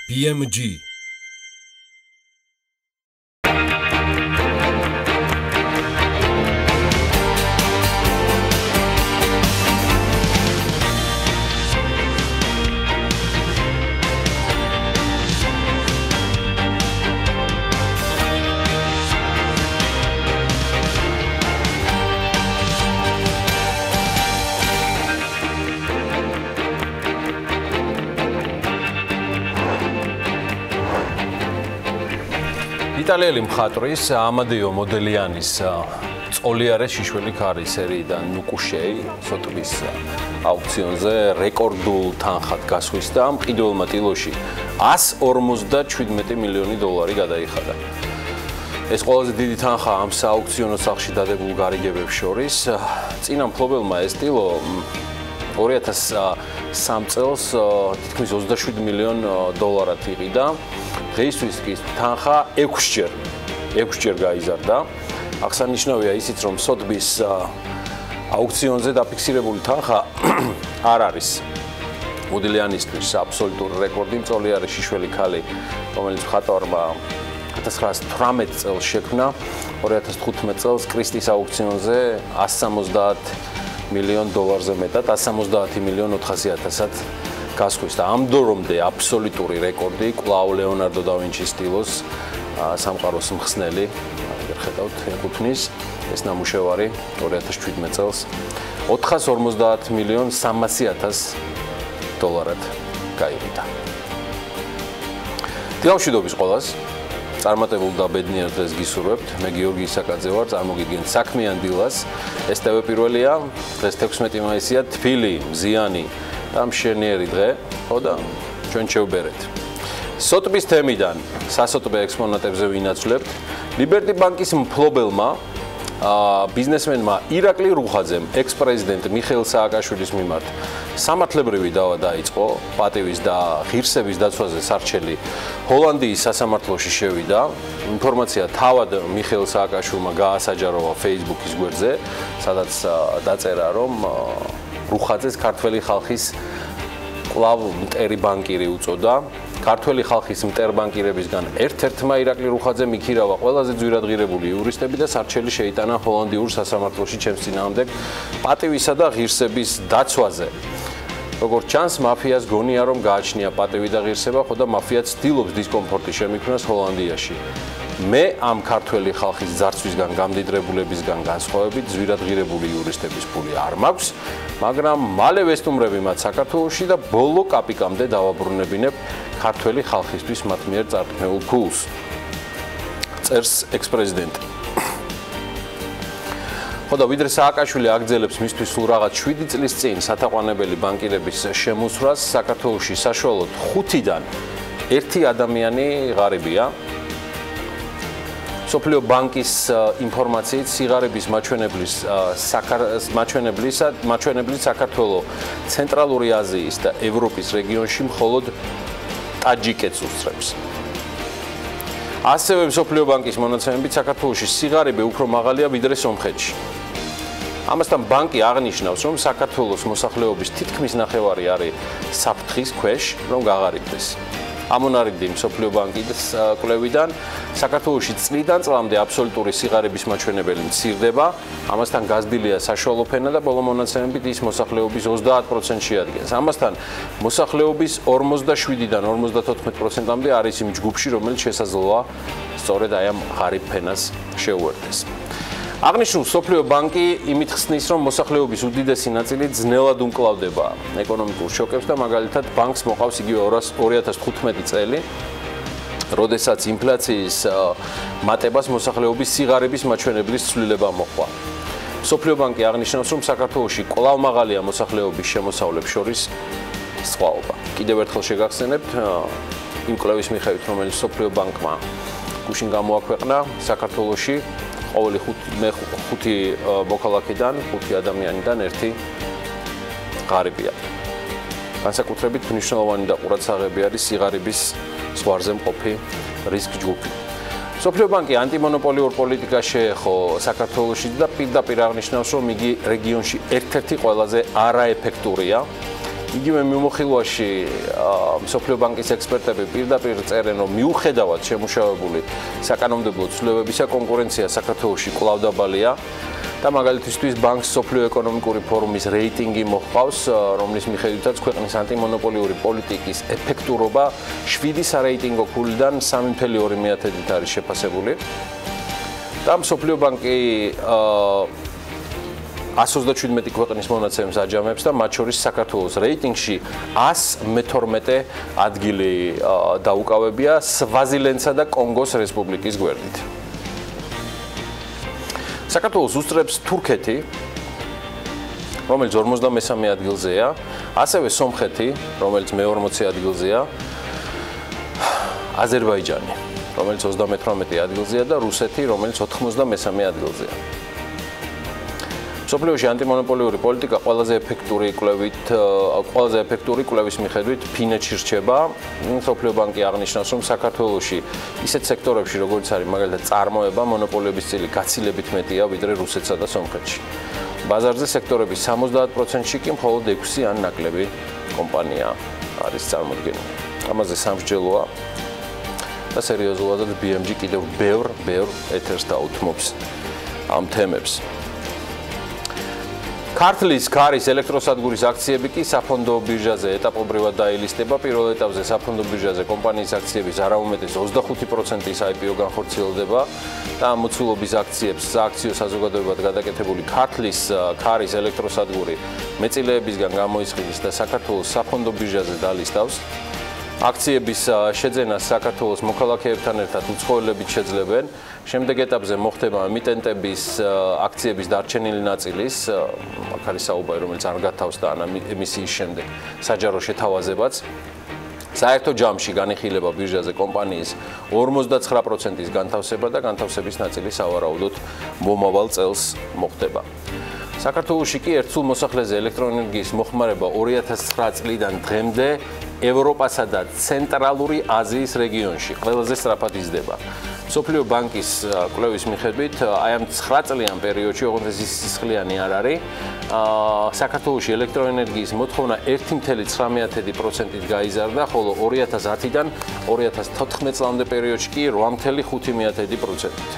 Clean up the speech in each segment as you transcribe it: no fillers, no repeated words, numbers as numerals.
BMG იტალიელი მხატვრის ამადეო მოდელიანის წოლიარე შიშველი ქარის სერიიდან ნუკუშეი სოტბის აუქციონზე რეკორდულ თანხად გასვლის და მყიდველმა ტილოში 157 მილიონი დოლარი გადაიხადა. ეს ყველაზე დიდი თანხა ამ სააუქციონო სახლში დადებულ გარიგებებს შორის. წინა მფლობელმა ეს ტილო 2003 წელს თითქმის 27 მილიონ დოლარად იყიდა. დღეისთვის კი თანხა 6-ჯერ გაიზარდა. აღსანიშნავია ისიც, რომ სოტბის აუქციონზე დაფიქსირებული თანხა არ არის მოდელიანისთვის აბსოლუტური რეკორდი. მწოლიარე შიშველი ქალი, რომელიც მხატვარმა 1918 წელს შექმნა, 2015 წელს კრისტის აუქციონზე 170 მილიონ დოლარზე მეტად, 170 მილიონ 400.000-ად გასვლის და ამ დრომდე აბსოლუტური რეკორდი კვლავ ლეონარდო და ვინჩის სტილოს სამყაროს მხსნელი, ხედავთ, ეკუთვნის ეს ნამუშევარი 2017 წელს 450 მილიონ 300.000 დოლარად გაიყიდა. დილამშვიდობის ყველას. წარმატებულ და ბედნიერ დღეს გისურვებთ. მე გიორგი ისაკაძე ვარ, წარმოგიდგენთ საქმიან დილას. ეს TV პირველია, დღეს 16 მაისია, თბილი, მზიანი და მშენიერი დღე, ხო და ჩვენ შევბერეთ. სოტბის თემიდან სასოტბე ექსპონატებზე ვინაცვლებთ. ლიბერტი ბანკის მფლობელმა ბიზნესმენმა ირაკლი რუხაძემ ექს-პრეზიდენტ მიხეილ სააკაშვილის მიმართ სამართლებრივი დავა დაიწყო. პატივის და ღირსების დაცვაზე სარჩელი ჰოლანდიის სასამართლოში შევიდა. ინფორმაცია თავად მიხეილ სააკაშვილმა გაასაჯაროვა Facebook-ის გვერდზე, სადაც დაწერა, რომ რუხაძეს ქართველი ხალხის კვლავ მტერი ბანკირი უწოდა. ქართველი ხალხის მტერბანკირებისგან ერთ-ერთმა ირაკლი რუხაძემ იქირავა ყველაზე ძვირადღირებული იურისტები და სარჩელი შეიტანა ჰოლანდიურ სასამართლოში ჩემს წინააღმდეგ პატივისა და ღირსების დაცვაზე. როგორც ჩანს, მაფიას გონია, რომ გააჩნია პატივი და ღირსება, ხო და მაფია ცდილობს დისკომფორტი შემიქმნას ჰოლანდიაში. მე ამ ქართველი ხალხის ძარცვისგან, გამდიდრებულებისგან განსხვავებით ძვირადღირებული იურისტების ფული არ მაქვს, მაგრამ მალე ვესტუმრები მათ საქართველოში და ბოლო კაპიკამდე დავაბრუნებინებ ქართველი ხალხისთვის მათ მიერ წარქმეულ ფულს. წერს ექს-პრეზიდენტი. ხო და ვიდრე სააკაშვილი აგრძელებს მისთვის სულ რაღაც 7 წლის წინ სათაყვანებელი ბანკირების შემოსვლას, საქართველოში საშუალოდ 5-დან 1 ადამიანი ღარიბია. სოფლიო ბანკის ინფორმაციით სიღარიბის მაჩვენებლის საქართველოს ცენტრალური აზიის და ევროპის რეგიონში მხოლოდ ტაჯიკეთს უსწრებს. ასევე სოფლიო ბანკის მონაცემებით საქართველოში სიღარიბე უფრო მაღალია ვიდრე სომხეთში. ამასთან ბანკი აღნიშნავს, რომ საქართველოს მოსახლეობის თითქმის ნახევარი არის საფრთხის ქვეშ, რომ გაღარიბდეს. ამონარიდი სოფლიო ბანკის კვლევიდან საქართველოში წლიდან წლამდე აბსოლუტური სიღარიბის მაჩვენებელი მცირდება, ამასთან გაზრდილია საშუალო ფენა და ბოლო მონაცემებით ის მოსახლეობის 30% შეადგენს. ამასთან მოსახლეობის 47-დან 54%-მდე არის იმ ჯგუფში, რომელიც შესაძლოა სწორედ აი ამ ღარიბ ფენას შეუერთდეს. აღნიშნულ სოფლიო ბანკი იმით ხსნის, რომ მოსახლეობის უდიდესი ნაწილი ძნელად უმკლავდება ეკონომიკურ შოკებს და მაგალითად ბანკს მოყავს იგივე 2015 წელი, როდესაც ინფლაციის მატებას მოსახლეობის სიღარიბის მაჩვენებლის ცვლილება მოჰყვა. სოფლიო ბანკი აღნიშნავს, რომ საქართველოში კვლავ მაღალია მოსახლეობის შემოსავლებს შორის სხვაობა. კიდევ ერთხელ შეგახსენებთ იმ კვლევის მიხედვით, რომელიც სოფლიო ბანკმა გუშინ გამოაქვეყნა, საქართველოში ყოველი 5 მოქალაქიდან 5 ადამიანიდან 1 ღარიბია. განსაკუთრებით მნიშვნელოვანი და ყურადსაღები არის სიღარიბის ზღვარზე მყოფი რისკ ჯგუფი. სოფლიო ბანკი ანტიმონოპოლიურ პოლიტიკას შეეხო საქართველოში და პირდაპირ აღნიშნავს, რომ იგი რეგიონში ერთ-ერთი ყველაზე არაეფექტურია. იგივე მიმოხილვაში მსოფლიო ბანკის ექსპერტები პირდაპირ წერენ, რომ მიუხედავად შემუშავებული საკანონმდებლო ცვლილებებისა, კონკურენცია საქართველოში კვლავ დაბალია. და მაგალითისთვის ბანკს მსოფლიო ეკონომიკური ფორუმის რეიტინგი მოჰყავს, რომლის მიხედვითაც ქვეყნის ანტიმონოპოლიური პოლიტიკის ეფექტურობა 7 სარეიტინგო ქულიდან 3.2%-ით არის შეფასებული. და მსოფლიო ბანკი 137 ქვეყნის მონაცემს აჯამებს და მათ შორის საქართველოს რეიტინგში 112 ადგილი დაუკავებია სვაზილენდსა და კონგოს რესპუბლიკის გვერდით. საქართველოს უსწრებს თურქეთი, რომელიც 53 ადგილზეა, ასევე სომხეთი, რომელიც მე-40 ადგილზეა, აზერბაიჯანი, რომელიც 38 ადგილზეა და რუსეთი, რომელიც 93 ადგილზეა. მსოფლიოში ანტიმონოპოლიური პოლიტიკა ყველაზე ეფექტური კვლევის მიხედვით ფინეთში რჩება. მსოფლიო ბანკი აღნიშნავს, რომ საქართველოში ისეთ სექტორებში, როგორც არის მაგალითად წარმოება, მონოპოლიების წილი გაცილებით მეტია ვიდრე რუსეთსა და სომხეთში. ბაზარზე სექტორების 70%-ში კი მხოლოდ 6 ან ნაკლები კომპანია არის წარმოდგენილი. ამაზე სამსჯელოა და სერიოზულადად BMG კიდევ ბევრ ეთერს დაუთმობს ამ თემებს. ქართლის ქარის ელექტროსადგურის აქციები კი საფონდო ბირჟაზე ეტაპობრივად დაილისტება. პირველ ეტაპზე საფონდო ბირჟაზე კომპანიის აქციების არაუმეტეს 25%-ის IPO განხორციელდება და ამ მოცულობის აქციებს სააქციო საზოგადოებად გადაკეთებული ქართლის ქარის ელექტროსადგური მეწილეებისგან გამოისყიდის და საქართველოს საფონდო ბირჟაზე დალისტავს. აქციების შეძენას საქართველოს მოქალაქეებთან ერთად უცხოელებით შეძლებენ. შემდეგ ეტაპზე მოხდება ემიტენტების აქციების დარჩენილი ნაწილის, აქ არის საუბარი, რომელიც არ გათავს და ემისიის შემდეგ საჯარო შეთავაზებაც. საერთო ჯამში განიხილება ბირჟაზე კომპანიის 59%-ის განთავსება და განთავსების ნაწილი სავარაუდოდ მომავალ წელს მოხდება. საქართველოში კი ერთსულ მოსახლეზე ელექტროენერგიის მოხმარება 2009 წლიდან დღემდე ევროპასა და ცენტრალური აზიის რეგიონში ყველაზე სწრაფად იზრდება. მსოფლიო ბანკის კვლევის მიხედვით, აი ამ 9 წლიან პერიოდში, ოღონდ ეს სისხლიანი არ არის, საქართველოში ელექტროენერგიის მოთხოვნა 1.19%-ით გაიზარდა, ხოლო 2010-დან 2014 წლამდე პერიოდში კი 8.5%-ით.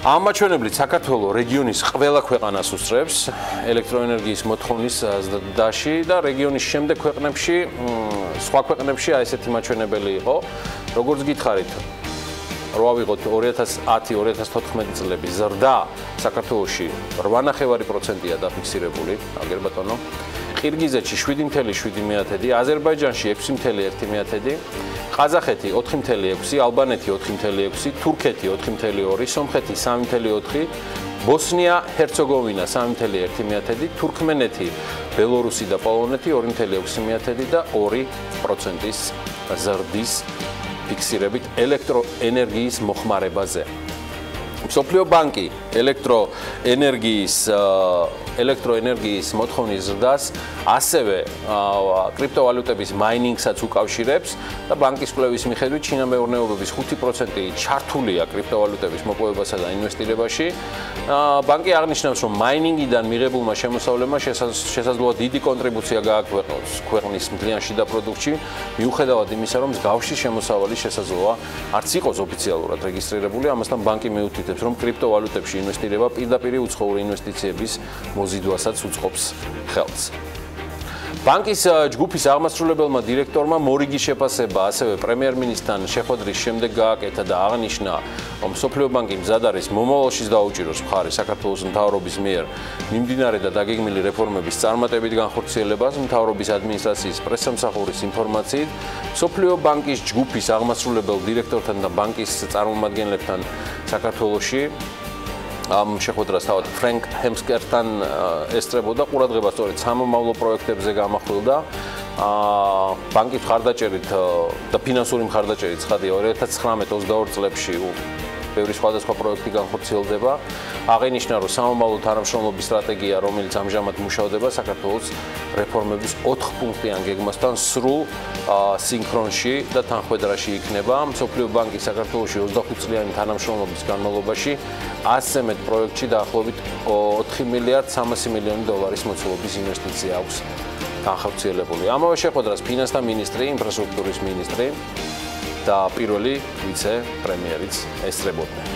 ამ მაჩვენებლით საქართველოს რეგიონის ყველა ქვეყანას უსწრებს ელექტროენერგიის მოთხოვნის ზრდაში და რეგიონის შემდეგ ქვეყნებში, სხვა ქვეყნებში აი ესეთი მაჩვენებელი იყო. როგორც გითხარით, რო ავიღოთ 2010-2014 წლების ზრდა საქართველოში 8.5%-ია დაფიქსირებული, აგერ ბატონო. ყირგიზეთში 7.7%, აზერბაიჯანში 6.1%, ყაზახეთი 4.6%, ალბანეთი 4.6%, თურქეთი 4.2%, სომხეთი 3.4%, ბოსნია, ჰერცეგოვინა 3.1%, თურქმენეთი, ბელორუსი და პოლონეთი 2.6% და 2%-ის ზრდის ფიქსირებით ელექტროენერგიის მოხმარებაზე. მსოფლიო ბანკი ელექტროენერგიის მოთხოვნის ზრდას ასევე კრიპტოვალუტების მაინინგსაც უკავშირებს და ბანკის კვლევის მიხედვით ჩინა მეურნეობების 5% ჩართულია კრიპტოვალუტების მოპოვებასა და ინვესტირებაში. ბანკი აღნიშნავს, რომ მაინინგიდან მიღებულმა შემოსავლებმა შესაძლოა დიდი კონტრიბუცია გააქვეყნოს ქვეყნის მთლიან შიდა პროდუქტში, მიუხედავად იმისა, რომ მსგავსი შემოსავალი შესაძლოა არც იყოს ოფიციალურად რეგისტრირებული, ამასთან ბანკი მიუთითებს, რომ კრიპტოვალუტებში ინვესტირება პირდაპირ უცხოური ინვესტიციების მოზიდვასაც უწყობს ხელს. ბანკის ჯგუფის აღმასრულებელმა დირექტორმა მორიგი შეფასება ასევე პრემიერ-მინისტრთან შეხვედრის შემდეგ გააკეთა და აღნიშნა, რომ მსოფლიო ბანკი მზად არის მომავალშიც დაუჭიროს მხარი საქართველოს მთავრობის მიერ მიმდინარე და დაგეგმილი რეფორმების წარმატებით განხორციელებას, მთავრობის ადმინისტრაციის პრესსამსახურის ინფორმაციით, მსოფლიო ბანკის ჯგუფის აღმასრულებელ დირექტორთან და ბანკის წარმომადგენლებთან საქართველოში ამ შეხვედრას თავად ფრენკ ჰემსკერთან ესწრებოდა ყურადღება სწორედ სამომავლო პროექტებზე გამახვილდა. ბანკის მხარდაჭერით და ფინანსური მხარდაჭერით ცხადია 2019-22 წლებში ბევრი სხვადასხვა პროექტი განხორციელდება. აღინიშნა, რომ სამომავლო თანამშრომლობის სტრატეგია, რომელიც ამჟამად მუშავდება საქართველოს რეფორმების 4 პუნქტიან გეგმასთან სრულ სინქრონში და თანხვედრაში იქნება. მსოფლიო ბანკი საქართველოში 25 წლიანი თანამშრომლობის განმავლობაში 100-ზე მეტ პროექტში დაახლოებით 4 მილიარდ 300 მილიონი დოლარის მოცულობის ინვესტიცია აქვს განხორციელებული. ამავე შეხვედრას ფინანსთა მინისტრი, ინფრასტრუქტურის მინისტრი და პირველი ვიცე-პრემიერიც ესწრებოდნენ.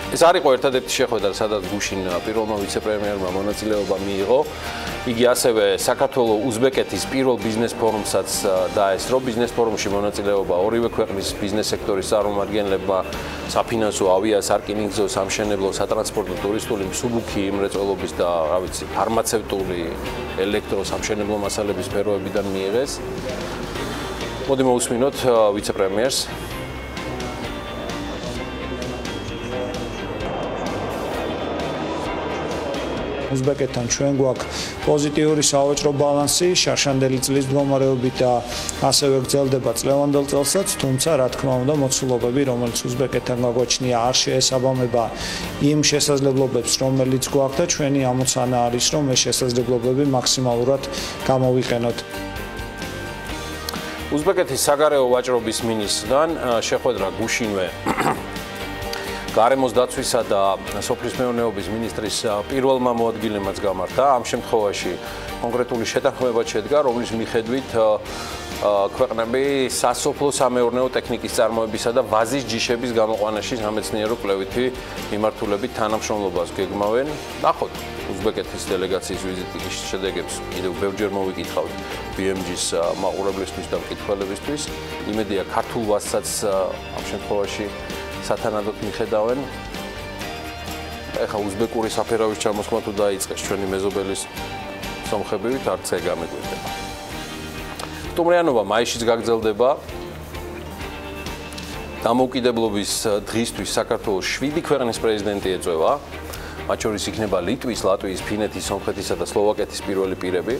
ეს არ იყო ერთადერთი შეხვედრა, სადაც გუშინ პირველმა ვიცე-პრემიერმა მონაწილეობა მიიღო. იგი ასევე საქართველოს-უზბეკეთის პირველ ბიზნეს ფორუმსაც დაესწრო. ბიზნეს ფორუმში მონაწილეობა ორივე ქვეყნის ბიზნეს სექტორის წარმომადგენლებმა საფინანსო, ავია, სარკინიგზო, სამშენებლო, სატრანსპორტო, ტურისტული, მსუბუქი მრეწველობის და, რა ვიცი, ფარმაცევტული, ელექტრო, სამშენებლო მასალების სფეროებიდან მიიღეს. მოდი მოусმინოთ ვიცე-პრემიერს. უზბეკეთთან ჩვენ გვაქვს პოზიტიური სავაჭრო ბალანსი, შარშანდელი წლის მდგომარეობით და ასევე გრძელდება წლევანდელ წელსაც, თუმცა რა თქმა უნდა მოცულობები, რომელიც უზბეკეთთან გაგვაჩნია, არ შეესაბამება იმ შესაძლებლობებს, რომელიც გვაქვს და ჩვენი ამოცანა არის, რომ ეს შესაძლებლობები მაქსიმალურად გამოვიყენოთ. უზბეკეთის საგარეო ვაჭრობის მინისტრთან შეხვედრა გუშინვე გარემოს დაცვისა და სოფლის მეურნეობის მინისტრის პირველმა მოადგილემაც გამართა. ამ შემთხვევაში კონკრეტული შეთანხმება შედგა, რომლის მიხედვით ქვეყნები სასოფლო-სამეურნეო ტექნიკის წარმოებისა და ვაზის ჯიშების გამოყვანაში სამეცნიერო-კვლევითი მიმართულებით თანამშრომლობას გეგმავენ. ნახოთ უზბეკეთის დელეგაციის ვიზიტის შედეგებს კიდევ ბევრჯერ მოვიკითხავთ BMG-ს მაყურებლისთვის და მკითხველებისთვის. იმედია ქართულ ვაზსაც ამ შემთხვევაში სათანადოდ მიხედავენ. ეხა უზბეკური საფერავის ჩამოსხმა თუ დაიწყეს ჩვენი მეზობელის სომხებივით, არც ეგ გამეგვირდება. სტუმრიანობა მაისშიც გაგრძელდება. დამოუკიდებლობის დღისთვის საქართველოს 7 ქვეყნის პრეზიდენტი ეწევა. მათ შორის იქნება ლიტვის, ლატვიის, ფინეთის, სომხეთისა და სლოვაკეთის პირველი პირები.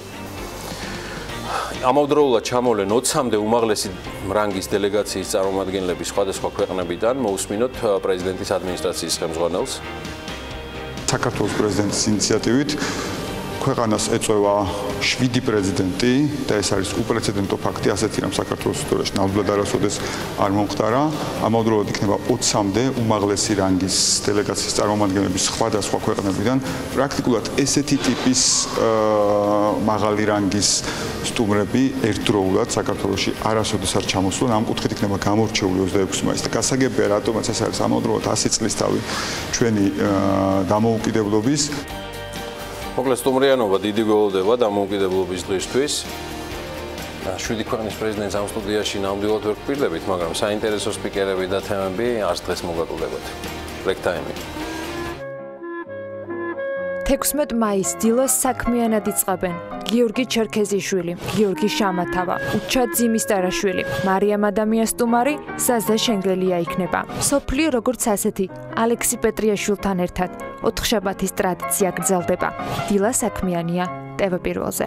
ამავდროულად ჩამოვლენ 20-მდე უმაღლესი რანგის დელეგაციის წარმომადგენლები სხვადასხვა ქვეყნებიდან. მოусმინოთ პრეზიდენტის ადმინისტრაციის ხელმძღვანელს. საქართველოს პრეზიდენტის ინიციატივით ქვეყანას ეწევა 7 პრეზიდენტი და ეს არის უპრეცედენტო ფაქტი, ასეთი რამ საქართველოს ისტორიაში ნამდვილად არასოდეს არ მომხდარა. ამავდროულად იქნება 20-მდე უმაღლესი რანგის დელეგაციის წარმომადგენლები სხვადასხვა ქვეყნებიდან. პრაქტიკულად ესეთი ტიპის მაღალი რანგის სტუმრები ერთდროულად საქართველოში არასოდეს არ ჩამოსვლენ. ამ კუთხით იქნება გამორჩეული 26 მაისს და გასაგებია, რატომაც ეს არის ამავდროულად 100 წლის თავი ჩვენი დამოუკიდებლობის. მოკლედ სტუმრიანობა დიდი გველოდება დამოუკიდებლობის დღისთვის. 7 ქვეყნის პრეზიდენტს ამ სტუდიაში ნამდვილად ვერ გვპირდებით, მაგრამ საინტერესო სპიკერები და თემები არც დღეს მოგაკვდებათ. Break time. 16 მაისს დილას საქმიანად იწყებენ გიორგი ჩერქეზიშვილი, გიორგი შამათავა, უჩად ძიმისტარაშვილი, მარიამ ადამიანსტუმარი, საზა შენგელია იქნება. სოფლიო როგორც ასეთი, ალექსი პეტრიაშვილთან ერთად 4 შაბათის ტრადიცია გრძელდება. დილა საქმიანია TV პირველზე.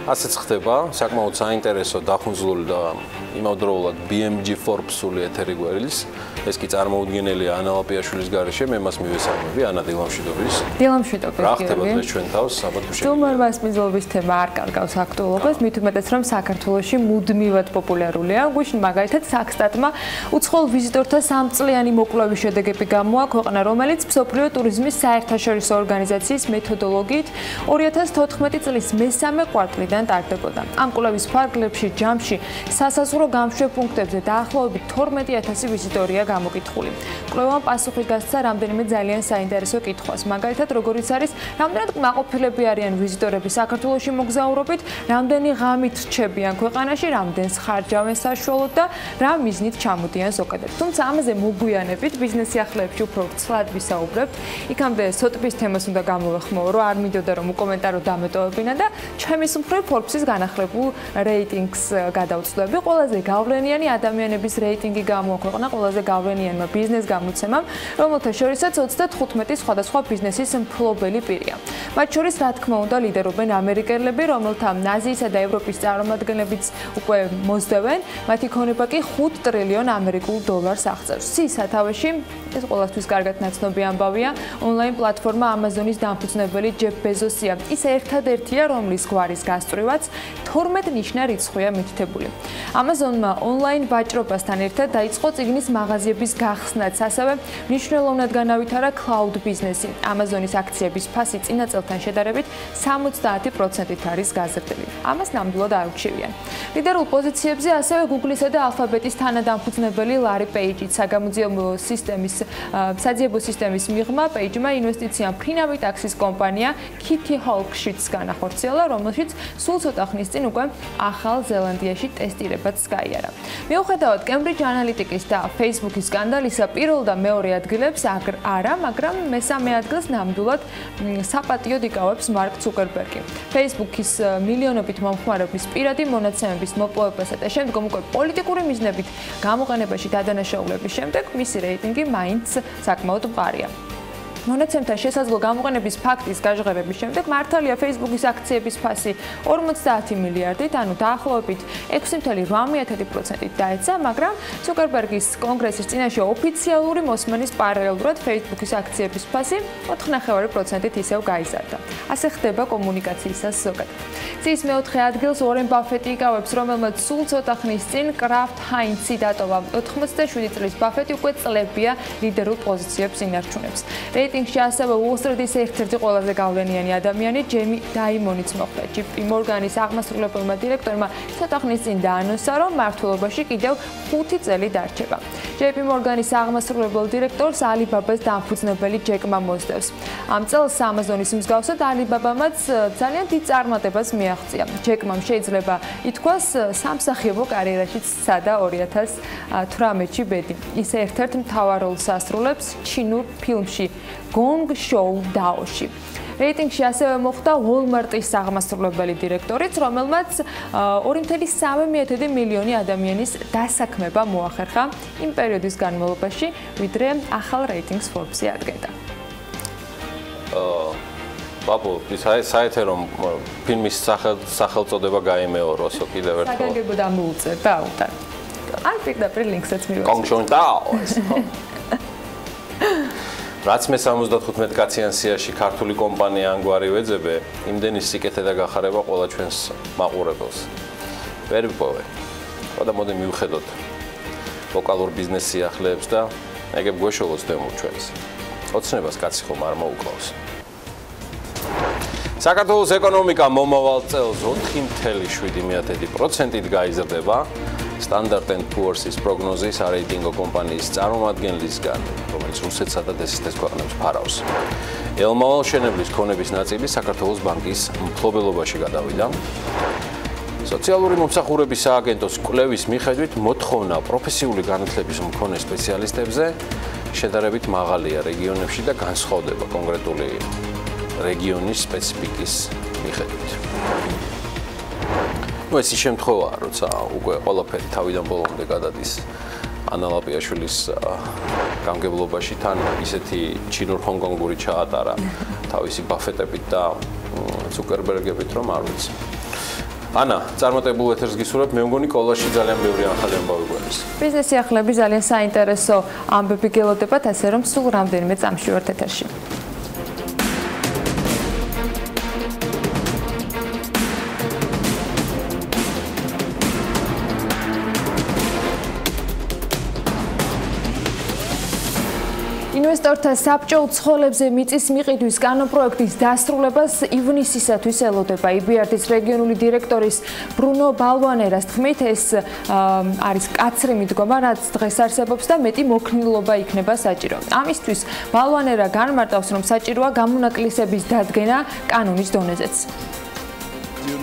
ასეც ხდება, საკმაოდ საინტერესო, დახუნძლული და იმავდროულად BMG Forbes-ული ეთერი გვერდის. ეს კი წარმოუდგენელია ანა ლაპიაშვილის გარეშე, მე მას მივესალმები, ანა დილამშვიდობის. დილამშვიდობის, რა ხდება დღეს ჩვენ თავს საბადოში? სტუმარ მასპინძლობის თემა არ კარგავს აქტუალობას, მით უმეტეს რომ საქართველოში მუდმივად პოპულარულია. გუშინ მაგალითად საქსტატმა უცხოელ ვიზიტორთა 3 წლიანი მოკვლევის შედეგები გამოა, ქვეყნა რომელიც მსოფლიო ტურიზმის საერთაშორისო ორგანიზაციის მეთოდოლოგიით 2014 წლის მესამე კვარტლიდან ტარდებოდა. ამ კვლევის ფარგლებში ჯამში სასაზღვრო გამშვებ პუნქტებზე დაახლოებით 12000 ვიზიტორია გამოკითხული. კვლევამ პასუხი გასცა რამდენიმე ძალიან საინტერესო კითხვას. მაგალითად, როგორიც არის, რამდენად კმაყოფილები არიან ვიზიტორები საქართველოში მოგზაურობით, რამდენი ღამით რჩებიან ქვეყანაში, რამდენს ხარჯავენ საშუალოდ და რა მიზნით ჩამოდიან ზოგადად. თუმცა ამაზე მოგვიანებით ბიზნეს სიახლეებში უფრო ცლად ვისაუბრებთ. იქამდე სოტბის თემას უნდა გამოვეხმაო, რომ არ მინდოდა რომ უკომენტარო დამეტოვებინა და ჩემის მხრივ Forbes-ის განახლებულ რეიტინგს გადავწყვეტები. ყველაზე ყველაზე გავლენიანი ადამიანების რეიტინგი გამოაქვეყნა ყველაზე გავლენიანმა ბიზნეს გამოცემამ, რომელთა შორისაც 35 სხვადასხვა ბიზნესის მფლობელი პირია. მათ შორის, რა თქმა უნდა, ლიდერობენ ამერიკელები, რომელთა აზიისა და ევროპის წარმომადგენლებიც უკვე მოსდევენ, მათი ქონება კი 5 ტრილიონ ამერიკულ დოლარს აღწევს. ცის სათავეში ეს ყველასთვის კარგად ნაცნობი ამბავია, ონლაინ პლატფორმა Amazon-ის დამფუძნებელი ჯეფ ბეზოსია. ის ერთადერთია, რომლის გვარის გასწვრივაც 12 ნიშნა რიცხვია მითითებული. Amazon-მა ონლაინ ვაჭრობასთან ერთად დაიწყო წიგნის მაღაზიების გახსნაც, ასევე მნიშვნელოვნად განავითარა cloud ბიზნესი. Amazon-ის აქციების ფასი წინა წელთან შედარებით 70%-ით არის გაზრდილი. ამას ნამდვილად არ უჩივიან. ლიდერულ პოზიციებზე ასევე Google-ისა და Alphabet-ის თანადამფუძნებელი ლარი პეიჯიც. საძიებო სისტემის მიღმა პეიჯმა ინვესტიციამ მფრინავი ტაქსის კომპანია Kitty Hawk-შიც განახორციელა, რომელშიც სულ ცოტა ხნის წინ უკვე ახალ ზელანდიაში ტესტირებაც გაიარა. მიუხედავად Cambridge Analytica-ის და Facebook-ის სკანდალისა, პირველ და მეორე ადგილებს არა, მაგრამ მესამე ადგილს ნამდვილად საპატიოდ იკავებს მარკ ცუკერბერგი. Facebook-ის მილიონობით მომხმარებლის პირადი მონაცემების მოპოვებასა და შემდგომ უკვე პოლიტიკური მიზნებით გამოყენებაში დადანაშაულების შემდეგ მისი რეიტინგი მაინც საკმაოდ მყარია. მონაცემთა შესაძლო გამოყენების ფაქტის გაჟღერების შემდეგ მართალია Facebook-ის აქციების ფასი 50 მილიარდით, ანუ დაახლოებით 6.8%-ით დაეცა, მაგრამ ცუკერბერგის კონგრესის წინაშე ოფიციალური მოსმენის პარალელურად Facebook-ის აქციების ფასი 4.5%-ით ისევ გაიზარდა. ასე ხდება კომუნიკაციისას ზოგადად. ცის მეოთხე ადგილს Warren Buffett იკავებს, რომელმაც სულ ცოტა ხნის წინ Kraft Heinz-ი დატოვა. 87 წლის Buffett უკვე წლებია ლიდერულ პოზიციებს ინარჩუნებს. რეიტინგში ასევე Wall Street-ის ერთ-ერთი ყველაზე გავლენიანი ადამიანი ჯეიმი დაიმონიც მოხვდა. JP Morgan-ის აღმასრულებელმა დირექტორმა ცოტა ხნის წინ დაანონსა, რომ მმართველობაში კიდევ 5 წელი დარჩება. JP Morgan-ის აღმასრულებელ დირექტორს Alibaba-ს დამფუძნებელი ჯეკ მა მოსდევს. ამ წელს Amazon-ის მსგავსად Alibaba-მაც ძალიან დიდ წარმატებას მიაღწია. ჯეკ-მამ შეიძლება ითქვას სამსახიობო კარიერაშიც სცადა 2018-ში ბედი. ის ერთ-ერთ მთავარ როლს ასრულებს ჩინურ ფილმში Gong Show Dao-ში. რეიტინგში ასევე მოხვდა Walmart-ის აღმასრულებელი დირექტორიც, რომელმაც 2.3 მილიონი ადამიანის დასაქმება მოახერხა იმ პერიოდის განმავლობაში, ვიდრე ახალ რეიტინგს Forbes-ი ადგენდა. Pablo, საერთოდ რომ ფილმის სახელწოდება გაიმეოროს კიდევ ერთხელ. საგანგებო დამოუწევ, აუთან. ან პირდაპირ ლინკსაც მივაწვდით. Gong Show Dao. რაც მე 75 კაციან სიაში ქართული კომპანია ამგვარი ვეძებე, იმდენი სიკეთე და გახარება ყველა ჩვენს მაყურებელს. ვერ ვიპოვე. და მოდი მივხედოთ ლოკალურ ბიზნეს სიახლეებს და ეგებ გვეშოლოს დემო ჩვენს. ოცნებას კაცი ხომ არ მოუკლავს. საქართველოს ეკონომიკა მომავალ წელს 4.7%-ით გაიზრდება. Standard & Poor's-ის პროგნოზის არეიტინგო კომპანიის წარმომადგენლისგან, რომელიც რუსეთსა და დსთ-ს ქვეყნებს ფარავს. ელმავალ შენებლის ქონების ნაწილი საქართველოს ბანკის მფლობელობაში გადავიდა. სოციალური მომსახურების სააგენტოს კვლევის მიხედვით მოთხოვნა პროფესიული განათლების მქონე სპეციალისტებზე შედარებით მაღალია რეგიონებში და განსხვავდება კონკრეტული რეგიონის სპეციფიკის მიხედვით. ეს ის შემთხვევაა, როცა უკვე ყველაფერი თავიდან ბოლომდე გადადის ანა ლაპიაშვილის გამგებლობაში, თან ისეთი ჩინურ-ჰონკონგური ჩაატარა თავისი ბაფეტებით და ცუკერბერგებით, რომ არ ვიცი. ანა, წარმატებულ ეთერს გისურვებ, მე მგონი კოლაში ძალიან ბევრი ახალი ამბავი გვექს. ბიზნეს სიახლეები ძალიან საინტერესო ამბები გელოდებათ, ასე რომ სულ რამდენიმე წამში ვართ ეთერში. ინვესტორთა საბჭო უცხოელებზე მიწის მიყიდვის კანონპროექტის დასრულებას ივნისისათვის ელოდება. EBRD-ის რეგიონული დირექტორის ბრუნო ბალვანერას თქმით, ეს არის კაცრი მიდგომა, რაც დღეს არსებობს და მეტი მოქნილობა იქნება საჭირო. ამისთვის ბალვანერა განმარტავს, რომ საჭიროა გამონაკლისების დადგენა კანონის დონეზეც.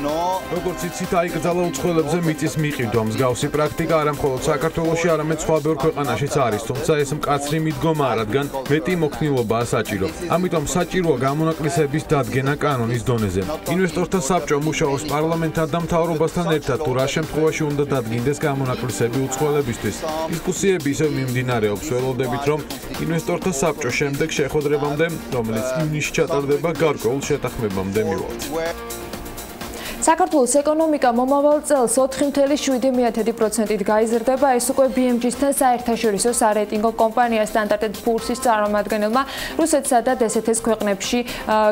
როგორც იცით, აიკრძალა უცხოელებზე მიწის მიყიდვა. მსგავსი პრაქტიკა არა მხოლოდ საქართველოში, არამედ სხვა ბევრ ქვეყანაშიც არის, თუმცა ეს მკაცრი მიდგომაა, რადგან მეტი მოქნილობაა საჭირო. ამიტომ საჭიროა გამონაკლისების დადგენა კანონის დონეზე. ინვესტორთა საბჭო მუშაობს პარლამენტთან და მთავრობასთან ერთად, თუ რა შემთხვევაში უნდა დადგინდეს გამონაკლისები უცხოელებისთვის. დისკუსიები ისევ მიმდინარეობს, ველოდებით, რომ ინვესტორთა საბჭო შემდეგ შეხვედრებამდე, რომელიც ივნისში ჩატარდება, გარკვეულ შეთანხმებამდე მივალთ. საქართველოს ეკონომიკა მომავალ წელს 4.7%-ით გაიზრდება. ეს უკვე BMG-სთან საერთაშორისო სარეიტინგო კომპანია Standard & Poor's-ის წარმომადგენელმა რუსეთსა და DST-ს ქვეყნებში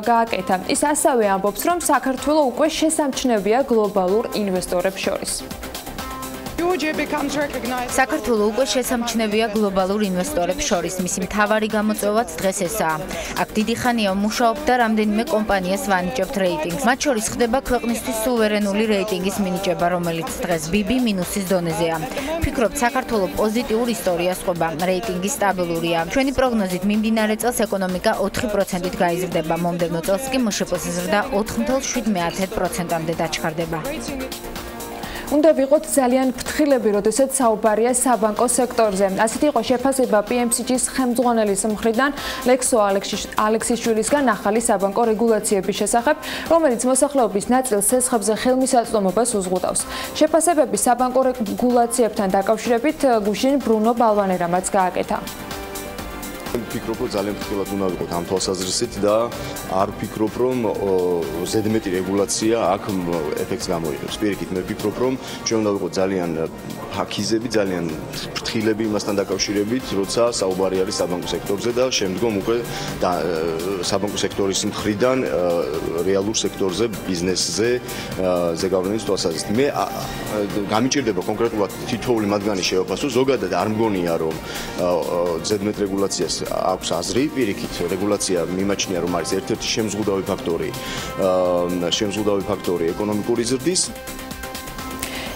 გააკეთა. ის ასევე ამბობს, რომ საქართველოს უკვე შესამჩნევია გლობალურ ინვესტორებს შორის. საქართველოს უკვე შესამჩნევია გლობალურ ინვესტორებს შორის. მისი მთავარი გამოწვევაც დღეს ესაა. აქ დიდი ხანია მუშაობდა რამდენიმე კომპანიას ვანიჭებთ რეიტინგს. მათ შორის ხდება ქვეყნისთვის სუვერენული რეიტინგის მინიჭება, რომელიც დღეს BB- დონეზეა. ვფიქრობთ, საქართველოს პოზიტიურ ისტორიას ყვება. რეიტინგი სტაბილურია. ჩვენი პროგნოზით მიმდინარე წელს ეკონომიკა 4%-ით გაიზრდება. მომდევნო წელს კი MŠP-ს ზრდა 4.7%-ამდე დაჩქარდება. უნდა ვიყოთ ძალიან ფრთხილები, როდესაც საუბარია საბანკო სექტორზე. ასეთი იყო შეფასება PMCG-ის ხელმძღვანელის მხრიდან ლექსო ალექსიშვილისგან ახალი საბანკო რეგულაციების შესახებ, რომელიც მოსახლეობის ნაწილს სესხებზე ხელმისაწვდომობას უზღუდავს. შეფასებები საბანკო რეგულაციებთან დაკავშირებით გუშინ ბრუნო ბალვანერამაც გააკეთა. ვფიქრობ, რომ ძალიან ფრთხილად უნდა ვიყოთ ამ თვალსაზრისით და არ ვფიქრობ, რომ ზედმეტი რეგულაცია აქ ეფექტს გამოიღებს. პირიქით, მე ვფიქრობ, რომ ჩვენ უნდა ვიყოთ ძალიან ფაქიზები, ძალიან ფრთხილები იმასთან დაკავშირებით, როცა საუბარი არის საბანკო სექტორზე და შემდგომ უკვე საბანკო სექტორის მხრიდან რეალურ სექტორზე, ბიზნესზე ზეგავლენის თვალსაზრისით. მე გამიჭირდება კონკრეტულად თითოეული მათგანი შევაფასო, ზოგადად არ მგონია, რომ ზედმეტ რეგულაციას აქვს აზრი, პირიქით, რეგულაცია მიმაჩნია, რომ არის ერთ-ერთი შემზღუდავი ფაქტორი ეკონომიკური ზრდის.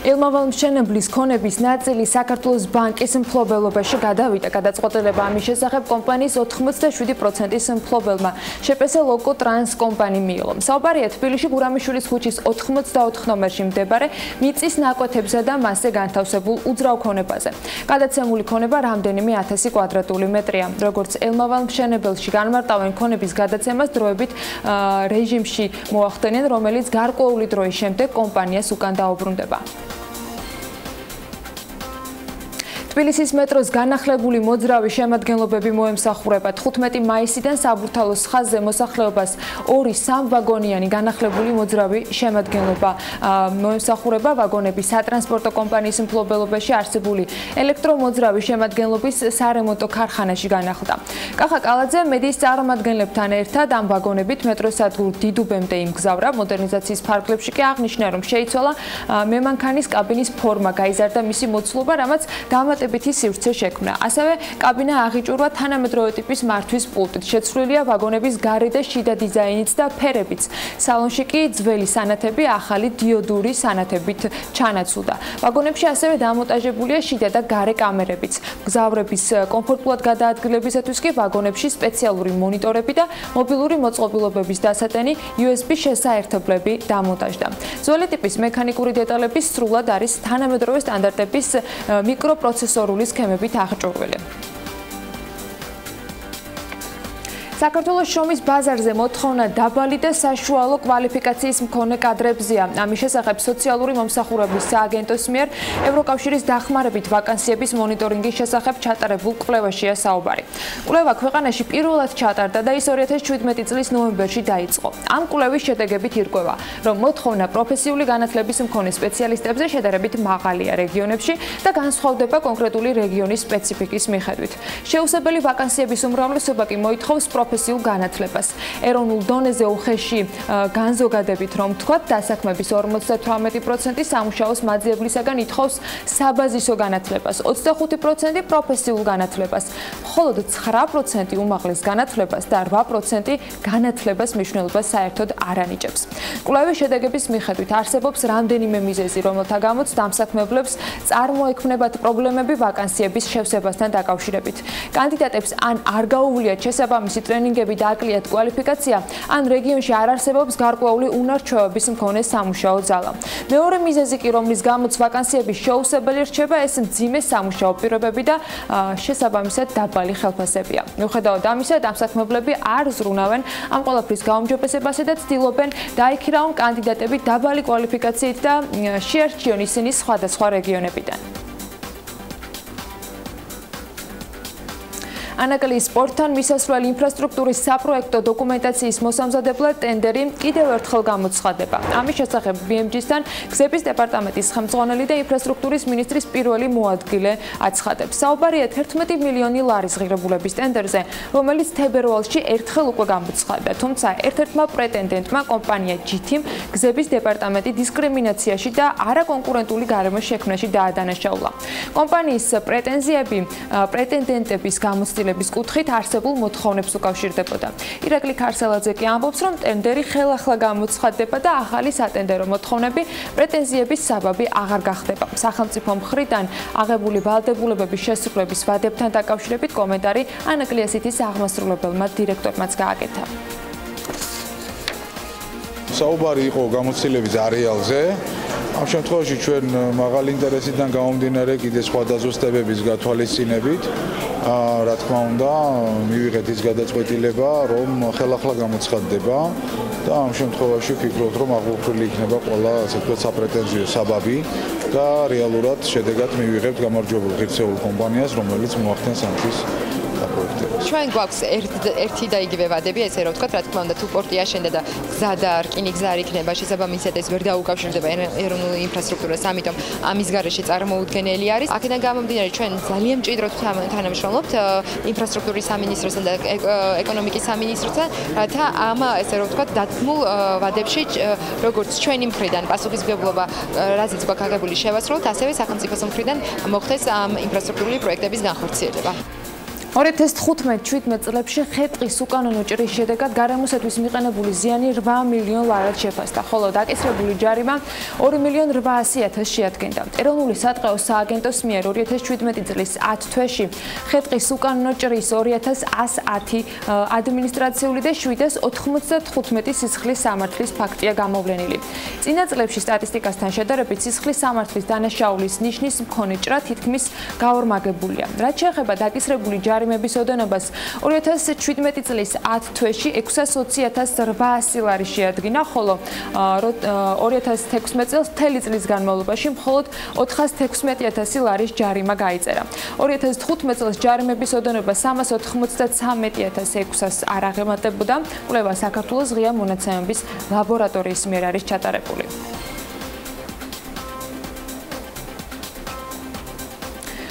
ელმავალმშენებლის ქონების ნაწილი საქართველოს ბანკის მფლობელობაში გადავიდა. გადაწყვეტილება ამის შესახებ კომპანიის 87%-ის მფლობელმა შეპეს ლოკო ტრანს კომპანიამ მიიღო. საუბარია თბილისში გურამიშვილის ქუჩის 84 ნომერში მდებარე მიწის ნაკვეთებსა და მასზე განთავსებულ უძრავ ქონებაზე. გადაცემული ქონება რამდენიმე 1000 კვადრატული მეტრია. როგორც ელმავალმშენებელში განმარტავენ, ქონების გადაცემას დროებით რეჟიმში მოახდენენ, რომელიც გარკვეული დროის შემდეგ კომპანიას უკან დაუბრუნდება. თბილისის მეტროს განახლებული მოძრავი შემადგენლობები მოემსახურება 15 მაისიდან საბურთალოს ხაზზე მოსახლეობას 2-3 ვაგონიანი განახლებული მოძრავი შემადგენლობა მოემსახურება. ვაგონები სატრანსპორტო კომპანიის მფლობელობაში არსებული ელექტრომოძრავი შემადგენლობის სარემონტო ქარხანაში განახლდა. კახა კალაძე მედიის წარმომადგენლებთან ერთად ამ ვაგონებით მეტროს სადგურ დიდუბემდე იმგზავრა. მოდერნიზაციის ფარგლებში კი აღნიშნა, რომ შეიცვალა მემანქანის კაბინის ფორმა, გაიზარდა მისი მოცულობა, რამაც დამატებითი სივრცე შექმნა. ასევე კაბინა აღიჭურვა თანამედროვე ტიპის მართვის პულტით. შეცვლილია ვაგონების გარე და შიდა დიზაინიც და ფერებიც. სალონში კი ძველი სანათები ახალი დიოდური სანათებით ჩანაცვლდა. ვაგონებში ასევე დამონტაჟებულია შიდა და გარე კამერებიც. მგზავრების კომფორტულად გადაადგილებისათვის კი ვაგონებში სპეციალური მონიტორები და მობილური მოწყობილობების დასატენი USB შესაერთებლები დამონტაჟდა. ძველი ტიპის მექანიკური დეტალების სრულად არის თანამედროვე სტანდარტების მიკროპროცესორული სქემებით აღჭურვილი. საქართველოს შრომის ბაზარზე მოთხოვნა დაბალი და საშუალო კვალიფიკაციის მქონე კადრებზეა. ამის შესახებ სოციალური მომსახურების სააგენტოს მიერ ევროკავშირის დახმარებით ვაკანსიების მონიტორინგის შესახებ ჩატარებულ კვლევაშია საუბარი. კვლევა ქვეყანაში პირველად ჩატარდა და ის 2017 წლის ნოემბერში დაიწყო. ამ კვლევის შედეგებით ირკვევა, რომ მოთხოვნა პროფესიული განათლების მქონე სპეციალისტებზე შედარებით მაღალია რეგიონებში და განსხვავდება კონკრეტული რეგიონის სპეციფიკის მიხედვით. შეუსებელი ვაკანსიების უმრავლესობა კი მოითხოვს პროფესიულ განათლებას. ეროვნულ დონეზე უხეში განზოგადებით, რომ თქვათ, დასაქმების 58% სამუშაოს მაძიებლისაგან ითხოვს საბაზისო განათლებას, 25% პროფესიულ განათლებას, მხოლოდ 9% უმაღლეს განათლებას და 8% განათლებას მნიშვნელობას საერთოდ არ ანიჭებს. კვლევის შედეგების მიხედვით არსებობს რამდენიმე მიზეზი, რომელთა გამოც დამსაქმებლებს წარმოექმნებათ პრობლემები ვაკანსიების შევსებასთან დაკავშირებით. კანდიდატებს ან არ გაუვლიათ შესაბამისი ტრენინგები და აკლიათ კვალიფიკაცია, ან რეგიონში არ არსებობს გარკვეული უნარჩვევების მქონე სამუშაო ძალა. მეორე მიზეზი კი, რომლის გამოც ვაკანსიები შეუძლებელი რჩება, ეს მძიმე სამუშაო პირობები და შესაბამისად დაბალი ხელფასებია. მიუხედავად ამისა, დამსაქმებლები არ ზრუნავენ ამ ყველაფრის გაუმჯობესებასა და ცდილობენ დაიქირავონ კანდიდატები დაბალი კვალიფიკაციით და შეარჩიონ ისინი სხვადასხვა რეგიონებიდან. ანაკლის სპორტთან მისასვლელი ინფრასტრუქტურის საპროექტო დოკუმენტაციის მოსამზადებლად ტენდერი კიდევ ერთხელ გამოცხადება. ამის შესახებ BMG-სთან გზების დეპარტამენტის ხელმძღვანელი და ინფრასტრუქტურის მინისტრის პირველი მოადგილე აცხადებს. საუბარია 11 მილიონი ლარის ღირებულების ტენდერზე, რომელიც თებერვალში ერთხელ უკვე გამოცხადდა. თუმცა ერთ-ერთმა პრეტენდენტმა კომპანია GT-მ გზების დეპარტამენტი დისკრიმინაციაში და არაკონკურენტული გარემოს შექმნაში დაადანაშაულა. კომპანიის პრეტენდენტების გამოცდილების კუთხით არსებულ მოთხოვნებს უკავშირდებოდა. ირაკლი ქარსელაძე კი ამბობს, რომ ტენდერი ხელახლა გამოცხადდება და ახალი სატენდერო მოთხოვნები პრეტენზიების საბაბი აღარ გახდება. სახელმწიფო მხრიდან აღებული ვალდებულებების შესრულების ვადებთან დაკავშირებით კომენტარი ანაკლიასითის აღმასრულებელმა დირექტორმაც გააკეთა. საუბარი იყო გამოცდილების არეალზე. ამ შემთხვევაში ჩვენ მაღალი ინტერესიდან გამომდინარე კიდე სხვა დაზუსტებების გათვალისწინებით, რა თქმა უნდა, მივიღეთ ის გადაწყვეტილება, რომ ხელახლა გამოცხადდება და ამ შემთხვევაში ვფიქრობთ, რომ აღუხრილი იქნება ყველა, ასე ვთქვათ, საპრეტენზიო საბაბი და რეალურად შედეგად მივიღებთ გამარჯვებულ ღირსეულ კომპანიას, რომელიც მოახდენს ამის პროექტებს. ჩვენ გვაქვს ერთი და იგივე ვადები, ესე რომ ვთქვათ, რა თქმა უნდა, თუ პორტი აშენდა და გზა და რკინიგზა არ იქნება, შესაბამისად ეს ვერ დაუკავშირდება ეროვნული ინფრასტრუქტურას, ამიტომ ამის გარეშე წარმოუდგენელი არის. აქედან გამომდინარე, ჩვენ ძალიან მჭიდროდ თანამშრომლობთ ინფრასტრუქტურის სამინისტროსთან და ეკონომიკის სამინისტროსთან, რათა ამ ესე რომ ვთქვათ, დათმულ ვადებში როგორც ჩვენი მხრიდან პასუხისმგებლობა, რაზეც გვაქვს აღებული შევასრულოთ, ასევე სახელმწიფოს მხრიდან მოხდეს ამ ინფრასტრუქტურული პროექტების განხორციელება. 2015-17 წლებში ხე-ტყის უკანონო ჭრის შედეგად გარემოსათვის მიყენებული ზიანი 8 მილიონ ლარად შეფასდა, ხოლო დაკისრებული ჯარიმა 2.800.000 შეადგენდა. ეროვნული სატყეო სააგენტოს მიერ 2017 წლის 10 თვეში ხე-ტყის უკანონო ჭრის 2110 ადმინისტრაციული და 795 სისხლის სამართლის ფაქტია გამოვლენილი. წინა წლებში სტატისტიკასთან შედარებით სისხლის სამართლის დანაშაულის ნიშნის მქონე ჭრა თითქმის გაორმაგებულია. რაც შეეხება დაკისრებული ჯარიმების ოდენობას 2017 წლის 10 თვეში 620.800 ლარი შეადგინა, ხოლო 2016 წელს მთელი წლის განმავლობაში მხოლოდ 416.000 ლარის ჯარიმა გაიწერა. 2015 წელს ჯარიმების ოდენობა 393.600 არ აღემატებოდა. კვლევა საქართველოს ღია მონაცემების ლაბორატორიის მიერ არის ჩატარებული.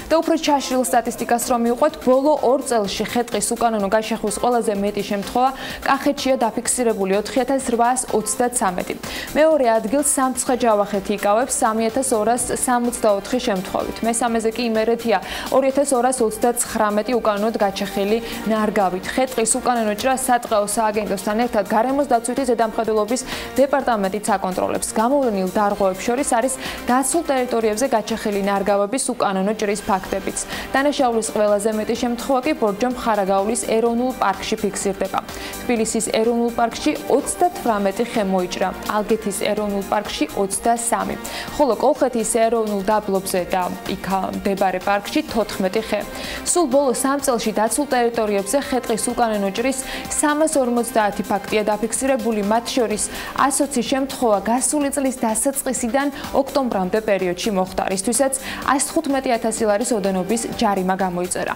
და უფრო ჩაშლილ სტატისტიკას რომ მივყვეთ, ბოლო 2 წელში ხე-ტყის უკანონო გაშახვის ყველაზე მეტი შემთხვევა კახეთშია დაფიქსირებული 4833. მეორე ადგილს სამცხე-ჯავახეთი იკავებს 3264 შემთხვევით. მესამეზე კი იმერეთია 2239 უკანონოდ გაჩეხილი ნარგავით. ხე-ტყის უკანონო ჭრა სატყეო სააგენტოსთან ერთად გარემოს დაცვითი ზედამხედველობის დეპარტამენტიც აკონტროლებს. გამოვლენილ დარღვევებს შორის არის დაცულ ტერიტორიებზე გაჩეხილი ნარგავების უკანონო ჭრის ფაქტებიც. დანაშაულის ყველაზე მეტი შემთხვევა კი ბორჯომ-ხარაგაულის ეროვნულ პარკში ფიქსირდება. თბილისის ეროვნულ პარკში 38 ხე მოიჭრა, ალგეთის ეროვნულ პარკში 23, ხოლო კოლხეთის ეროვნულ დაბლობზე და იქ მდებარე პარკში 14 ხე. სულ ბოლო 3 წელში დაცულ ტერიტორიებზე ხე-ტყის უკანონო ჭრის 350 ფაქტია დაფიქსირებული, მათ შორის 120 შემთხვევა გასული წლის დასაწყისიდან ოქტომბრამდე პერიოდში მოხდა, რისთვისაც 115.000 ლარის ოდენობის ჯარიმა გამოიწერა.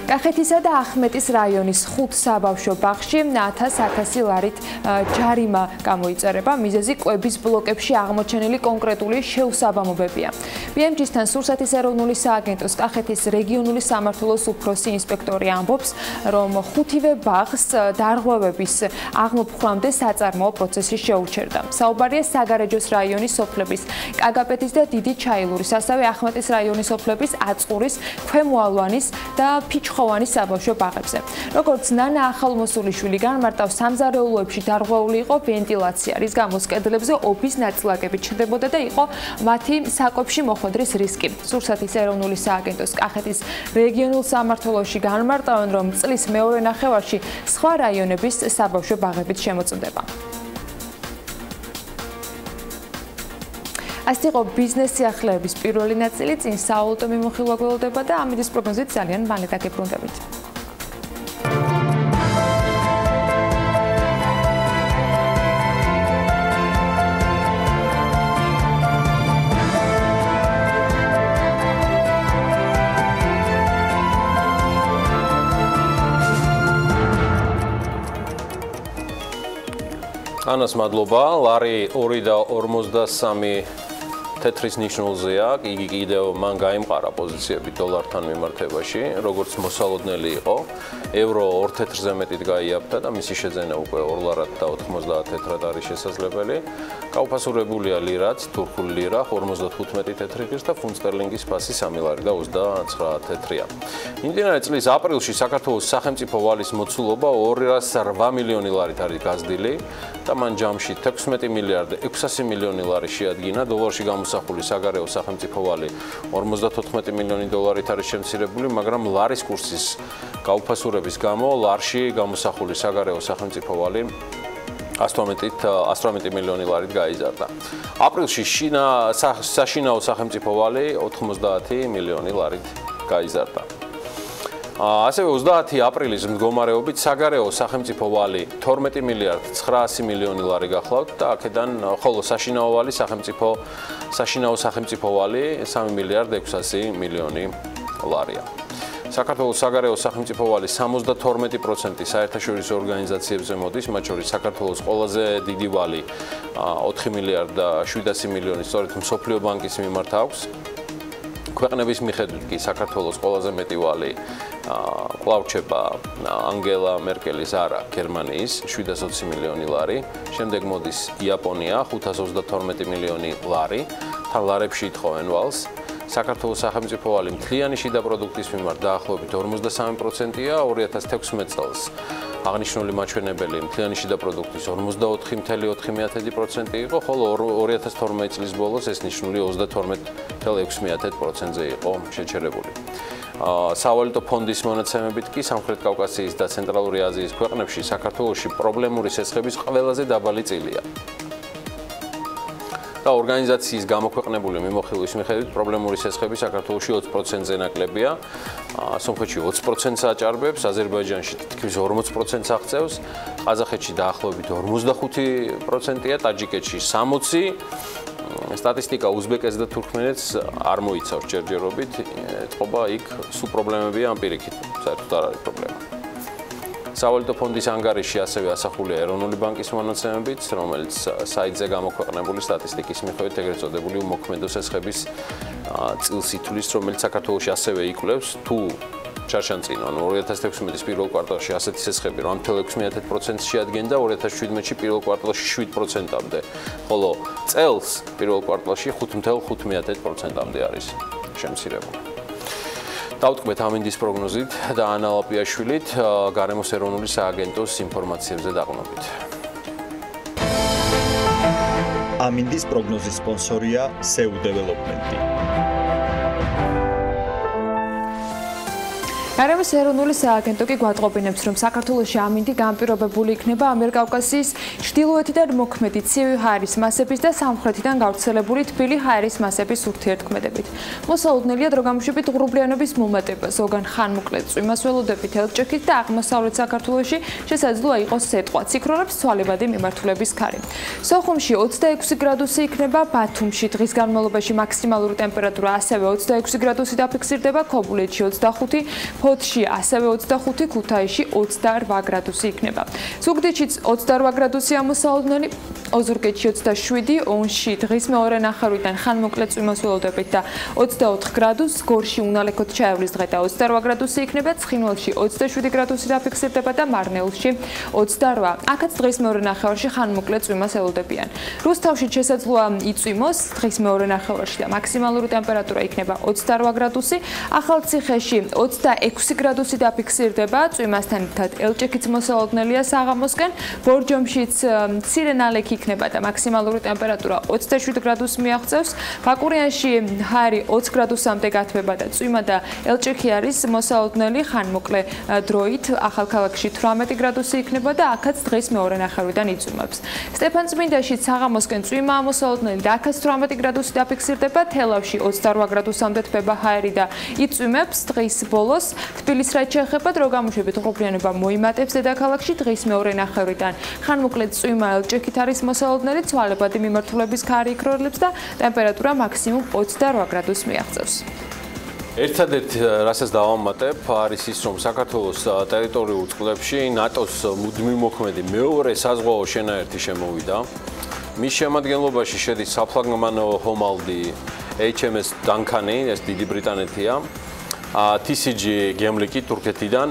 კახეთისა და ახმეტის რაიონის 5 საბავშვო ბაღში 1000 ლარით ჯარიმა გამოიწერება. მიზეზი კვების ბლოკებში აღმოჩენილი კონკრეტული შეუსაბამობებია. BMG-სთან სურსათის ეროვნული სააგენტოს კახეთის რეგიონული სამმართველოს უფროსი ინსპექტორი ამბობს, რომ 5-ვე ბაღს დარღვევების აღმოფხვრამდე საწარმოო პროცესი შეუჩერდა. საუბარია საგარეჯოს რაიონის სოფლების კაგაპეთის და დიდი ჩაილურის, ასევე ახმეტის რაიონის სოფლების აწყურის, ქვემო ალვანის და თხოვანი საბავშვო ბაღებზე. როგორც ნანა ახალმოსულიშვილი განმარტავს, სამზარეულოებში დარღვეული იყო ვენტილაცია, რის გამოც კედლებზე ოფის ნაწილაკები ჩნდებოდა და იყო მათი საკვებში მოხვედრის რისკი. სურსათის ეროვნული სააგენტოს კახეთის რეგიონულ სამმართველოში განმარტავენ, რომ წლის მეორე ნახევარში სხვა რაიონების საბავშვო ბაღებით შემოწმდება. ასე იყო ბიზნეს სიახლეების პირველი ნაწილი, წინ სავალუტო მიმოხილვა გველოდება და ამის პროგნოზით ძალიან მალე დაგებრუნდებით. ანას მადლობა. ლარი 2.53 თეთრის ნიშნულზეა, იგი კიდევ მან გაიმყარა პოზიციები დოლართან მიმართებაში, როგორც მოსალოდნელი იყო. ევრო 2 თეთრზე მეტით გაიაფთა და მისი შეძენა უკვე 2 ლარად და 90 თეთრად არის შესაძლებელი. გაუფასურებულია ლირაც, თურქული ლირა 55 თეთრი ღირს და ფუნტ სტერლინგის ფასი 3 ლარი და 29 თეთრია. იმდენად წლის აპრილში საქართველოს სახელმწიფო ვალის მოცულობა 208 მილიონი ლარით არის გაზრდილი და მან ჯამში 16 მილიარდი 600 მილიონი ლარი შეადგინა. დოლარში გამოსახული საგარეო სახელმწიფო ვალი 54 მილიონი დოლარით არის შემცირებული, მაგრამ ლარის კურსის გაუფასურების გამო ლარში გამოსახული საგარეო სახელმწიფო ვალი 118 მილიონი ლარით გაიზარდა. აპრილში საშინაო სახელმწიფო ვალი 90 მილიონი ლარით გაიზარდა. ასევე 30 აპრილის მდგომარეობით საგარეო სახელმწიფო ვალი 12 მილიარდ 900 მილიონი ლარი გახლავთ და აქედან ხოლო საშინაო სახელმწიფო ვალი 3 მილიარდ 600 მილიონი ლარია. საქართველოს საგარეო სახელმწიფო ვალი 72% საერთაშორისო ორგანიზაციებზე მოდის, მათ შორის საქართველოს ყველაზე დიდი ვალი 4 მილიარდ და 700 მილიონი სწორედ მსოფლიო ბანკის მიმართ აქვს. ქვეყნების მიხედვით კი საქართველოს ყველაზე მეტი ვალი კვლავ რჩება ანგელა მერკელის არა გერმანიის 720 მილიონი ლარი, შემდეგ მოდის იაპონია 532 მილიონი ლარი, თან ლარებში ითხოვენ ვალს. საქართველოს სახელმწიფო ვალი მთლიანი შიდა პროდუქტის მიმართ დაახლოებით 53%-ია 2016 წელს. აღნიშნული მაჩვენებელი მთლიანი შიდა პროდუქტის 44.4% იყო, ხოლო 2012 წლის ბოლოს ეს ნიშნული 32.6%-ზე იყო შეჩერებული. სავალუტო ფონდის მონაცემებით კი სამხრეთ კავკასიის და ცენტრალური აზიის ქვეყნებში საქართველოში პრობლემური სესხების ყველაზე დაბალი წილია. და ორგანიზაციის გამოქვეყნებული მიმოხილვის მიხედვით პრობლემური სესხები საქართველოში 20%-ზე ნაკლებია. სომხეთში 20%-ს აჭარბებს, აზერბაიჯანში თითქმის 40%-ს აღწევს, ყაზახეთში დაახლოებით 45%-ია, ტაჯიკეთში 60%. სტატისტიკა უზბეკეთს და თურქმენეთს არ მოიცავს ჯერჯერობით, ეთყობა იქ სულ პრობლემებია ამ პირიქით, საერთოდ არ არის პრობლემა. სავალუტო ფონდის ანგარიში ასევე ასახულია ეროვნული ბანკის მონაცემებით, რომელიც საიტზე გამოქვეყნებული სტატისტიკის მიხედვით ეგრეთ წოდებული უმოქმედო სესხების წილს ითვლის, რომელიც საქართველოში ასევე იკვლევს თუ ჩარჩანწინ, ანუ 2016-ის პირველ კვარტალში ასეთი სესხები 8.6% შეადგენდა, 2017-ში პირველ კვარტალში 7%-მდე, ხოლო წელს პირველ კვარტალში 5.5%-მდე არის შემცირებული. დავტყვეთ ამინდის პროგნოზით და ანა ლაპიაშვილით გარემოს ეროვნული სააგენტოს ინფორმაციებზე დაყრდნობით. ამინდის პროგნოზის სპონსორია SEU Development. გარემოს ეროვნული სააგენტო კი გვატყობინებს, რომ საქართველოში ამინდი განპირობებული იქნება ამიერკავკასიის ჩრდილოეთიდან მოქმედი ცივი ჰაერის მასების და სამხრეთიდან გავრცელებული თბილი ჰაერის მასების ურთიერთქმედებით. მოსალოდნელია დროგამშვებით ღრუბლიანობის მომატება, ზოგან ხანმოკლე წვიმას ველოდებით ელჭექით და აღმოსავლეთ საქართველოში შესაძლოა იყოს სეტყვა, ციქრონებს ცვალებადი მიმართულების ქარი. სოხუმში 26 გრადუსი იქნება, ბათუმში დღის განმავლობაში მაქსიმალური ტემპერატურა ასევე 26 გრადუსი დაფიქსირდება, ქობულეთში 25, ფოთში ასევე 25, ქუთაისში 28 გრადუსი იქნება. ზუგდიდშიც 28 გრადუსია მოსალოდნელი, ოზურგეთში 27, ონში დღის მეორე ნახევრიდან ხანმოკლე წვიმას ველოდებით და 24 გრადუსს, გორში უნალექოდ ჩაევლის დღე და 28 გრადუსი იქნება, ცხინვალში 27 გრადუსი დაფიქსირდება და მარნეულში 28. აქაც დღის მეორე ნახევარში ხანმოკლე წვიმას ველოდებიან. რუსთავში შესაძლოა იწვიმოს დღის მეორე ნახევარში და მაქსიმალური ტემპერატურა იქნება 28 გრადუსი, ახალციხეში 26 6 გრადუსი დაფიქსირდება, წვიმასთან ერთად ელჭექიც მოსალოდნელია საღამოსკენ, ბორჯომშიც მცირე ნალექი იქნება და მაქსიმალური ტემპერატურა 27 გრადუსს მიაღწევს. ბაკურიანში ჰაერი 20 გრადუსამდე გათბება და წვიმა და ელჭექი არის მოსალოდნელი ხანმოკლე დროით. ახალქალაქში 18 გრადუსი იქნება და აქაც დღეს მეორე ნახევრიდან იწვიმებს. სტეფანწმინდაში საღამოსკენ წვიმაა მოსალოდნელი და აქაც 18 გრადუსი დაფიქსირდება. თელავში 28 გრადუსამდე თბება ჰაერი და იწვიმებს დღის ბოლოს. თბილისს რაც შეეხება დრო გამოშვებით ღრუბლიანობა მოიმატებს დედაქალაქში დღის მეორე ნახევრიდან. ხანმოკლე წვიმა ელჭექით არის მოსალოდნელი, ცვალებადი მიმართულების ქარი იქროლებს და ტემპერატურა მაქსიმუმ 28 გრადუსს მიაღწევს. ერთადერთი რასაც დავამატებ არის ის, რომ საქართველოს ტერიტორიულ წყლებში ნატოს მუდმივმოქმედი მეორე საზღვაო შენაერთი შემოვიდა. მის შემადგენლობაში შედის საფლაგმანო ხომალდი HMS Duncan-ი, ეს დიდი ბრიტანეთია. TCG გემლიკი თურქეთიდან,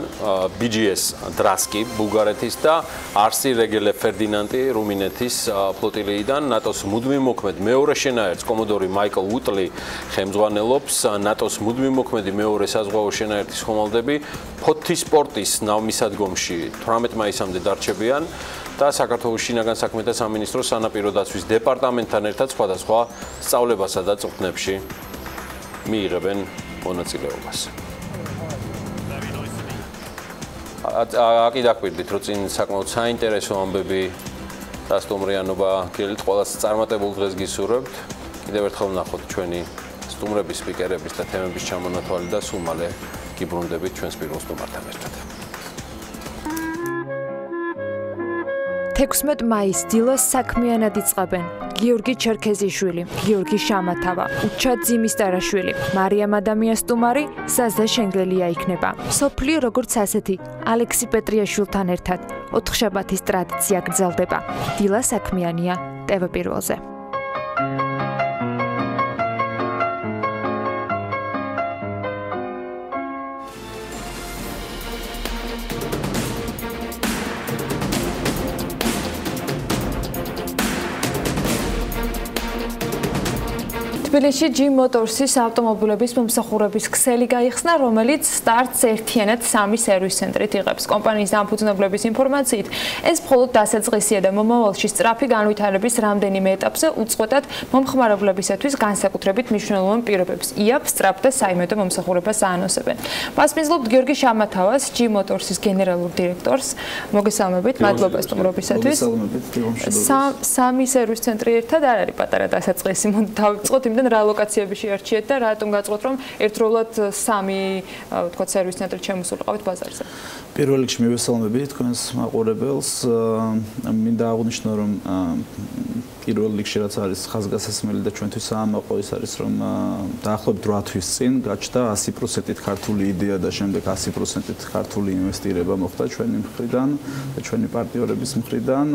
BGS დრასკი ბულგარეთის და RC რეგელე ფერდინანდი რუმინეთის ფლოტილიიდან. ნატოს მუდმივმოქმედ მეორე შენაერთს კომოდორი მაიკლ უტლი ხელმძღვანელობს. ნატოს მუდმივმოქმედი მეორე საზღვაო შენაერთის ხომალდები ფოთის პორტის ნავმისადგომში 18 მაისამდე დარჩებიან და საქართველოს შინაგან საქმეთა სამინისტროს სანაპირო დაცვის დეპარტამენტთან ერთად სხვადასხვა სწავლებასა და წვრთნებში მიიღებენ მონაწილეობას. აკი დაკვირდით, რომ წინ საკმაოდ საინტერესო ამბები და სტუმრიანობა გელით ყველას წარმატებულ დღეს გისურვებთ. კიდევ ერთხელ ვნახოთ ჩვენი სტუმრების, სპიკერების და თემების ჩამონათვალი და სულ მალე გიბრუნდებით ჩვენს პირველ სტუმართან ერთად. 16 მაისს დილას საქმიანად იწყებენ გიორგი ჩერქეზიშვილი, გიორგი შამათავა, უჩად ძიმისტარაშვილი, მარიამ ადამიანსტუმარი, საზა შენგელია იქნება. სოფლიო როგორც ასეთი, ალექსი პეტრიაშვილთან ერთად 4 შაბათის ტრადიცია გრძელდება. დილა საქმიანია TV პირველზე. თბილისში G Motors-ის ავტომობილების მომსახურების ქსელი გაიხსნა, რომელიც სტარტს ერთიანად 3 სერვის ცენტრით იღებს. კომპანიის დამფუძნებლების ინფორმაციით, ეს მხოლოდ დასაწყისია და მომავალში სწრაფი განვითარების რამდენიმე ეტაპზე უწყვეტად მომხმარებლებისათვის განსაკუთრებით მნიშვნელოვან პირობებს იაფ, სწრაფ და საიმედო მომსახურებას აანონსებენ. მასპინძლობთ გიორგი შამათავას, G Motors-ის გენერალურ დირექტორს. მოგესალმებით, მადლობა სტუმრობისათვის. სამი სერვის ცენტრი ერთად არ არის პატარა დასაწყისი, დავიწყოთ იმდენ რა ლოკაციები შეარჩიეთ და რატომ გაწყოთ, რომ ერთდროულად 3 ვთქვათ სერვის ცენტრი შემოსულიყავით ბაზარზე? პირველ რიგში მივესალმები თქვენს მაყურებელს. მინდა აღვნიშნო, რომ პირველ რიგში რაც არის ხაზგასასმელი და ჩვენთვის საამაყო ის არის, რომ დაახლოებით 8 თვის წინ გაჩნდა 100%-ით ქართული იდეა და შემდეგ 100%-ით ქართული ინვესტირება მოხდა ჩვენი მხრიდან და ჩვენი პარტნიორების მხრიდან.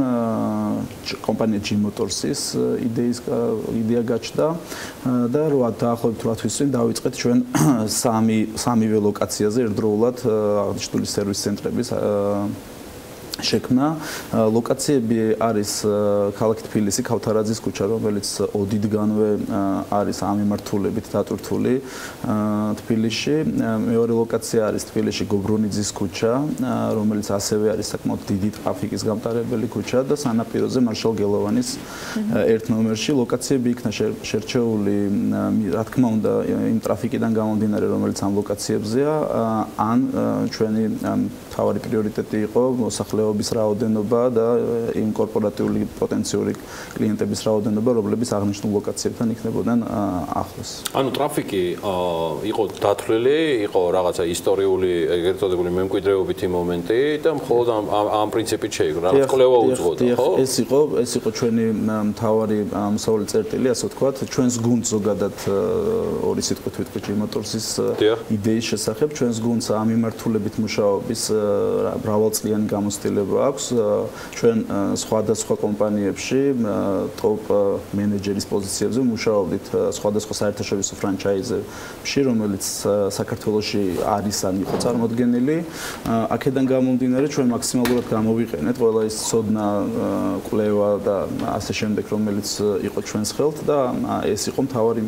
კომპანია G Motors-ის იდეა გაჩნდა და დაახლოებით 8 თვის წინ დავიწყეთ ჩვენ სამივე ლოკაციაზე ერთდროულად აღნიშნული სერვის ცენტრების შექმნა. ლოკაციები არის ქალაქ თბილისი, ქავთარაძის ქუჩა, რომელიც ოდიდგანვე არის ამ მიმართულებით დატვირთული თბილისში. მეორე ლოკაცია არის თბილისში გობრუნიძის ქუჩა, რომელიც ასევე არის საკმაოდ დიდი ტრაფიკის გამტარებელი ქუჩა და სანაპიროზე მარშალ გელოვანის ერთ ნომერში. ლოკაციები იქნა შერჩეული, რა თქმა უნდა, იმ ტრაფიკიდან გამომდინარე, რომელიც ამ ლოკაციებზეა, ან ჩვენი მთავარი პრიორიტეტი იყო მოსახლეობის რაოდენობა და იმ კორპორატიული პოტენციური კლიენტების რაოდენობა, რომლებიც აღნიშნულ ლოკაციებთან იქნებოდნენ ახლოს. ანუ ტრაფიკი იყო დათვლილი, იყო რაღაცა ისტორიული, ეგრეთ წოდებული მემკვიდრეობითი მომენტი და მხოლოდ ამ პრინციპით შეიგო, რაღაც კვლევა უძღვოდა, ხო? ეს იყო ჩვენი მთავარი ამსაული წერტილი, ასე ვთქვათ, ჩვენს გუნდს ზოგადად ორი სიტყვით ვიტყვი G Motors-ის იდეის შესახებ, ჩვენს გუნდს ამ მიმართულებით მუშაობის მრავალწლიანი გამოცდილება განხილება აქვს ჩვენ სხვადასხვა კომპანიებში ტოპ მენეჯერის პოზიციებზე მუშაობდით სხვადასხვა საერთაშორისო ფრანჩაიზებში, რომელიც საქართველოში არის ან იყო წარმოდგენილი. აქედან გამომდინარე ჩვენ მაქსიმალურად გამოვიყენეთ ყველა ის ცოდნა, კვლევა და ასე შემდეგ, რომელიც იყო ჩვენს ხელთ და ეს იყო მთავარი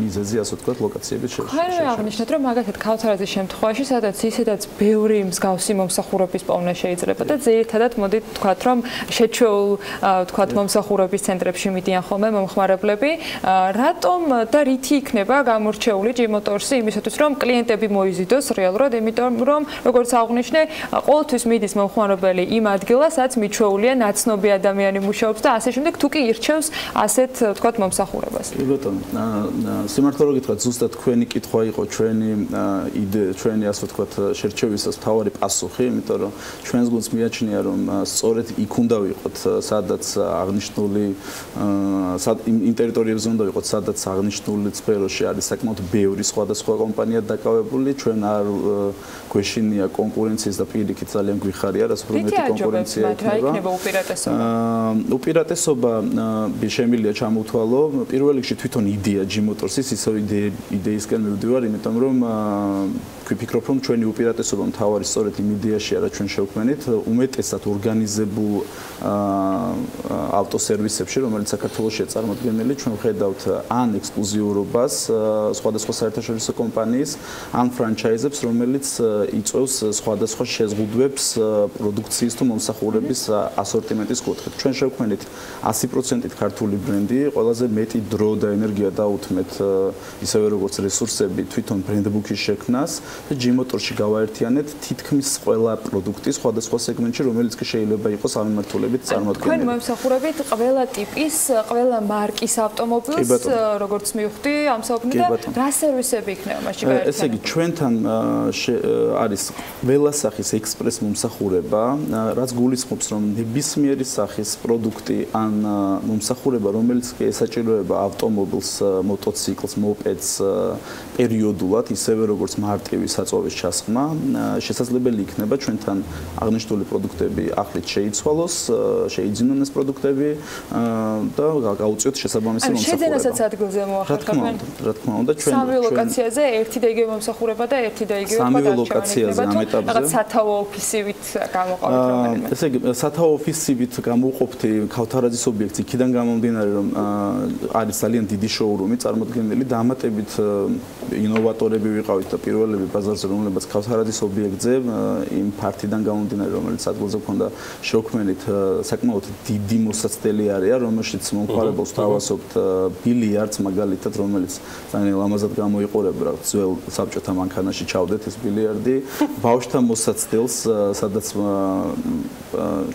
მიზეზი, ასე ვთქვათ, ლოკაციების შეშლილ. ხარ აღნიშნეთ, რომ მაგათად ქავთარაძის შემთხვევაში, სადაც ისედაც ბევრი მსგავსი მომსახურების პოვნა შეიძლება და ძირითადად მოდით ვთქვათ, რომ შეჩვეულ ვთქვათ მომსახურების ცენტრებში მიდიან ხოლმე მომხმარებლები, რატომ და რითი იქნება გამორჩეული G-Motors-ი იმისათვის, რომ კლიენტები მოიზიდოს რეალურად, იმიტომ რომ როგორც აღნიშნე, ყოველთვის მიდის მომხმარებელი იმ ადგილას, სადაც მიჩვეულია ნაცნობი ადამიანი მუშაობს და ასე შემდეგ, თუ კი ირჩევს ასეთ ვთქვათ მომსახურებას. კი ბატონო, სიმართლე რომ გითხრათ, ზუსტად თქვენი კითხვა იყო ჩვენი იდეა, ჩვენი ასე ვთქვათ შერჩევისას მთავარი პასუხი, იმიტომ რომ ჩვენს გუნდს მიაჩნია, რომ სწორედ იქ უნდა ვიყოთ, სადაც აღნიშნული იმ ტერიტორიებზე უნდა ვიყოთ, სადაც აღნიშნული სფეროში არის საკმაოდ ბევრი სხვადასხვა კომპანია დაკავებული, ჩვენ არ გვეშინია კონკურენციის და პირიქით ძალიან გვიხარია, რაც უფრო მეტი კონკურენცია იქნება უპირატესობა. უპირატესობა შემიძლია ჩამოთვალო, პირველ რიგში თვითონ იდეა G-Motors-ის ისევ იდეისკენ მივდივარ, იმიტომ რომ ვფიქრობ, რომ ჩვენი უპირატესობა მთავარი სწორედ იმ იდეაშია, რაც ჩვენ შევქმნით, უმეტესად ორგანიზებულ ავტოსერვისებში, რომელიც საქართველოშია წარმოდგენილი, ჩვენ ვხედავთ ან ექსკლუზიურობას სხვადასხვა საერთაშორისო კომპანიის, ან ფრანჩაიზებს, რომელიც იწვევს სხვადასხვა შეზღუდვებს პროდუქციის თუ მომსახურების ასორტიმენტის კუთხით. ჩვენ შევქმნით 100%-ით ქართული ბრენდი, ყველაზე მეტი დრო და ენერგია დაუთმეთ ისევე როგორც რესურსები თვითონ ბრენდბუქის შექმნას და G-Motors-ში გავაერთიანეთ თითქმის ყველა პროდუქტი სხვადასხვა სეგმენტში, რომელიც კი შეიძლება იყოს ამემართულებით წარმოდგენილი. თქვენ მომსახურებით ყველა ტიპის, ყველა მარკის ავტომობილს, როგორც მივხვდი, ამსაუბნი და რა სერვისები იქნება მასში გაერთიანებული? ესე იგი, ჩვენთან არის ყველა სახის ექსპრეს მომსახურება, რაც გულისხმობს, რომ ნებისმიერი სახის პროდუქტი ან მომსახურება, რომელიც ესაჭიროება ავტომობილს, მოტოციკლს, მოპედს პერიოდულად, ისევე როგორც მარტივი საწვავის ჩასხმა, შესაძლებელი იქნება ჩვენთან აღნიშნული პროდუქტები ახლით შეიცვალოს, შეიძინონ ეს პროდუქტები და გაუწიოთ შესაბამისი მომსახურება. შეძენასაც ადგილზე მოახერხებენ? რა თქმა უნდა, ჩვენ სამივე ლოკაციაზე ერთი და იგივე მომსახურება და ერთი და იგივე სამივე ლოკაციაზე ამ ეტაპზე რაღაც სათავო ოფისივით გამოყავთ რომელიმე. ესე იგი, სათავო ოფისივით გამოვყოფთ ქავთარაძის ობიექტს, იქიდან გამომდინარე, რომ არის ძალიან დიდი შოურუმი წარმოდგენილი, დამატებით ინოვატორები ვიყავით და პირველები ბაზარზე, რომლებიც ქავთარაძის ობიექტზე იმ ფართიდან გამომდინარე, რომელიც ადგილზე გქონდა შევქმნით, საკმაოდ დიდი მოსაცდელი არეა, რომელშიც მომხმარებელს თავასობთ ბილიარდს მაგალითად, რომელიც ძალიან ლამაზად გამოიყურება, რა ძველ საბჭოთა მანქანაში ჩავდეთ ეს ბილიარდი, ბავშვთა მოსაცდელს, სადაც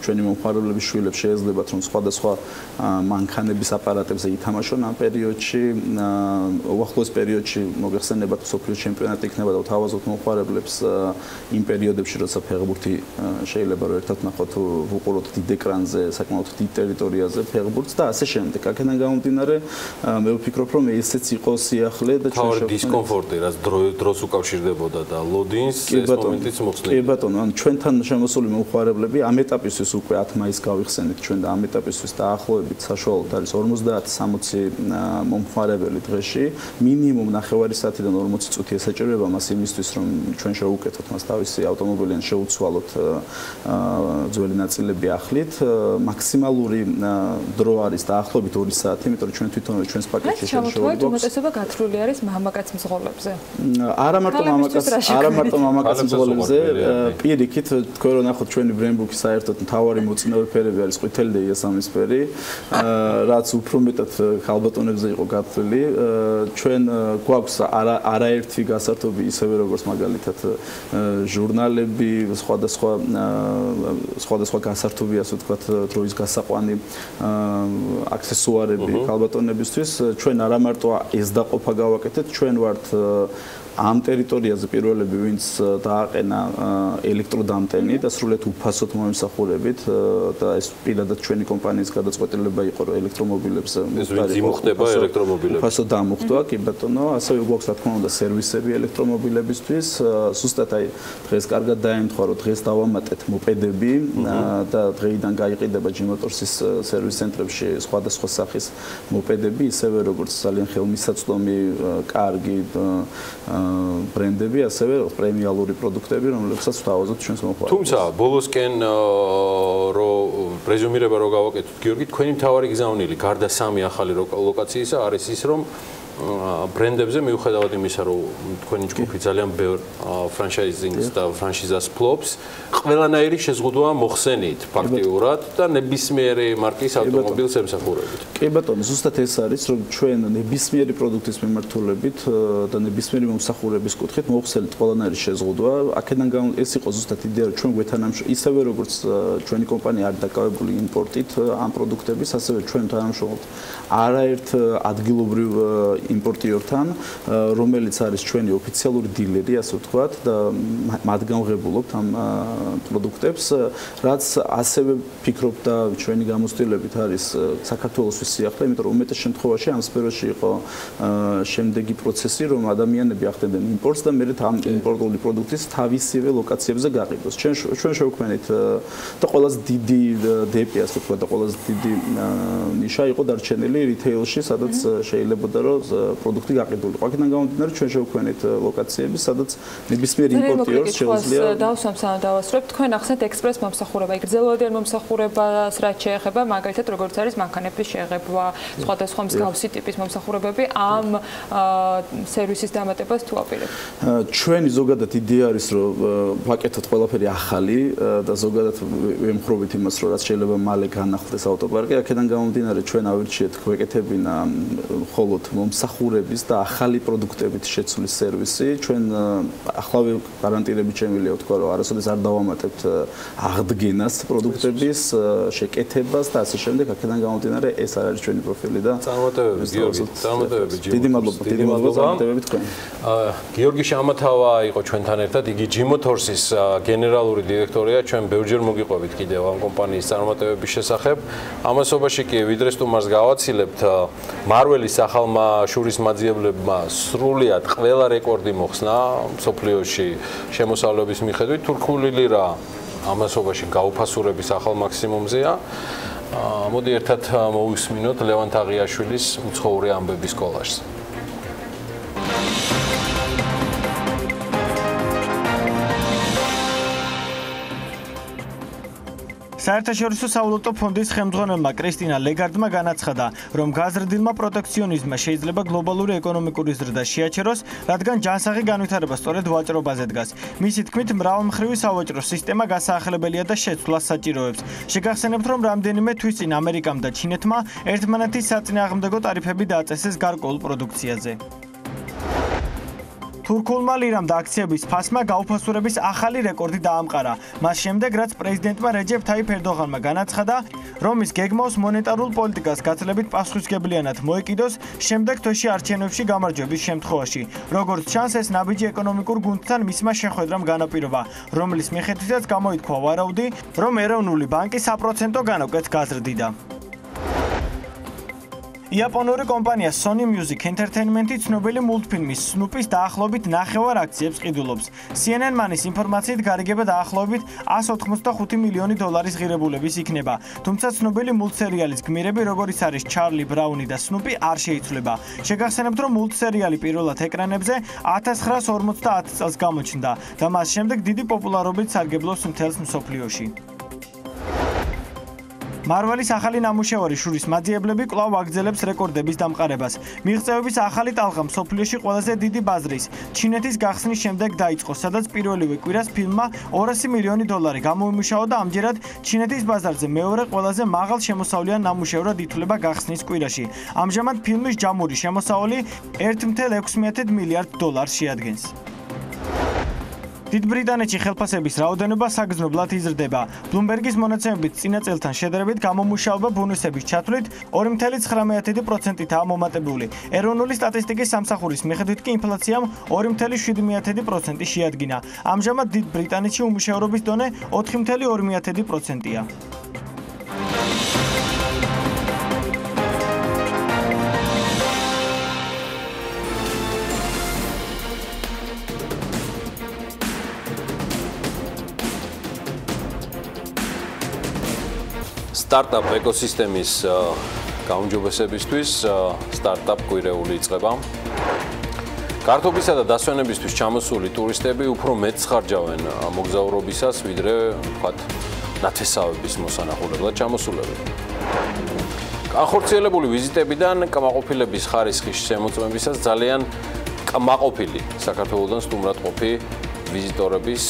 ჩვენი მომხმარებლების შვილებს შეეძლებათ, რომ სხვადასხვა მანქანების აპარატებზე ითამაშონ ამ პერიოდში, უახლოეს პერიოდში მოგეხსენებათ სოფლიო ჩემპიონატი იქნება და თავაზობთ მომხმარებლებს იმ პერიოდებში, როცა ფეხბურთი შეიძლება რომ ერთად ნახოთ, ვუყუროთ დიდ ეკრანზე, საკმაოდ დიდ ტერიტორიაზე ფეხბურთს და ასე შემდეგ. აქედან გამომდინარე, მე ვფიქრობ, რომ ესეც იყო სიახლე და ჩვენ შევქმნით დისკომფორტი, რაც დროს უკავშირდებოდა და ლოდინს ეს მომენტიც მოხსნით. კი ბატონო, ანუ ჩვენთან შემოსული მომხმარებლები ამ ეტაპისთვის უკვე 10 მაისს გავიხსენეთ ჩვენ და ამ ეტაპისთვის დაახლოებით საშუალოდ არის 50-60 მომხმარებელი დღეში, მინიმუმ ნახევარი საათიდან 40 წუთი ესაჭიროება მას იმისთვის, რომ ჩვენ შევუკეთოთ მას თავისი ავტომობილი ან შევუცვალოთ ძველი ნაწილები ახლით, მაქსიმალური დრო არის დაახლოებით 2 საათი, იმიტომ რომ ჩვენ თვითონვე ჩვენს პაკეტში შევშოვებთ. უმეტესობა გათვლილი არის მამაკაც მძღოლებზე. არა მარტო მამაკაც მძღოლებზე, პირიქით თქვენ რო ნახოთ ჩვენი ბრენბუქი საერთოდ მთავარი მოწინავე ფერები არის ყვითელი და იასამნისფერი, რაც უფრო მეტად ქალბატონებზე იყო გათვლილი. ჩვენ გვაქვს არაერთი გასართობი ისევე როგორც მაგალითად ჟურნალები, სხვადასხვა გასართობი, ასე ვთქვათ, დროის გასაყვანი აქსესუარები ქალბატონებისთვის. ჩვენ არა მარტო ეს დაყოფა გავაკეთეთ, ჩვენ ვართ ამ ტერიტორიაზე პირველები ვინც დააყენა ელექტროდამტენი და სრულიად უფასოდ მომსახურებით და ეს პირადად ჩვენი კომპანიის გადაწყვეტილება იყო რომ ელექტრომობილებს მოხდება ელექტრომობილები უფასოდ დამუხტვა კი ბატონო ასევე გვაქვს რა თქმა უნდა სერვისები ელექტრომობილებისთვის ზუსტად აი დღეს კარგად დაემთხვა რომ დღეს დავამატეთ მოპედები და დღეიდან გაიყიდება G-Motors-ის სერვის ცენტრებში სხვადასხვა სახის მოპედები ისევე როგორც ძალიან ხელმისაწვდომი კარგი ბრენდები, ასევე პრემიალური პროდუქტები, რომლებსაც ვთავაზობთ ჩვენს მოხალისეებს. თუმცა, ბოლოსკენ რეზუმირება რო გავაკეთოთ, გიორგი, თქვენი მთავარი გზავნილი გარდა სამი ახალი ლოკაციისა არის ის, რომ ბრენდებზე მიუხედავად იმისა, რომ თქვენი ჯგუფი ძალიან ბევრ ფრანჩაიზინგს და ფრანშიზას ფლობს, ყველანაირი შეზღუდვა მოხსენით ფაქტიურად და ნებისმიერი მარკის ავტომობილს ემსახურებით. კი ბატონო, ზუსტად ეს არის, რომ ჩვენ ნებისმიერი პროდუქტის მიმართულებით და ნებისმიერი მომსახურების კუთხით მოხსენით ყველანაირი შეზღუდვა. აქედან ეს იყო ზუსტად იდეა, რომ ჩვენ გვეთანამშრომლობთ ისევე როგორც ჩვენი კომპანია არის დაკავებული იმპორტით ამ პროდუქტების, ასევე ჩვენ თანამშრომლობთ არაერთ ადგილობრივ იმპორტიორთან, რომელიც არის ჩვენი ოფიციალური დილერი, ასე ვთქვათ, და მათგან ვღებულობთ ამ პროდუქტებს, რაც ასევე ფიქრობ და ჩვენი გამოცდილებით არის საქართველოსთვის სიახლე, იმიტომ რომ უმეტეს შემთხვევაში ამ სფეროში იყო შემდეგი პროცესი, რომ ადამიანები ახდენდნენ იმპორტს და მერე ამ იმპორტული პროდუქტის თავისივე ლოკაციებზე გაყიდოს. ჩვენ შევქმნით და ყველაზე დიდი დეპი, ასე ვთქვათ, და ყველაზე დიდი ნიშა იყო დარჩენილი რიტეილში, სადაც შეიძლებოდა რომ პროდუქტი გაყიდულიყო. აქედან გამომდინარე ჩვენ შევქმნით ლოკაციები, სადაც ნებისმიერ იმპორტიორს შეუძლია დავსვამსა დავასრულებთ. თქვენ ახსენეთ ექსპრეს მომსახურება, გრძელვადიან მომსახურებას, რაც შეეხება მაგალითად როგორც არის მანქანების შეღებვა, სხვადასხვა მსგავსი ტიპის მომსახურებები ამ სერვისის დამატებას თუ აპირებთ. ჩვენი ზოგადად იდეა არის რომ ვაკეთოთ ყველაფერი ახალი და ზოგადად ვემხრობით იმას რომ რაც შეიძლება მალე განახლდეს ავტოპარკი. აქედან გამომდინარე ჩვენ ავირჩიეთ გვეკეთებინა მხოლოდ მომსახურების და ახალი პროდუქტებით შეცვლის სერვისი. ჩვენ ახლავე გარანტირებით შემიძლია ვთქვა, რომ არასოდეს არ დავამატებთ აღდგენას პროდუქტების, შეკეთებას და ასე შემდეგ. აქედან გამომდინარე ეს არ არის ჩვენი პროფილი და წარმატებები, გიორგი, წარმატებები. დიდი მადლობა, დიდი მადლობა წარმატებები თქვენ. გიორგი შამათავა იყო ჩვენთან ერთად, იგი G-Motors-ის გენერალური დირექტორია. ჩვენ ბევრჯერ მოგიყვებით კიდევ ამ კომპანიის წარმატებების შესახებ. ამასობაში კი ვიდრე სტუმარს გავაცილებთ, მარველის ახალმა შურისმაძიებლებმა სრულიად ყველა რეკორდი მოხსნა მსოფლიოში შემოსავლების მიხედვით. თურქული ლირა ამასობაში გაუფასურების ახალ მაქსიმუმზეა. მოდი ერთად მოვისმინოთ ლევან თაღიაშვილის უცხოური ამბების კოლაჟს. საერთაშორისო სავალუტო ფონდის ხელმძღვანელმა კრისტინა ლეგარდმა განაცხადა, რომ გაზრდილმა პროტექციონიზმმა შეიძლება გლობალური ეკონომიკური ზრდა შეაჩეროს, რადგან ჯანსაღი განვითარება სწორედ ვაჭრობაზე დგას. მისი თქმით, მრავალმხრივი სავაჭრო სისტემა გასაახლებელია და შეცვლას საჭიროებს. შეგახსენებთ, რომ რამდენიმე თვის წინ ამერიკამ და ჩინეთმა ერთმანეთის საწინააღმდეგო ტარიფები დააწესეს გარკვეულ პროდუქციაზე. თურქულმა ლირამ და აქციების ფასმა გაუფასურების ახალი რეკორდი დაამყარა. მას შემდეგ, რაც პრეზიდენტმა რეჯეფ თაიფ ერდოღანმა განაცხადა, რომ ის გეგმავს მონეტარულ პოლიტიკას გაცილებით პასუხისმგებლიანად მოეკიდოს შემდეგ თვეში არჩევნებში გამარჯვების შემთხვევაში. როგორც ჩანს, ეს ნაბიჯი ეკონომიკურ გუნდთან მისმა შეხვედრამ განაპირობა, რომლის მიხედვითაც გამოითქვა ვარაუდი, რომ ეროვნული ბანკი საპროცენტო განაკვეთს გაზრდიდა. იაპონური კომპანია Sony Music Entertainment-ი ცნობილი მულტფილმის Snoopy-ს დაახლოებით 9 აქციებს ყიდულობს. CNN Money-ის ინფორმაციით გარიგება დაახლოებით 185 მილიონი დოლარის ღირებულების იქნება. თუმცა ცნობილი მულტსერიალის გმირები, როგორიც არის Charlie Brown და Snoopy, არ შეიცვლება. შეგახსენებთ, რომ მულტსერიალი პირველად ეკრანებზე 1950 წელს გამოჩნდა და მას შემდეგ დიდი პოპულარობით სარგებლობს მთელს მსოფლიოში. მარველის ახალი ნამუშევარი შურის მაძიებლები კვლავ აგრძელებს რეკორდების დამყარებას. მიღწევების ახალი ტალღა მსოფლიოში ყველაზე დიდი ბაზრის, ჩინეთის გახსნის შემდეგ დაიწყო, სადაც პირველივე კვირას ფილმმა 200 მილიონი დოლარი გამოიმუშავა და ამჯერად ჩინეთის ბაზარზე მეორე ყველაზე მაღალ შემოსავლიან ნამუშევრად ითვლება გახსნის კვირაში. ამჟამად ფილმის ჯამური შემოსავალი 1.6 მილიარდ დოლარს შეადგენს. დიდ ბრიტანეთში ხელფასების რაოდენობა საგრძნობლად იზრდება. Bloomberg-ის მონაცემებით წინა წელთან შედარებით გამომუშავება ბონუსების ჩათვლით 2.19%-აა მომატებული. ეროვნული სტატისტიკის სამსახურის მიხედვით კი ინფლაციამ 2.7% შეადგინა. ამჟამად დიდ ბრიტანეთში უმუშევრობის დონე 4.2%-ია. სტარტაპ ეკოსისტემის გაუმჯობესებისთვის სტარტაპ კვირეული იწყება. კარტოფლისა და დასვენებისთვის ჩამოსული ტურისტები უფრო მეტს ხარჯავენ მოგზაურობისას, ვიდრე, ვთქვათ, ნათესავების მოსანახულებლად ჩამოსულები. განხორციელებული ვიზიტებიდან კმაყოფილების ხარისხის შემოწმებისას ძალიან კმაყოფილი საქართველოსთან სტუმრად ყოფი ვიზიტორების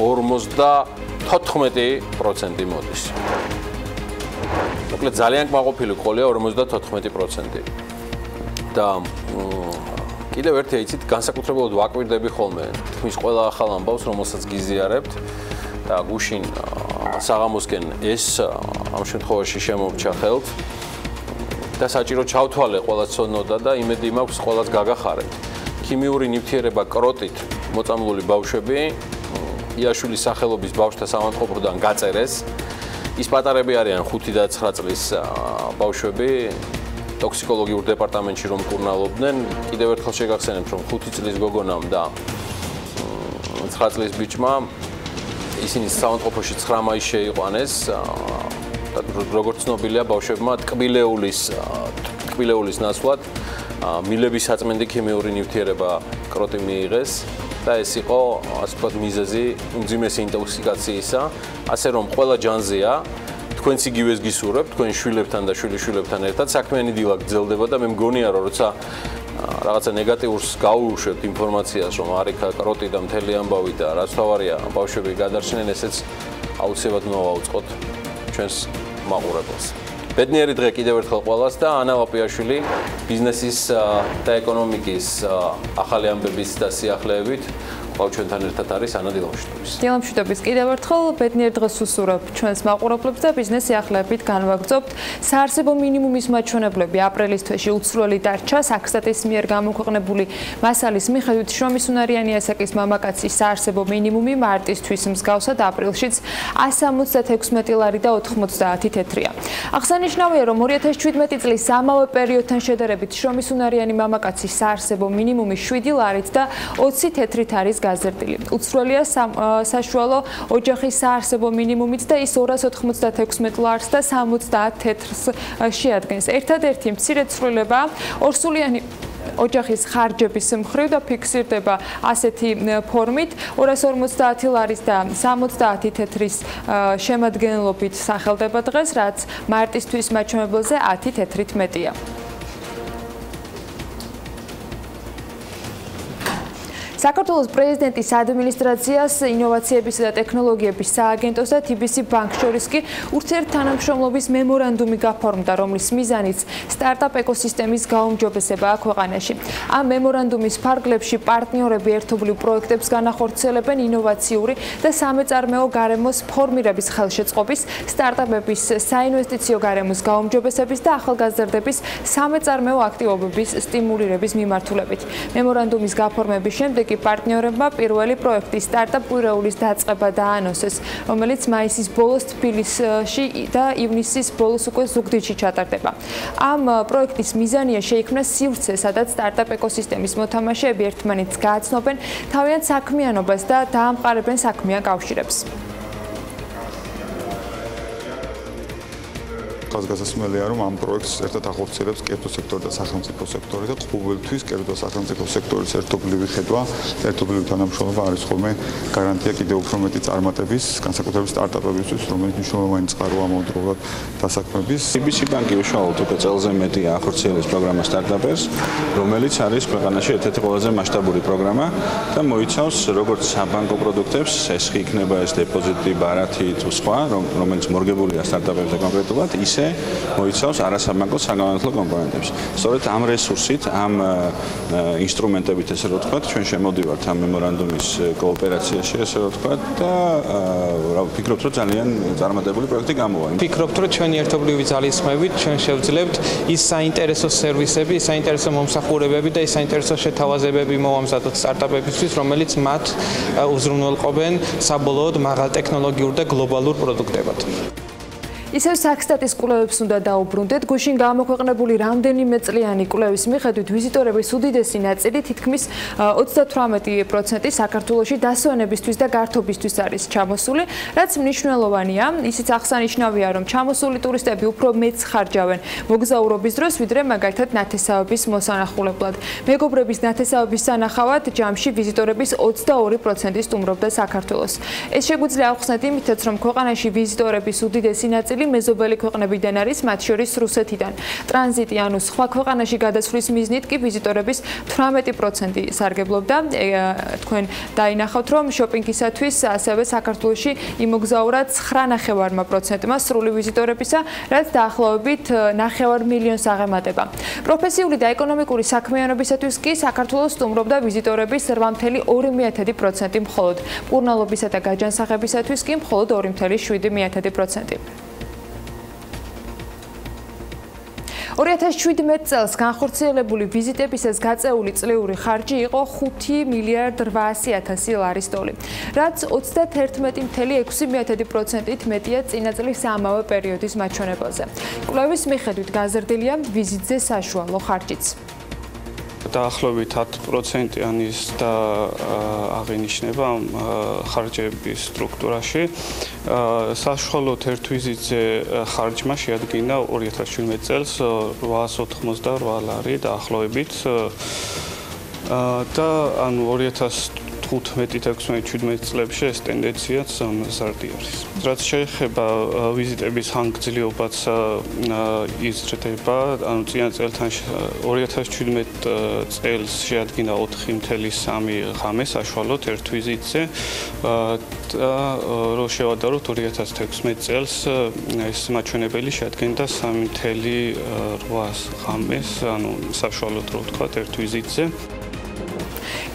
54% მოდის. მოკლედ ძალიან კმაყოფილი ყოლია 54%. და კიდევ ერთი იცით, განსაკუთრებულად ვაკვირდები ხოლმე თქმის ყველა ახალ ამბავს, რომელსაც გიზიარებთ და გუშინ საღამოსკენ ეს ამ შემთხვევაში შემომრჩა ხელთ და საჭირო ჩავთვალე ყველა ცოდნოდა და იმედი მაქვს ყველას გაგახარებთ. ქიმიური ნივთიერება კროტით მოწამლული ბავშვები იაშვილის სახელობის ბავშვთა სამანტყოფროდან გაწერეს. ის პატარები არიან 5 და 9 წლის ბავშვები. ტოქსიკოლოგიურ დეპარტამენტში რომ კურნალობდნენ, კიდევ ერთხელ შეგახსენებთ, რომ 5 წლის გოგონამ და 9 წლის ბიჭმა ისინი სამონტყოფოში 9 მაისს შეიყვანეს და როგორც ცნობილია, ბავშვებმა ტკბილეულის ნაცვლად მილების საწმენდი ქიმიური ნივთიერება კროტი მიიღეს და ეს იყო, ასე ვთქვათ, მიზეზი უმძიმესი ინტოქსიკაციისა, ასე რომ ყველა ჯანზეა თქვენც იგივეს გისურვებთ, თქვენ შვილებთან და შვილიშვილებთან ერთად საქმიანი დილა გრძელდება და მე მგონია, რომ როცა რაღაცა ნეგატიურს გაუუშვებთ ინფორმაციას, რომ არ იქა კროტი და მთელი ამბავი და რაც თავარია, ბავშვები გადარჩნენ, ესეც აუცილებლად მოვაუწყოთ ჩვენს მაყურებელს. ბედნიერი დღე კიდევ ერთხელ ყველას და ანა ლაპიაშვილი ბიზნესის და ეკონომიკის ახალი ამბების და სიახლეებით ყავ ჩვენთან ერთად არის ანა დილამშვიდობის. დილამშვიდობის კიდევ ერთხელ ბედნიერ დღეს უსურვებ ჩვენს მაყურებლებს და ბიზნეს სიახლეებით განვაგრძობთ. საარსებო მინიმუმის მაჩვენებლები აპრილის თვეში უცვლელი დარჩა. საქსტატის მიერ გამოქვეყნებული მასალის მიხედვით შრომისუნარიანი ასაკის მამაკაცის საარსებო მინიმუმი მარტისთვის მსგავსად აპრილშიც 176 ლარი და 90 თეთრია. აღსანიშნავია, რომ 2017 წლის ამავე პერიოდთან შედარებით შრომისუნარიანი მამაკაცის საარსებო მინიმუმი 7 ლარით და 20 თეთრით არის გაზრდილი. უცვლელია საშუალო ოჯახის საარსებო მინიმუმით და ის 296 ლარს და 70 თეთრს შეადგენს. ერთადერთი მცირე ცვლილება ორსულიანი ოჯახის ხარჯების მხრივ და ფიქსირდება ასეთი ფორმით 250 ლარის და 70 თეთრის შემადგენლობით სახელდება დღეს, რაც მარტისთვის მაჩვენებელზე 10 თეთრით მეტია. საქართველოს პრეზიდენტის ადმინისტრაციას, ინოვაციებისა და ტექნოლოგიების სააგენტოს და TBC ბანკს შორის კი ურთიერთთანამშრომლობის მემორანდუმი გაფორმდა, რომლის მიზანიც სტარტაპ ეკოსისტემის გაუმჯობესებაა ქვეყანაში. ამ მემორანდუმის ფარგლებში პარტნიორები ერთობლივ პროექტებს განახორციელებენ ინოვაციური და სამეწარმეო გარემოს ფორმირების ხელშეწყობის, სტარტაპების საინვესტიციო გარემოს გაუმჯობესების და ახალგაზრდების სამეწარმეო აქტივობების სტიმულირების მიმართულებით. მემორანდუმის გაფორმების შემდეგ პარტნიორებმა პირველი პროექტის სტარტაპ კვირეულის დაწყება დაანონსეს, რომელიც მაისის ბოლოს თბილისში და ივნისის ბოლოს უკვე ზუგდიდში ჩატარდება. ამ პროექტის მიზანია შეიქმნას სივრცე, სადაც სტარტაპ ეკოსისტემის მოთამაშეები ერთმანეთს გააცნობენ თავიანთ საქმიანობას და დაამყარებენ საქმიან კავშირებს. გასასმელია, რომ ამ პროექტს ერთად ახორციელებს კერძო სექტორი და სახელმწიფო სექტორი და ყოველთვის კერძო და სახელმწიფო სექტორის ერთობლივი ხედვა, ერთობლივი თანამშრომლობა არის ხოლმე გარანტია კიდევ უფრო მეტი წარმატების, განსაკუთრებით სტარტაპებისთვის, რომელიც მნიშვნელოვანი წყაროა მომდროულად დასაქმების. TBC ბანკი უშუალოდ უკვე წელზე მეტი ახორციელებს პროგრამა სტარტაპებს, რომელიც არის ქვეყანაში ერთ-ერთი ყველაზე მასშტაბური პროგრამა და მოიცავს როგორც საბანკო პროდუქტებს, ეს იქნება ეს დეპოზიტი, ბარათი თუ სხვა, რომელიც მორგებულია სტარტაპებზე კონკრეტულად, ისე მოიცავს არასაბანკო საგანმანათლებლო კომპონენტებს. სწორედ ამ რესურსით, ამ ინსტრუმენტებით, ესე რომ ვთქვათ, ჩვენ შემოდივართ ამ მემორანდუმის კოოპერაციაში, ესე რომ ვთქვათ, და ვფიქრობთ, რომ ძალიან წარმატებული პროექტი გამოვა. ვფიქრობთ, რომ ჩვენი ერთობლივი ძალისხმევით ჩვენ შევძლებთ ის საინტერესო სერვისები, საინტერესო მომსახურებები და ის საინტერესო შეთავაზებები მოვამზადოთ სტარტაპებისთვის, რომელიც მათ უზრუნველყოფენ საბოლოოდ მაღალ ტექნოლოგიურ და გლობალურ პროდუქტებად. ისევ საქსტატის კვლევებს უნდა დაუბრუნდეთ. გუშინ გამოქვეყნებული რამდენიმე წლიანი კვლევის მიხედვით ვიზიტორების უდიდესი ნაწილი, თითქმის 38% საქართველოში დასვენებისთვის და გართობისთვის არის ჩამოსული, რაც მნიშვნელოვანია. ისიც აღსანიშნავია, რომ ჩამოსული ტურისტები უფრო მეტს ხარჯავენ მოგზაურობის დროს, ვიდრე მაგალითად ნათესაობის მოსანახულებლად. მეგობრების ნათესაობის სანახავად ჯამში ვიზიტორების 22% სტუმრობდა საქართველოს. ეს შეგვიძლია ახსნათ იმითაც, რომ ქვეყანაში ვიზიტორების უდიდესი ნაწილი მეზობელი ქვეყნებიდან არის, მათ შორის რუსეთიდან. ტრანზიტი ანუ სხვა ქვეყანაში გადასვლის მიზნით კი ვიზიტორების 18% სარგებლობდა. თქვენ დაინახავთ, რომ შოპინგისათვის ასევე საქართველოში იმოგზაურა 9.5%-მა სრული ვიზიტორებისა, რაც დაახლოებით 9.5 მილიონს აღემატება. პროფესიული და ეკონომიკური საქმიანობისათვის კი საქართველოს სტუმრობდა ვიზიტორების 8.2% მხოლოდ. მკურნალობისა და გაჯანსაღებისათვის კი მხოლოდ 2.7%. 2017 წელს განხორციელებული ვიზიტებისას გაწეული წლიური ხარჯი იყო 5.8 ლარის დოლარი, რაც 31.6%-ით მეტია წინა წლის ამავე პერიოდის მაჩვენებელზე. კვლევის მიხედვით გაზრდილია ვიზიტზე საშუალო ხარჯიც. დაახლოებით 10%-იანი და აღინიშნება ამ ხარჯების სტრუქტურაში. საშუალოდ ერთ ვიზიტზე ხარჯმა შეადგინა 2017 წელს 888 ლარი დაახლოებით და ანუ 2015-16-17 წლებში ეს ტენდენციაც მზარდი არის. რაც შეეხება ვიზიტების ხანგრძლივობაც იზრდება, ანუ წინა წელთან 2017 წელს შეადგინა 4.3 ღამე საშუალოდ ერთ ვიზიტზე და რო შევადაროთ 2016 წელს ეს მაჩვენებელი შეადგენდა 3.8 ღამეს, ანუ საშუალოდ რო ვთქვათ ერთ ვიზიტზე.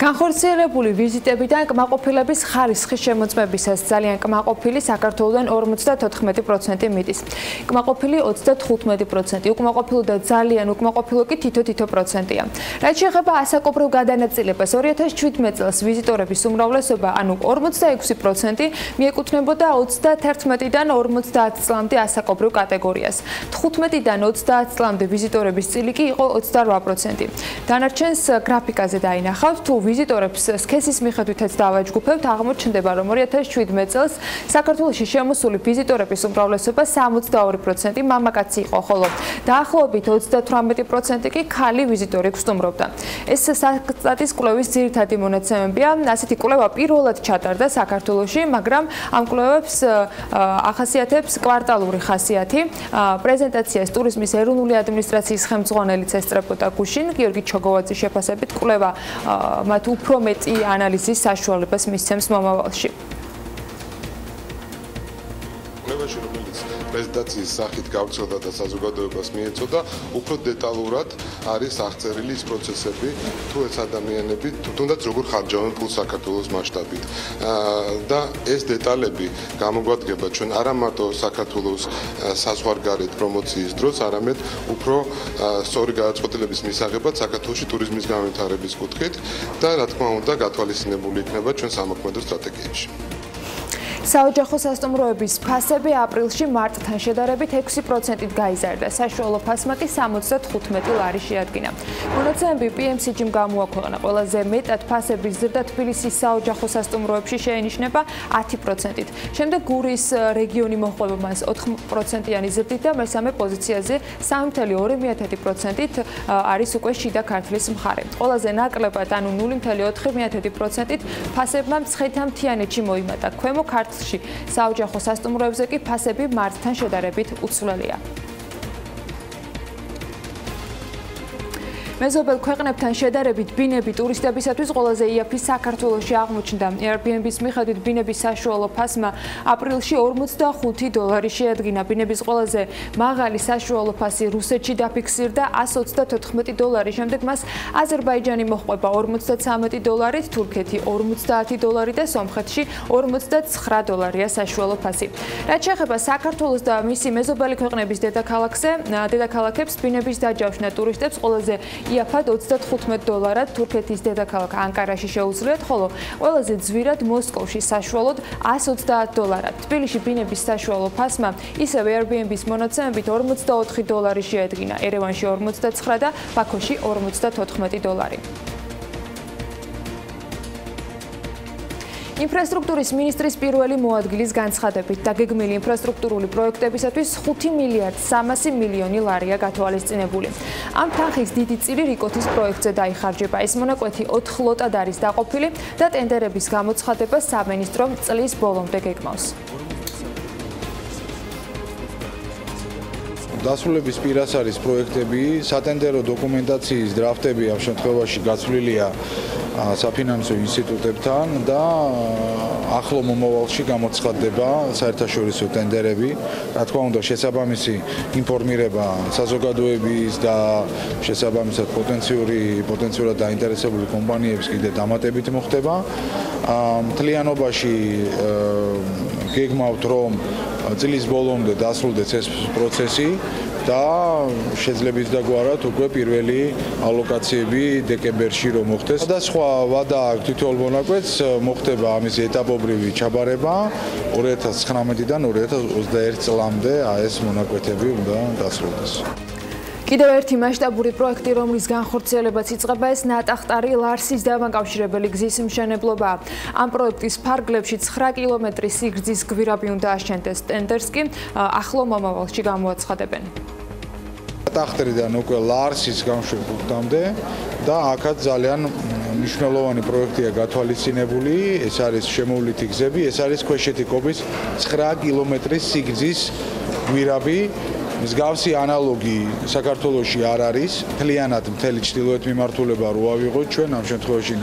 განხორციელებული ვიზიტებიდან კმაყოფილების ხარისხის შემოწმებისას ძალიან კმაყოფილი საქართველოდან 54% მიდის. კმაყოფილი 35%, უკმაყოფილო და ძალიან უკმაყოფილო კი თითო პროცენტია. რაც შეეხება ასაკობრივ გადანაწილებას, 2017 წელს ვიზიტორების უმრავლესობა, ანუ 46% მიეკუთვნებოდა 31-დან 50 წლამდე ასაკობრივ კატეგორიას. 15-დან 30 წლამდე ვიზიტორების წილი კი იყო 28%. დანარჩენს გრაფიკაზე დაინახავთ, თუ ვიზიტორებს სქესის მიხედვითაც დავაჯგუფებთ, აღმოჩნდება, რომ 2017 წელს საქართველოში შემოსული ვიზიტორების უმრავლესობა 62% მამაკაცი იყო, ხოლო დაახლოებით 38% კი ხალი ვიზიტორი გსტუმრობდა. ეს საქსტატის კვლევის ძირითადი მონაცემებია. ასეთი კვლევა პირველად ჩატარდა საქართველოში, მაგრამ ამ კვლევებს ახასიათებს კვარტალური ხასიათი. პრეზენტაციას ტურიზმის ეროვნული ადმინისტრაციის ხელმძღვანელიც ესწრებოდა გუშინ, გიორგი ჩოგოვაძის შეფასებით კვლევა მათ უფრო მეტი ანალიზის საშუალებას მისცემს მომავალში. პრეზენტაციის სახით გავრცელდა და საზოგადოებას მიეწოდა, უფრო დეტალურად არის აღწერილი ის პროცესები, თუ ეს ადამიანები თუნდაც როგორ ხარჯავენ ფულს საქართველოს მასშტაბით. და ეს დეტალები გამოგვადგება ჩვენ არა მარტო საქართველოს საზღვარგარეთ პრომოციის დროს, არამედ უფრო სწორი გადაწყვეტილების მისაღებად საქართველოში ტურიზმის განვითარების კუთხით და რა თქმა უნდა გათვალისწინებული იქნება ჩვენ სამოქმედო სტრატეგიებში. საოჯახო სასტუმროების ფასები აპრილში მარტთან შედარებით 6%-ით გაიზარდა. საშუალო ფასმა კი 75 ლარი შეადგინა. მონაცემები PMCG-მ გამოაქვეყნა. ყველაზე მეტად ფასების ზრდა თბილისის საოჯახო სასტუმროებში შეენიშნება 10%-ით. შემდეგ გურის რეგიონი მოჰყვება მას 4%-იანი ზრდით და მესამე პოზიციაზე 3.2%-ით არის უკვე შიდა ქართლის მხარე. ყველაზე ნაკლებად, ანუ 0.4%-ით ფასებმა მცხეთა-მთიანეთში მოიმატა. ქვემო ქართლში საოჯახო სასტუმროებზე კი ფასები მარტთან შედარებით უცვლელია. მეზობელ ქვეყნებთან შედარებით ბინები ტურისტებისათვის ყველაზე იაფი საქართველოში აღმოჩნდა. Airbnb-ის მიხედვით ბინების საშუალო ფასმა აპრილში $45 შეადგინა. ბინების ყველაზე მაღალი საშუალო ფასი რუსეთში დაფიქსირდა $134, შემდეგ მას აზერბაიჯანი მოჰყვება $43, თურქეთი $50 და სომხეთში $49 საშუალო ფასი. რაც შეეხება საქართველოს და მისი მეზობელი ქვეყნების დედაქალაქებს ბინების დაჯავშნა ტურისტებს ყველაზე იაფად $35, თურქეთის დედაქალაქ ანკარაში შეუძლიათ, ხოლო ყველაზე ძვირად მოსკოვში საშუალოდ $130. თბილისში ბინების საშუალო ფასმა ისევ Airbnb-ის მონაცემებით $44 შეადგინა, ერევანში 49 და ბაქოში $54. ინფრასტრუქტურის მინისტრის პირველი მოადგილის განცხადებით დაგეგმილი ინფრასტრუქტურული პროექტებისათვის $5.3 მილიარდია გათვალისწინებული. ამ თანხის დიდი წილი რიკოთის პროექტზე დაიხარჯება. ეს მონაკვეთი 4 ლოტად არის დაყოფილი და ტენდერების გამოცხადება სამინისტრომ წლის ბოლომდე გეგმავს. დასრულების პირას არის პროექტები, სატენდერო დოკუმენტაციის დრაფტები ამ შემთხვევაში გაცვლილია საფინანსო ინსტიტუტებთან და ახლო მომავალში გამოცხადდება საერთაშორისო ტენდერები. Რა თქმა უნდა, შესაბამისი ინფორმირება საზოგადოების და შესაბამისად პოტენციურად დაინტერესებული კომპანიების კიდე დამატებით მოხდება. მთლიანობაში გეგმავთ, რომ წლის ბოლომდე დასრულდეს ეს პროცესი და შეძლებს დაგვარად უკვე პირველი ალოკაციები დეკემბერში რომ მოხდეს. და სხვა ვადა აქვს თითოეულ მონაკვეთს მოხდება ამის ეტაპობრივი ჩაბარება 2019-დან 2021 წლამდე ეს მონაკვეთები უნდა დასრულდეს. კიდევ ერთი მასშტაბური პროექტი, რომლის განხორციელებაც იწყება, ეს ნატახტარი ლარსის დამაკავშირებელი გზის მშენებლობაა. ამ პროექტის ფარგლებში 9 კილომეტრის სიგრძის გვირაბი უნდა აშენდეს. ტენდერს კი ახლო მომავალში გამოაცხადებენ. ნატახტარიდან უკვე ლარსის გამშვებამდე და აქაც ძალიან მნიშვნელოვანი პროექტია გათვალისწინებული. ეს არის შემოვლითი გზები, ეს არის ქვეშეთიკობის 9 კილომეტრის სიგრძის გვირაბი. მსგავსი ანალოგი საქართველოში არ არის. მთლიანად მთელი ჩრდილოეთ მიმართულება რო ავიღოთ ჩვენ ამ შემთხვევაში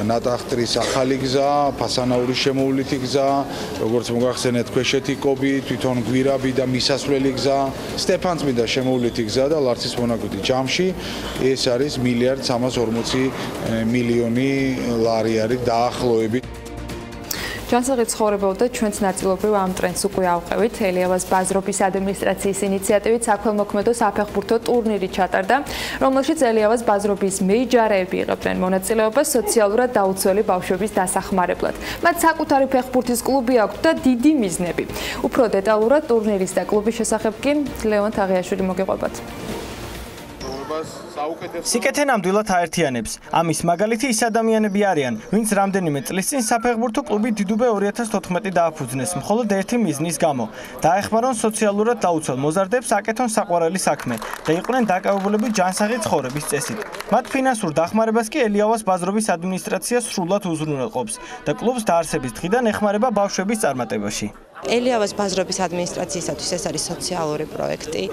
ნატახტრის ახალი გზა, ფასანაურის შემოვლითი გზა, როგორც მოგახსენეთ ქვეშეთიკობი, თვითონ გვირაბი და მისასვლელი გზა, სტეფანწმინდა შემოვლითი გზა და ლარსის მონაკვეთი. ჯამში ეს არის $1.3 არის დაახლოებით. ჯანსაღი ცხოვრებაო და ჩვენც ნაწილობრივ ამ ტრენდს უკვე ავყევით. ელიავას ბაზრობის ადმინისტრაციის ინიციატივით საქველმოქმედო საფეხბურთო ტურნირი ჩატარდა, რომელშიც ელიავას ბაზრობის მეიჯარეები იღებდნენ მონაწილეობას სოციალურად დაუცველი ბავშვების დასახმარებლად. მათ საკუთარი ფეხბურთის კლუბი აქვთ და დიდი მიზნები. უფრო დეტალურად ტურნირის და კლუბის შესახებ კი ლევან თაღიაშვილი მოგეყვებათ. სიკეთე ნამდვილად აერთიანებს. ამის მაგალითი ის ადამიანები არიან, ვინც რამდენიმე წლის წინ საფეხბურთო კლუბი დიდუბე 2014 დააფუძნეს, მხოლოდ ერთი მიზნის გამო. დაეხმარონ სოციალურად დაუცველ მოზარდებს აკეთონ საყვარელი საქმე და იყვნენ დაკავებულები ჯანსაღი ცხოვრების წესით. მათ ფინანსურ დახმარებას კი ელიავას ბაზრობის ადმინისტრაცია სრულად უზრუნველყოფს და კლუბს დაარსების დღიდან ეხმარება ბავშვების წარმატებაში. ელიავას ბაზრობის ადმინისტრაციისათვის ეს არის სოციალური პროექტი.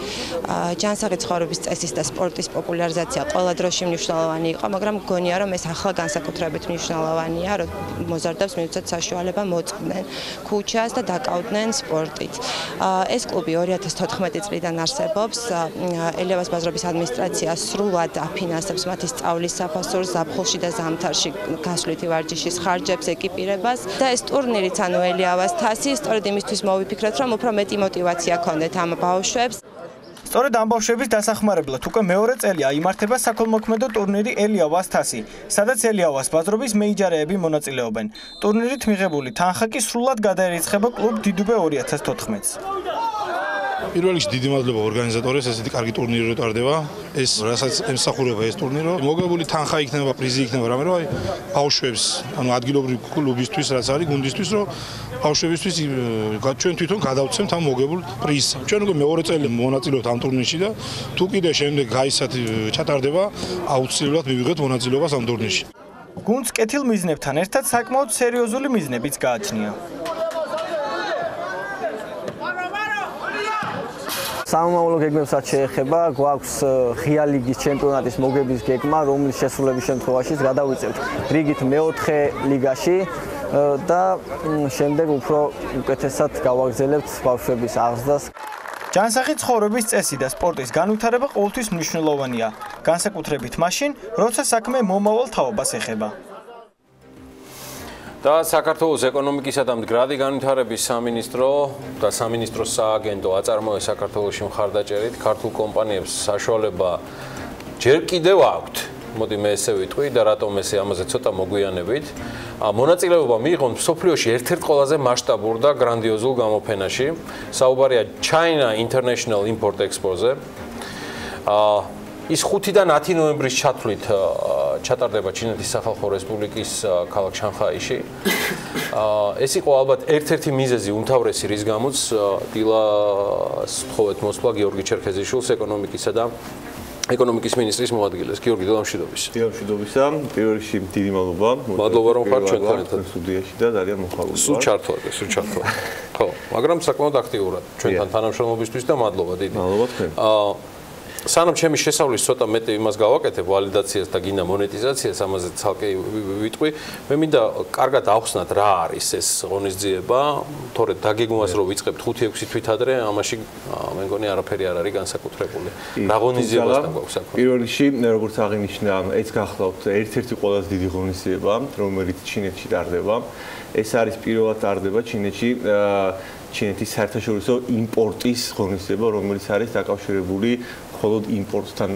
ჯანსაღი ცხოვრების წესის და სპორტის პოპულარიზაცია ყველა დროში მნიშვნელოვანი იყო, მაგრამ მგონია, რომ ეს ახლა განსაკუთრებით მნიშვნელოვანია, რომ მოზარდებს მიუწვეთ საშუალება მოწყდნენ ქუჩას და დაკავდნენ სპორტით. ეს კლუბი 2014 წლიდან არსებობს. ელიავას ბაზრობის ადმინისტრაცია სრულად აფინანსებს მათი სწავლის საფასურს, ზაფხულში და ზამთარში გასვლითი ვარჯიშის ხარჯებს, ეკიპირებას და ეს ტურნირიც ანუ ელიავას თასი სწორედ იმისთვის მოვიფიქრეთ, რომ უფრო მეტი мотиваცია ქონდეთ ამ ბავშვებს. სწორედ ამ ბავშვების დასახმარებლად უკვე მეორე წელია იმართება საქველმოქმედო ტურნირი ელიავას თასი, სადაც ელიავას ბაზრობის მეიჯარეები მონაწილეობენ. ტურნირით მიღებული თანხა კი სრულად გადაერიცხება კლუბ დიდუბე 2014-ს. პირველ რიგში დიდი მადლობა ორგანიზატორებს, ესეთი კარგი ტურნირი რო ტარდება. ეს რასაც ემსახურება ეს ტურნირო. მოგებული თანხა იქნება, პრიზი იქნება, რამე რომ ბავშვებს, ანუ ადგილობრივი კლუბისთვის რაც არის, გუნდისთვის, რომ ბავშვებისთვის ჩვენ თვითონ გადავცემთ ამ მოგებულ პრიზს. ჩვენ უკვე მეორე წელი მონაწილეობთ ამ ტურნირში და თუ კიდე შემდეგ გაისად ჩატარდება, აუცილებლად მივიღეთ მონაწილეობას ამ ტურნირში. გუნდს კეთილ მიზნებთან ერთად საკმაოდ სერიოზული მიზნებიც გააჩნია. სამომავლო გეგმებსაც შეეხება, გვაქვს ღია ლიგის ჩემპიონატის მოგების გეგმა, რომლის შესრულების შემთხვევაშიც გადავიწევთ რიგით მეოთხე ლიგაში და შემდეგ უფრო უკეთესად გავაგრძელებთ ბავშვების აღზრდას. ჯანსაღი ცხოვრების წესი და სპორტის განვითარება ყოველთვის მნიშვნელოვანია, განსაკუთრებით მაშინ, როცა საქმე მომავალ თაობას ეხება. და საქართველოს ეკონომიკისა და მდგრადი განვითარების სამინისტრო და სამინისტროს სააგენტო აწარმოეს საქართველოში მხარდაჭერით ქართულ კომპანიებს საშუალება ჯერ კიდევ აქვთ. მოდი მე ესე ვიტყვი და რატომ ესე ამაზე ცოტა მოგვიანებით. მონაწილეობა მიიღონ მსოფლიოში ერთ-ერთ ყველაზე მასშტაბურ და გრანდიოზულ გამოფენაში. საუბარია China International Import Expo-ზე. ის 5-დან 10 ნოემბრის ჩათვლით ჩატარდება ჩინეთის სახალხო რესპუბლიკის ქალაქ შანხაიში. ეს იყო ალბათ ერთ-ერთი მიზეზი უმთავრესი, რის გამოც დილას თხოვეთ მოსვლა გიორგი ჩერქეზიშვილს ეკონომიკის მინისტრის მოადგილეს. გიორგი, დილამშვიდობის. დილამშვიდობისა. პირველ რიგში დიდი მადლობა. მადლობა რომ ხართ ჩვენთან ერთად სტუდიაში და ძალიან მოხალულობ. სულ ჩართვაზე. ხო, მაგრამ საკმაოდ აქტიურად ჩვენთან თანამშრომლობისთვის და მადლობა დიდი. მადლობა თქვენ. სანამ ჩემი შესავლის ცოტა მეტი იმას გავაკეთებ ვალიდაციას და გინდა მონეტიზაციას, ამაზე ცალკე ვიტყვი. მე მინდა კარგად ახსნათ რა არის ეს ღონისძიება, თორედ დაგეგმვას რომ ვიწყებთ 5-6 თვით ადრე, ამაში მე მგონი არაფერი არ არის განსაკუთრებული. რა ღონისძიებასთან გვაქვს საქმე? პირველ რიგში, როგორც აღინიშნა, ეს გახლავთ ერთ-ერთი ყველაზე დიდი ღონისძიება, რომელიც ჩინეთში ტარდება. ეს არის პირველად ტარდება ჩინეთში ჩინეთის საერთაშორისო იმპორტის ღონისძიება, რომელიც არის დაკავშირებული მხოლოდ იმპორტთან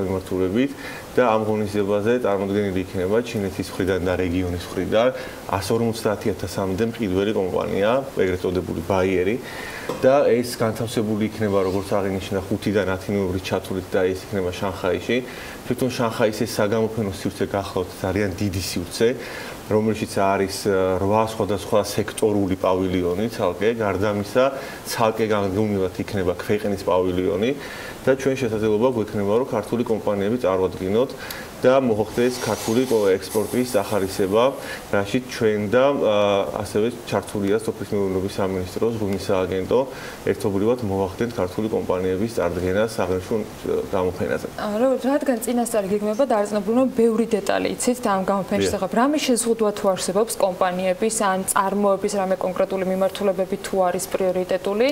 მიმართულებით და ამ ღონისძიებაზე წარმოდგენილი იქნება ჩინეთის მხრიდან და რეგიონის მხრიდან 150,000-მდე მყიდველი კომპანია, ეგრეთ წოდებული ბაიერი და ეს განთავსებული იქნება, როგორც აღინიშნა, 5-დან 10 ნოემბრის ჩათვლით და ეს იქნება შანხაიში. თვითონ შანხაის ეს საგამოფენო სივრცე გახლავთ ძალიან დიდი სივრცე, რომელშიც არის 8 სხვადასხვა სექტორული პავილიონი, ცალკე გარდა ამისა, ცალკე განგრევნილად იქნება ქვეყნის პავილიონი და ჩვენ შესაძლებლობა გვექნება, რომ ქართული კომპანიები წარვადგინოთ და მოხდეს ქართული ექსპორტის ახალისება, რაშიც ჩვენ და ასევე ჩართულია სოფლის მეურნეობის სამინისტროს ღვინის სააგენტო ერთობლივად მოვახდენთ ქართული კომპანიების წარდგენას აღნიშნულ გამოფენაზე. რადგან წინასწარ გეგმება დაარწმუნებული, რომ ბევრი დეტალი იცით და ამ გამოფენის შესახებ, რამე შეზღუდვა თუ არსებობს კომპანიების ან წარმოების რამე კონკრეტული მიმართულებები თუ არის პრიორიტეტული,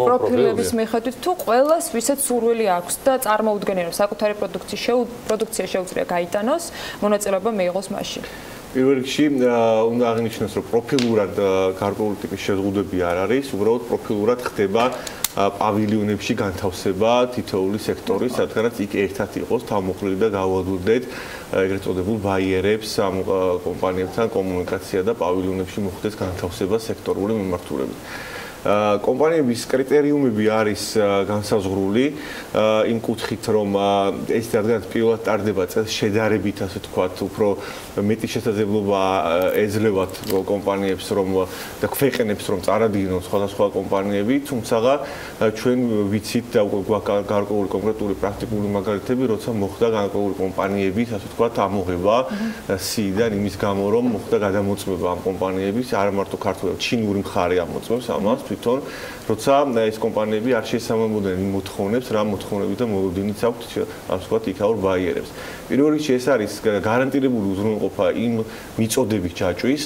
პროფილების მიხედვით თუ ყველას ვისაც სურვილი აქვს და წარმოუდგენია, რომ საკუთარი პროდუქცია შეუძლია გაიტანოს, მონაწილეობა მიიღოს მასში. პირველ რიგში უნდა აღინიშნოს, რომ პროფილურად გარკვეული ტიპის შეზღუდვები არ არის, უბრალოდ პროფილურად ხდება პავილიონებში განთავსება თითოეული სექტორის, სადღაც იქ ერთად იყოს თავმოყრილი და გავადვილდეთ ეგრეთ წოდებულ ბაიერებს ამ კომპანიებთან კომუნიკაცია და პავილიონებში მოხდეს განთავსება სექტორული მიმართულებით. კომპანიების კრიტერიუმები არის განსაზღვრული იმ კუთხით, რომ ეს რადგან პირველად ტარდება წელს შედარებით, ასე ვთქვათ, უფრო მეტი შესაძლებლობა ეძლევათ კომპანიებს, რომ და ქვეყნებს, რომ წარადგინონ სხვადასხვა კომპანიები, თუმცა ჩვენ ვიცით და გვაქვს გარკვეული კონკრეტული პრაქტიკული მაგალითები, როცა მოხდა გარკვეული კომპანიების, ასე ვთქვათ, ამოღება სიიდან იმის გამო, რომ მოხდა გადამოწმება ამ კომპანიების, არა მარტო ქართული, ჩინური მხარე ამოწმებს ამას თვითონ, როცა ეს კომპანიები არ შეესაბამებოდნენ იმ მოთხოვნებს, რა მოთხოვნები და მოლოდინიც აქვთ, ასე ვთქვათ, იქაურ ბაიერებს. პირველ რიგში ეს არის გარანტირებული უზრუნველყოფა იმ მიწოდების ჯაჭვის,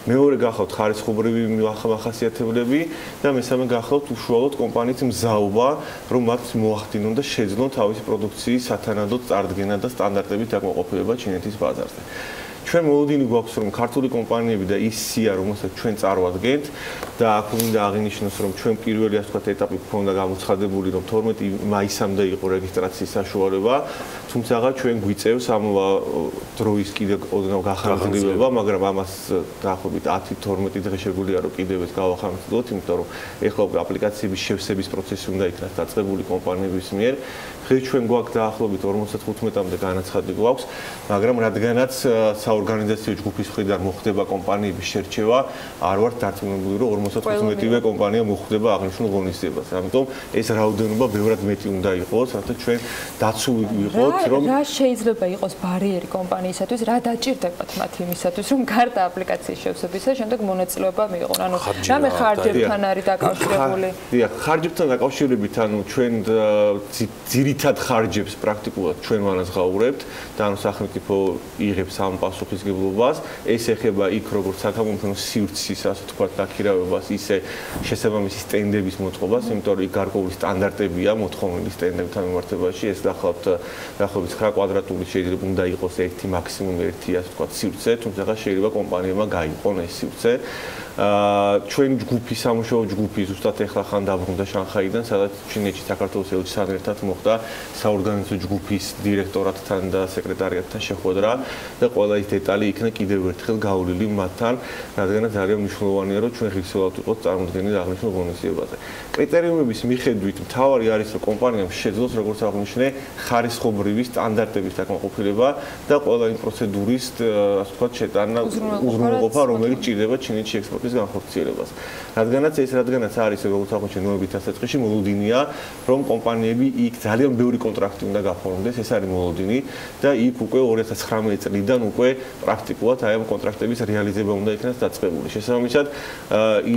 მეორე გახლავთ ხარისხობრივი მახასიათებლები და მესამე გახლავთ უშუალოდ კომპანიის მზაობა, რომ მათ მოახდინონ და შეძლონ თავისი პროდუქციის სათანადოდ წარდგენა და სტანდარტებით დაკმაყოფილება ჩინეთის ბაზარზე. ჩვენ მოლოდინი გვაქვს, რომ ქართული კომპანიები და ის სია, რომელსაც ჩვენ წარვადგენთ და აქ უნდა აღინიშნოს, რომ ჩვენ პირველი, ასე ვთქვათ, ეტაპი გვქონდა გამოცხადებული, რომ 12 მაისამდე იყო რეგისტრაციის საშუალება, თუმცა ჩვენ გვიწევს ამ დროის კიდევ ოდნავ გახარჯება, მაგრამ ამას დაახლოებით 10-12 დღე შეგვიძლია, რომ კიდევ ეს გავახარჯოთ, იმიტომ რომ ეხლა აპლიკაციების შევსების პროცესი უნდა იქნას დაწყებული კომპანიების მიერ. ხე ჩვენ გვაქვს დაახლოებით 55-მდე განაცხადი გვაქვს, მაგრამ რადგანაც საორგანიზაციო ჯგუფის მხრიდან მოხდება კომპანიების შერჩევა, არ ვართ დარწმუნებული, რომ 55-მდე კომპანია მოხდება აღნიშნულ ღონისძიებას. ამიტომ ეს რაოდენობა ბევრად მეტი უნდა იყოს, რათა ჩვენ დაცული ვიყოთ რომ რა შეიძლება იყოს ბარიერი კომპანიისათვის, რა დაჭირდებათ მათ იმისათვის, რომ გარდა აპლიკაციის შევსებისა, შემდეგ მონაწილეობა მიიღონ. ანუ რამე ხარჯებთან არის დაკავშირებული? დიახ, ხარჯებთან დაკავშირებით, ანუ ჩვენ ძირითად ხარჯებს პრაქტიკულად ჩვენ ვანაზღაურებთ და ანუ სახელმწიფო იღებს ამ პასუხისმგებლობას. ეს ეხება იქ როგორც საქველმოქმედო სივრცის, ასე ვთქვათ, დაქირავებას, ისე შესაბამისი სტენდების მოწყობას, იმიტომ რომ იქ გარკვეული სტანდარტებია მოთხოვნილი სტენდებთან მიმართებაში. ეს დაახლოებით 9 კვადრატული შეიძლება უნდა იყოს ერთი მაქსიმუმ ერთი, ასე ვთქვათ, სივრცე, თუმცა შეიძლება კომპანიებმა გაიყონ ეს სივრცე. ჩვენი ჯგუფი, სამუშაო ჯგუფი ზუსტად ეხლა ხან დაბრუნდა შანხაიდან, სადაც ჩინეთში საქართველოს ელჩთან ერთად მოხდა საორგანიზაციო ჯგუფის დირექტორატთან და სეკრეტარიატთან შეხვედრა და ყველა ის დეტალი იქნა კიდევ ერთხელ გაუვლილი მათთან, რადგანაც ძალიან მნიშვნელოვანია, რომ ჩვენ ღირსეულად ვიყოთ წარმოდგენილი აღნიშნულ ღონისძიებაზე. კრიტერიუმების მიხედვით მთავარი არის, რომ კომპანიამ შეძლოს, როგორც აღნიშნე, ხარისხობრივი სტანდარტების დაკმაყოფილება და ყველა იმ პროცედურის, ასე ვთქვათ, შეტანა უზრუნველყოფა, რომელიც ჭირდება ჩინეთში ექსპორტის განხორციელებას. რადგანაც არის, როგორც აღნიშნე, ნოემბრის დასაწყისში მოლოდინია, რომ კომპანიები იქ ძალიან ბევრი კონტრაქტი უნდა გაფორმდეს, ეს არის მოლოდინი და იქ უკვე 2019 წლიდან უკვე პრაქტიკულად აი ამ კონტრაქტების რეალიზება უნდა იქნას დაწყებული. შესაბამისად,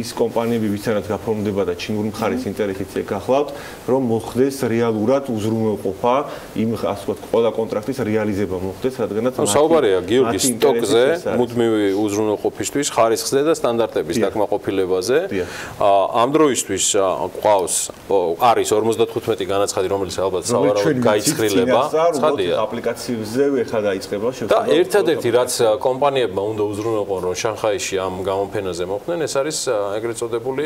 ის კომპანიები, ვისაც გაფორმდება და ჩინური მხარის ინტერესიც ეკახლავთ, რომ მოხდეს რეალურად უზრუნველყოფა, იმ ასე ვთქვათ, ყველა კონტრაქტის რეალიზება მოხდეს, რადგანაც საუბარია გიორგი სტოკზე, მუდმივი უზრუნველყოფისთვის, ხარისხზე და სტანდარტების დაკმაყოფილებაზე. ამ დროისთვის არის 55 განაცხადი, რომელიც ალბათ სავარაუდოდ გაიცხრილება. ცხადია. აპლიკაციებზე ეხლა დაიწყება და ერთადერთი რაც კომპანიებმა უნდა უზრუნველყონ, რომ შანხაიში ამ გამოფენაზე მოხდნენ, ეს არის ეგრეთ წოდებული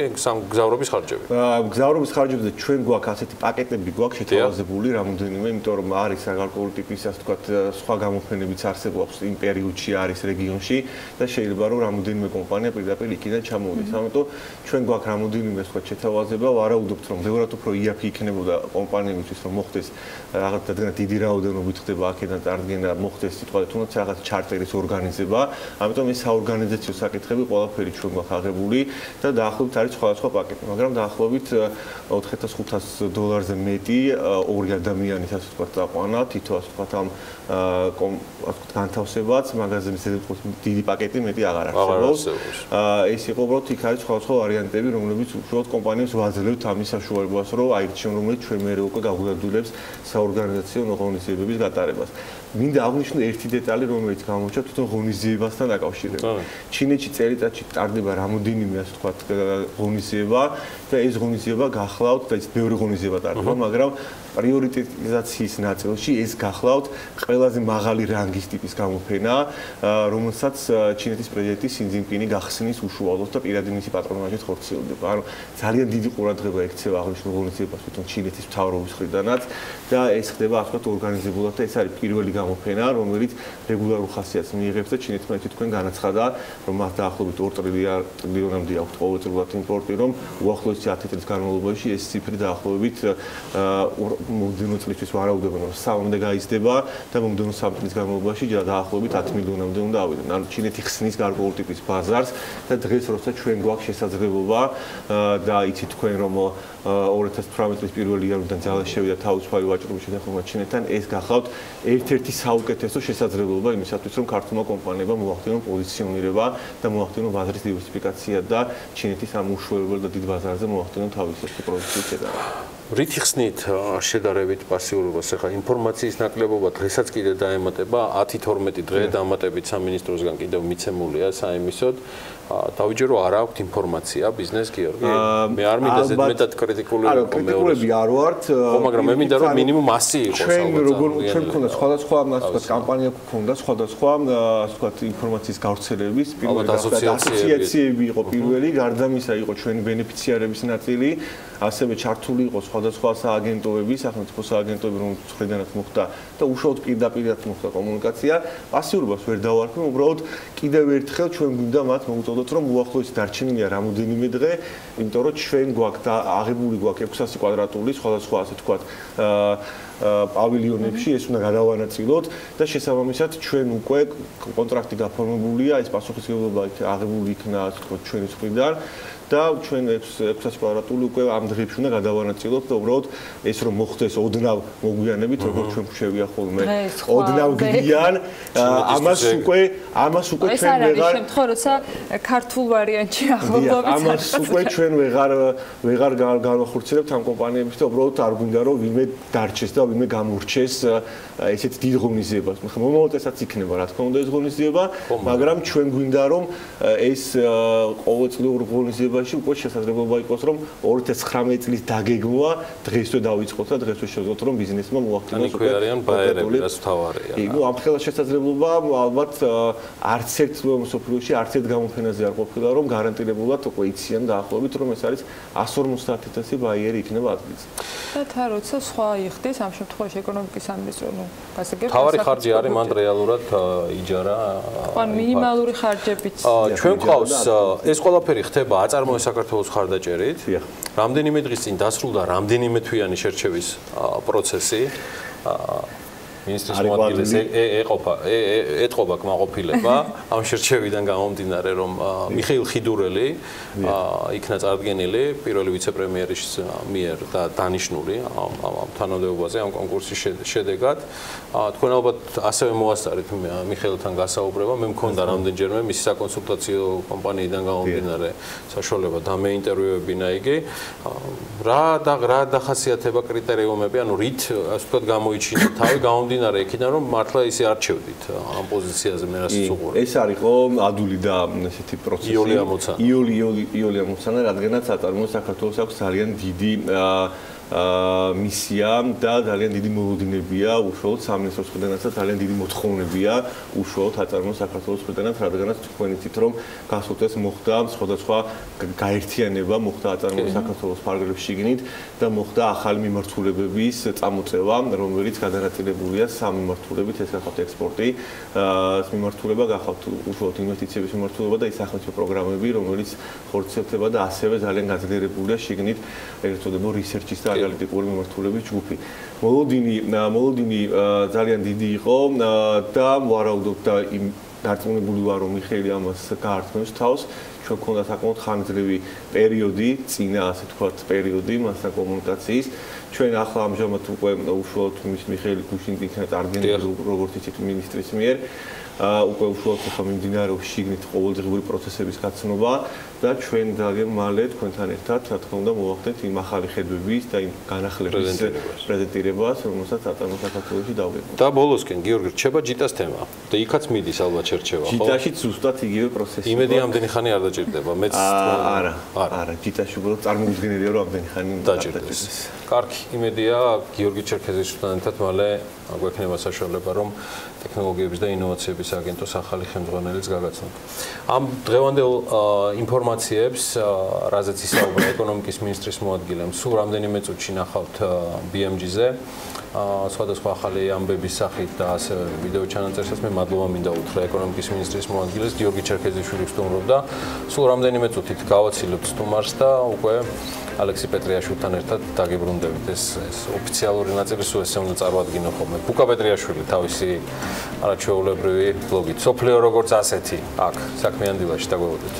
გზავრობის ხარჯები. გზავრობის ხარჯებზე ჩვენ გვაქვს ასეთი პაკეტები გვაქვს შეთავაზებული რამოდენიმე, იმიტომ რომ არის გარკვეული ტიპის, ასე ვთქვათ, სხვა გამოფენებიც არსებობს იმ პერიოდში არის რეგიონში და შეიძლება რომ რამოდენიმე კომპანია პირდაპირ იქიდან ჩამოვიდეს. ამიტომ ჩვენ გვაქვს რამოდენიმე სხვა შეთავაზება, ვარაუდობთ რომ ბევრად უფრო იაფი იქნებოდა კომპანიებისთვის რომ მოხდეს რაღაც რადგან დიდი რაოდენობით ხდება აქედან წარდგენა, მოხდეს სიტყვა თუნდაც რაღაც ჩარტერის ორგანიზება. ამიტომ ეს საორგანიზაციო საკითხები ყველაფერი ჩვენ გვაქვს აღებული და დაახლოებით არის სხვადასხვა პაკეტი, მაგრამ დაახლოებით $4,500-ზე მეტი ორი ადამიანის, ასე ვთქვათ, დაყვანა, თითო ასე ვთქვათ ამ განთავსებაც, მაგაზების დიდი პაკეტი მეტი აღარ არსებობს. ეს იყო უბრალოდ იქ არის სხვადასხვა ვარიანტები, რომლებიც უბრალოდ კომპანიებს ვაძლევთ ამის საშუალებას, რომ აირჩიონ, რომელიც ჩვენ მერე უკვე გაგვიადვილებს საორგანიზაციო ღონისძიებების გატარებას. მინდა აღვნიშნო ერთი დეტალი, რომელიც გამოჩნდა თვითონ ღონისძიებასთან დაკავშირებით. ჩინეთში წელიწადში ტარდება რამოდენიმე, ასე ვთქვათ, ღონისძიება და ეს ღონისძიება გახლავთ და ის ბევრი ღონისძიება ტარდება, მაგრამ პრიორიტეტიზაციის ნაწილში ეს გახლავთ ყველაზე მაღალი რანგის ტიპის გამოფენა, რომელსაც ჩინეთის პრეზიდენტი სინ ძინპინი გახსნის უშუალოდ და პირადი მისი პატრონაჟით ხორციელდება. ანუ ძალიან დიდი ყურადღება ექცევა აღნიშნულ ღონისძიებას თვითონ ჩინეთის მთავრობის მხრიდანაც და ეს ხდება ასე ვთქვათ ორგანიზებულად და ეს არის პირველი გამოფენა, რომელიც რეგულარულ ხასიათს მიიღებს და ჩინეთმა თვითონ განაცხადა, რომ მათ დაახლოებით 2 ტრილიონამდე აქვს ყოველწლიურად იმპორტი, რომ უახლოესი 10 წლის განმავლობაში ეს ციფრი დაახლოებით მომდევნო წლისთვის ვარაუდობენ, რომ 3-მდე გაიზრდება და მომდევნო 3 წლის განმავლობაში დაახლოებით 10 მილიონამდე უნდა ავიდონ. ანუ ჩინეთი ხსნის გარკვეული ტიპის ბაზარს და დღეს როცა ჩვენ გვაქვს შესაძლებლობა და იცით თქვენ რომ 2018 წლის 1 იანვრიდან ძალას შევიდა თავისუფალი ვაჭრობის შეთანხმება ჩინეთთან, ეს გახლავთ ერთ-ერთი საუკეთესო შესაძლებლობა იმისათვის, რომ ქართულმა კომპანიებმა მოახდინონ პოზიციონირება და მოახდინონ ბაზრის დივერსიფიკაცია და ჩინეთის ამ უშუალო და დიდ ბაზარზე მოახდინონ თავისი პროდუქციის შედარება. რითი ხსნით შედარებით პასიურობას? ახლა ინფორმაციის ნაკლებობა დღესაც კიდე დაემატება 10-12 დღე დამატებით სამინისტროსგან კიდევ მიცემულია საიმისოდ. დავიჯერო არა აქვს ინფორმაცია ბიზნეს გიორგი. მე არ მინდა ზედმეტად კრიტიკული კრიტიკულები არ ვართ. ხო, მაგრამ მე მინდა რომ მინიმუმ 100 იყოს ალბათ. ჩვენ მქონდა სხვადასხვა ასე ვთქვათ კამპანია გქონდა სხვადასხვა ასე ვთქვათ ინფორმაციის გავრცელების პირველი ასოციაციები იყო პირველი, გარდა მისა იყო ჩვენი ბენეფიციარების ნაწილი, ასევე ჩართული იყო სხვადასხვა სააგენტოები, სახელმწიფო სააგენტოები, რომლებიც მხრიდანაც მოხდა და უშუალოდ პირდაპირ მოხდა კომუნიკაცია. პასიურობას ვერ დავარქმევ, უბრალოდ კიდევ ერთხელ ჩვენ გვინდა მათ მოვუწოდოთ, რომ უახლოესი დარჩენილია რამოდენიმე დღე, იმიტომ რომ ჩვენ გვაქვს და აღებული გვაქვს 600 კვადრატული სხვადასხვა ასე ვთქვათ პავილიონებში ეს უნდა გადავანაწილოთ და შესაბამისად ჩვენ უკვე კონტრაქტი გაფორმებულია, ეს პასუხისმგებლობა აღებული იქნა ასე ვთქვათ ჩვენი მხრიდან და ჩვენ 600 კვადრატული უკვე ამ დღეებში უნდა გადავანაწილოთ და უბრალოდ ეს რომ მოხდეს ოდნავ მოგვიანებით როგორც ჩვენ გვშევია ხოლმე ოდნავ გდიან ამას უკვე ჩვენ ვეღარ ეს არის შემთხვევა როცა ქართულ ვარიანტში ახლობლობით ამას უკვე ჩვენ ვეღარ განვახორციელებთ ამ კომპანიებს და უბრალოდ არ გვინდა რომ ვინმე დარჩეს და ვინმე გამორჩეს ესეთ დიდ ღონისძიებას. მომავალთასაც იქნება რა თქმა უნდა ეს ღონისძიება, მაგრამ ჩვენ გვინდა რომ ეს ყოველწლიურ ღონისძიებაში უკვე შესაძლებლობა იყოს რომ 2019 წლის დაგეგმვა დღესვე დავიწყოთ და დღესვე შევძლოთ რომ ბიზნესმა მოახდინოს უკვე არიან ბაერები რაც თავარია. ნუ ამ ხელა შესაძლებლობა ალბათ არც ერთ მსოფლიოში არც ერთ გამოფენაზე არ ყოფილა რომ გარანტირებულად უკვე იციან დაახლოებით რომ ეს არის 150,000 ბაიერი იქნება ადგილზე. და თა როცა სხვა იხდის ამ შემთხვევაში ეკონომიკის სამინისტრო გასაგებია თავარი ხარჯი არის მან რეალურად იჯარა ან მინიმალური ხარჯებიც ჩვენ ყავს ეს ყველაფერი ხდება აწარმოეს საქართველოს ხარდაჭერით რამდენიმე დღის წინ დასრულდა რამდენიმე თვიანი შერჩევის პროცესი ministris მოადგილეს ეტყობა კმაყოფილება ამ შერჩევიდან გამომდინარე რომ მიხეილ ხიდურელი იქნა წარდგენილი პირველი ვიცე-პრემიერის მიერ და დანიშნული ამ თანამდებობაზე ამ კონკურსის შედეგად თქვენ ალბათ ასევე მოასწარით მიხეილთან გასაუბრება მე მქონდა რამდენჯერმე მისი საკონსულტაციო კომპანიიდან გამომდინარე საშუალება და მე ინტერვიუებინა იგი რა დახასიათება კრიტერიუმები ანუ რით ასე ვთქვათ გამოიჩინა თავი გამომდინარე იქიდან რომ მართლა ისე არჩევდით ამ პოზიციაზე მე რასაც უყურებ. ეს არისო ადული და ესეთი პროცესი. იოლია მოცანა, რადგანაც აწარმოებს საქართველოს აქვს ძალიან დიდი მისია და ძალიან დიდი მოლოდინებია უშუალოდ სამინისტროს მხრიდანაც და ძალიან დიდი მოთხოვნებია უშუალოდ აწარმოებს საქართველოს მხრიდანაც, რადგანაც თქვენ იცით რომ გასულწეს მოხდა სხვადასხვა გაერთიანება მოხდა აწარმოებს საქართველოს ფარგლებში შიგნით და მოხდა ახალი მიმართულებების წამოწევა, რომელიც გადანაწილებულია სამ მიმართულებით, ეს გახავთ ექსპორტი, მიმართულება გახავთ უშუალოდ ინვესტიციების მიმართულება და ის სახელმწიფო პროგრამები, რომელიც ხორციელდება და ასევე ძალიან გაძლიერებულია შიგნით ეგრეთ წოდებულ რისერჩის და ანალიტიკური მიმართულების ჯგუფი. მოლოდინი ძალიან დიდი იყო და ვარაუდობ და დარწმუნებული ვარ რომ მიხეილი ამას გაართმევს თავს. ჩვენ გვქონდა საკმაოდ ხანგრძლივი პერიოდი, წინა ასე ვთქვათ პერიოდი მასთან კომუნიკაციის. ჩვენ ახლა ამჟამად უკვე უშუალოდ მიხეილი გუშინი იქნა წარდგენილი როგორც იცით მინისტრის მიერ. უკვე უშუალოდ ახლა მიმდინარეობს შიგნით ყოველდღიური პროცესების გაცნობა და ჩვენ ძალიან მალე თქვენთან ერთად რა თქმა უნდა მოვახდენთ იმ ახალი ხედვების და იმ განახლების პრეზენტირებას, რომელსაც აწარმოებს საქართველოში დავგეგმოთ. და ბოლოსკენ გიორგი რჩება ჯიტას თემა და იქაც მიდის ალბათ შერჩევა, ხო? ჯიტაშიც ზუსტად იგივე პროცესი. იმედი ამდენი ხანი არ დაჭირდება, მეც არა, ჯიტაში უბრალოდ წარმოუდგენელია რომ ამდენი ხანი დაჭირდეს. კარგი, იმედია გიორგი ჩერქეზიშვილთან ერთად მალე გვექნება საშუალება რომ ტექნოლოგიების და ინოვაციების აგენტოს ახალი ხელმძღვანელიც გაგაცნოთ. ამ დღევანდელ ინფორმაციებს, რაზეც ისაუბრა ეკონომიკის მინისტრის მოადგილემ, სულ რამდენიმე წუთში ნახავთ BMG-ზე. სხვადასხვა ახალი ამბების სახით და ასევე ვიდეო ჩანაწერსაც მე მადლობა მინდა უთხრა ეკონომიკის მინისტრის მოადგილეს გიორგი ჩერქეზიშვილი სტუმრობდა. სულ რამდენიმე წუთით გავაცილებთ სტუმარს და უკვე ალექსი პეტრიაშვილთან ერთად დაგებრუნდებით ეს ოფიციალური ნაწილი სულ ესე უნდა წარმოადგინო ხოლმე. ბუკა პეტრიაშვილი თავისი არაჩვეულებრივი ბლოგით. სოფლიო როგორც ასეთი აქ საქმიან დილაში დაგვევოდეთ.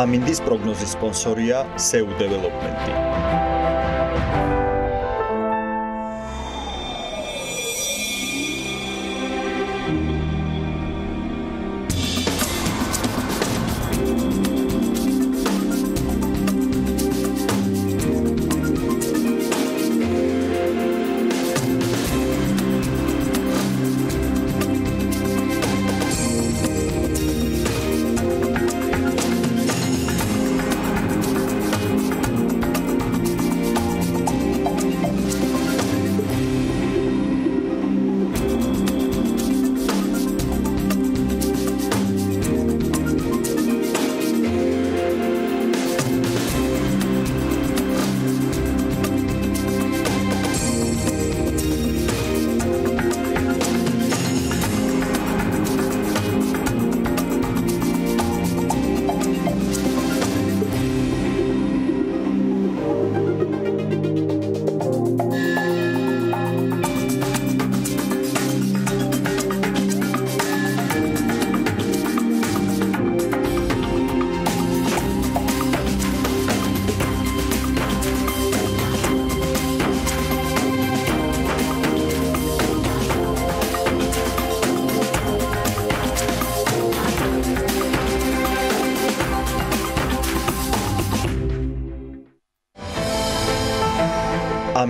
ამინდის პროგნოზის სპონსორია SEU Development.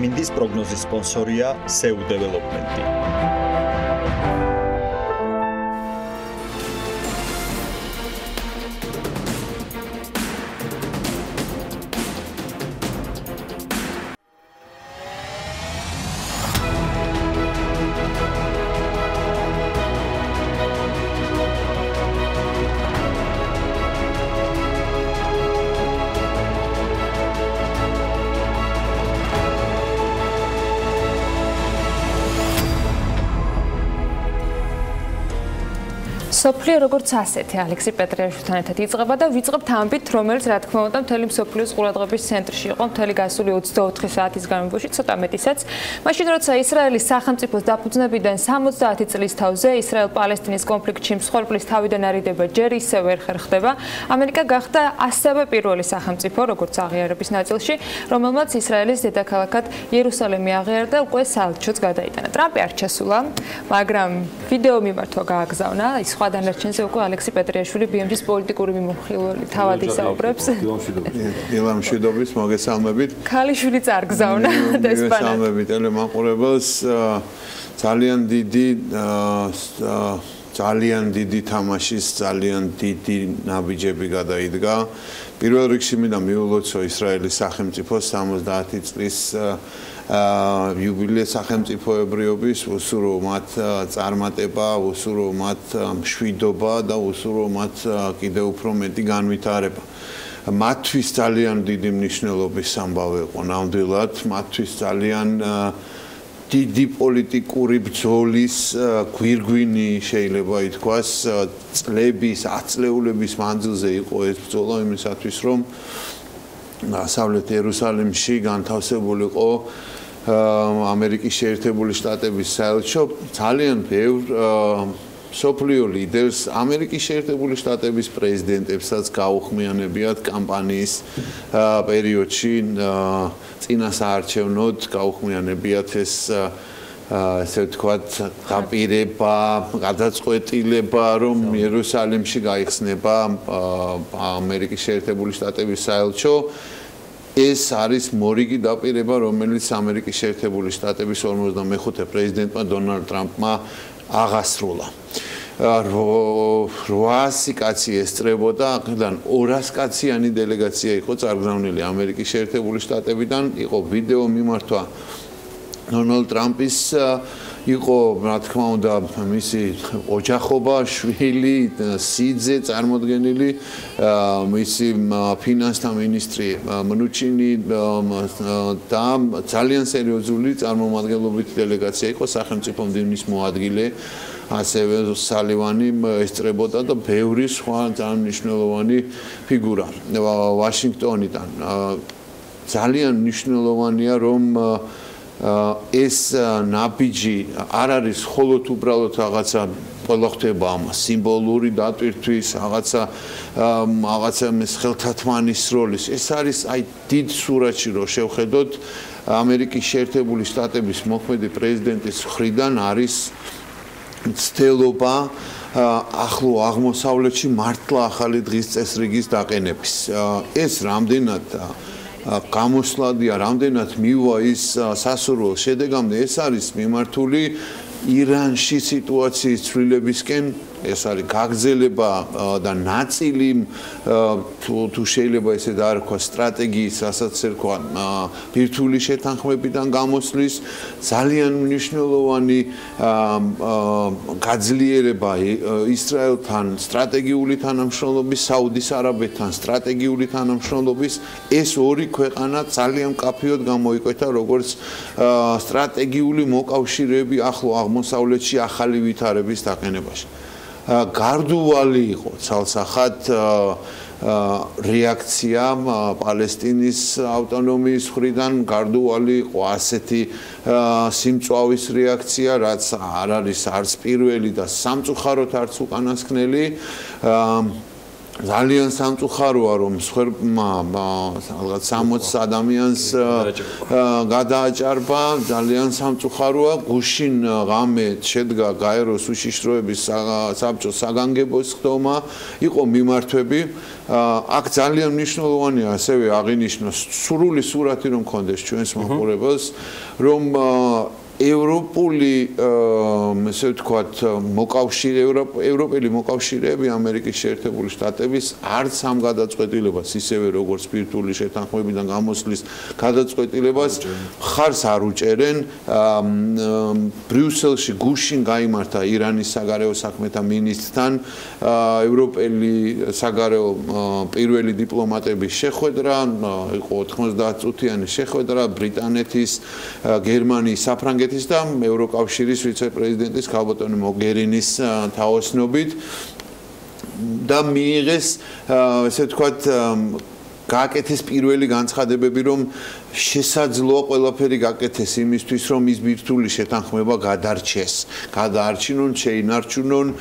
ამინდის პროგნოზის სპონსორია SEU Development. სოფლიო როგორც ასეთი ალექსი პეტრიაშვილთან ერთად იწყება და ვიწყებთ ამბით, რომელიც რა თქმა უნდა მთელი მსოფლიოს ყურადღების ცენტრში იყო მთელი გასული 24 საათის განმავლობაში, ცოტა მეტისაც. მაშინ როცა ისრაელის სახელმწიფოს დაფუძნებიდან 70 წლის თავზე ისრაელ-პალესტინის კონფლიქტში მსხვერპლის თავიდან არიდება ჯერ ისევ ვერ ხერხდება, ამერიკა გახდა ასევე პირველი სახელმწიფო, როგორც აღიარების ნაწილში, რომელმაც ისრაელის დედაქალაქად იერუსალემი აღიარა და უკვე საელჩოც გადაიტანა. ტრამპი არ ჩასულა, მაგრამ ვიდეო მიმართვა გააგზავნა, ის სხვა დანარჩენზე უკვე ალექსი პეტრიაშვილი BMG-ის პოლიტიკური მიმოხილველი თავად ისაუბრებს. ილამ მშვიდობის მოგესალმებით. ქალიშვილი წარგზავნა და ესპანეთ. მოგესალმებით ტელემაყურებელს. ძალიან დიდი თამაშის, ძალიან დიდი ნაბიჯები გადაიდგა. პირველ რიგში მინდა მიულოცო ისრაელის სახელმწიფოს 70 წლის იუბილე სახელმწიფოებრიობის, უსურო მათ წარმატება, უსურო მათ მშვიდობა და უსურო მათ კიდევ უფრო მეტი განვითარება. მათთვის ძალიან დიდი მნიშვნელობის ამბავი იყო ნამდვილად, მათთვის ძალიან დიდი პოლიტიკური ბრძოლის გვირგვინი შეიძლება ითქვას, წლების, ათწლეულების მანძილზე იყო ეს ბრძოლა იმისათვის, რომ დასავლეთ იერუსალიმში განთავსებულიყო ამერიკის შეერთებული შტატების საელჩო ძალიან ბევრ სოფლიო ლიდერს ამერიკის შეერთებული შტატების პრეზიდენტებსაც გაუხმიანებიათ კამპანიის პერიოდში წინასაარჩევნოდ გაუხმიანებიათ ეს ესე ვთქვათ დაპირება, გადაწყვეტილება, რომ იერუსალიმში გაიხსნება ამერიკის შეერთებული შტატების საელჩო. ეს არის მორიგი დაპირება, რომელიც ამერიკის შეერთებული შტატების 45 პრეზიდენტმა დონალდ ტრამპმა აღასრულა. 800 კაცი ესწრებოდა, აქედან 200 კაციანი დელეგაცია იყო წარგზავნილი ამერიკის შეერთებული შტატებიდან, იყო ვიდეო მიმართვა დონალდ ტრამპის იყო, რა თქმა უნდა, მისი ოჯახობა, შვილი, სიძე წარმოდგენილი, მისი ფინანსთა მინისტრი მნუჩინი და ძალიან სერიოზული წარმომადგენლობითი დელეგაცია იყო სახელმწიფო მდივნის მოადგილე, ასევე სალივანი ესწრებოდა და ბევრი სხვა ძალიან მნიშვნელოვანი ფიგურა ვაშინგტონიდან. ძალიან მნიშვნელოვანია, რომ ეს ნაბიჯი არ არის მხოლოდ უბრალოდ რაღაცა ყველა ხდება ამას სიმბოლური დატვირთვის რაღაცა მის ხელთათმანის როლის ეს არის აი დიდ სურათში რო შევხედოთ ამერიკის შეერთებული შტატების მოქმედი პრეზიდენტის მხრიდან არის ცდილობა ახლო აღმოსავლეთში მართლა ახალი დღის წესრიგის დაყენების ეს რამდენად გამოსვლადია, რამდენად მივა ის სასურველ შედეგამდე, ეს არის მიმართული ირანში სიტუაციის ცვლილებისკენ, ეს არის გაგრძელება და ნაწილი თუ შეიძლება ესე დაარქვა სტრატეგიის, რასაც ერქვა ბირთვული შეთანხმებიდან გამოსვლის ძალიან მნიშვნელოვანი გაძლიერება ისრაელთან სტრატეგიული თანამშრომლობის, საუდის არაბეთთან სტრატეგიული თანამშრომლობის, ეს ორი ქვეყანა ძალიან მკაფიოდ გამოიკვეთა როგორც სტრატეგიული მოკავშირეები ახლო აღმოსავლეთში ახალი ვითარების დაყენებაში. გარდუვალი იყო ცალსახად რეაქცია პალესტინის ავტონომიის მხრიდან გარდუვალი იყო ასეთი სიმწვავის რეაქცია, რაც არ არის არც პირველი და სამწუხაროდ არც უკანასკნელი. ძალიან სამწუხაროა რომ სხვერპმა რაღაც 60 ადამიანს გადააჭარბა ძალიან სამწუხაროა გუშინ ღამე შედგა გაეროს უშიშროების საბჭოს საგანგებო ხდომა იყო მიმართვები აქ ძალიან მნიშვნელოვანია ასევე აღინიშნოს სრული სურათი რომ კონდეს ჩვენს მაყურებელს რომ ევროპული ესე ვთქვათ ევროპელი მოკავშირეები ამერიკის შეერთებული შტატების არც ამ გადაწყვეტილებას ისევე როგორც ბირთვული შეთანხმებიდან გამოსვლის გადაწყვეტილებას ხარს არ უჭერენ ბრიუსელში გუშინ გაიმართა ირანის საგარეო საქმეთა მინისტრთან ევროპელი საგარეო პირველი დიპლომატების შეხვედრა იყო 90 წუთიანი შეხვედრა ბრიტანეთის გერმანიის საფრანგეთის და ევროკავშირის ვიცე-პრეზიდენტის ქალბატონი მოგერინის თაოსნობით და მიიღეს ესე ვთქვათ გააკეთეს პირველი განცხადებები რომ შესაძლოა ყველაფერი გააკეთეს იმისთვის რომ ის ბირთვული შეთანხმება გადაარჩინონ შეინარჩუნონ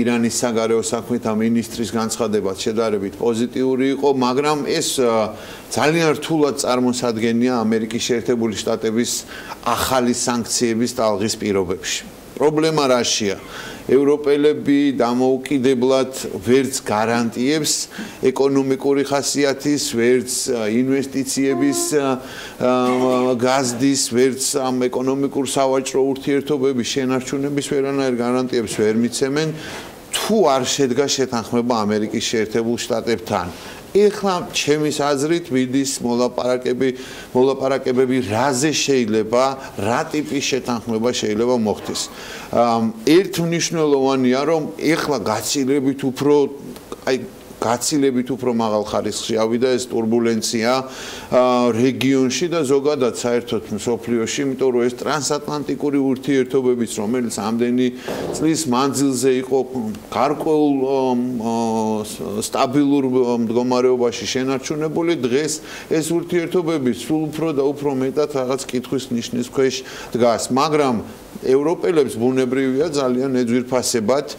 ირანის საგარეო საქმეთა მინისტრის განცხადებაც შედარებით პოზიტიური იყო მაგრამ ეს ძალიან რთულად წარმოსადგენია ამერიკის შეერთებული შტატების ახალი სანქციების ტალღის პირობებში პრობლემა რაშია ევროპელები დამოუკიდებლად ვერც გარანტიებს ეკონომიკური ხასიათის, ვერც ინვესტიციების გაზდის, ვერც ამ ეკონომიკურ სავაჭრო ურთიერთობების შენარჩუნების ვერანაირ გარანტიებს ვერ მიცემენ, თუ არ შედგა შეთანხმება ამერიკის შეერთებულ შტატებთან. ეხლა ჩემის აზრით ვიდის მოლაპარაკებები რაზე შეიძლება, რა ტიპის შეთანხმება შეიძლება მოხდეს. ერთ მნიშვნელოვანია რომ ეხლა გაცილებით უფრო მაღალ ხარისხში ავიდა ეს турბულენცია რეგიონში და ზოგადად საერთოდ მსოფლიოში, იმიტომ რომ ეს ტრანსატლანტიკური ურთიერთობებიც, რომელიც ამდენი წლის მანძილზე იყო გარკვეულ სტაბილურ მდგომარეობაში შენარჩუნებული, დღეს ეს ურთიერთობები სულ უფრო და უფრო მეტად რაღაც კითხვის ნიშნის ქვეშ დგას, მაგრამ ევროპელებს ბუნებრივია ძალიან ეძვირფასებად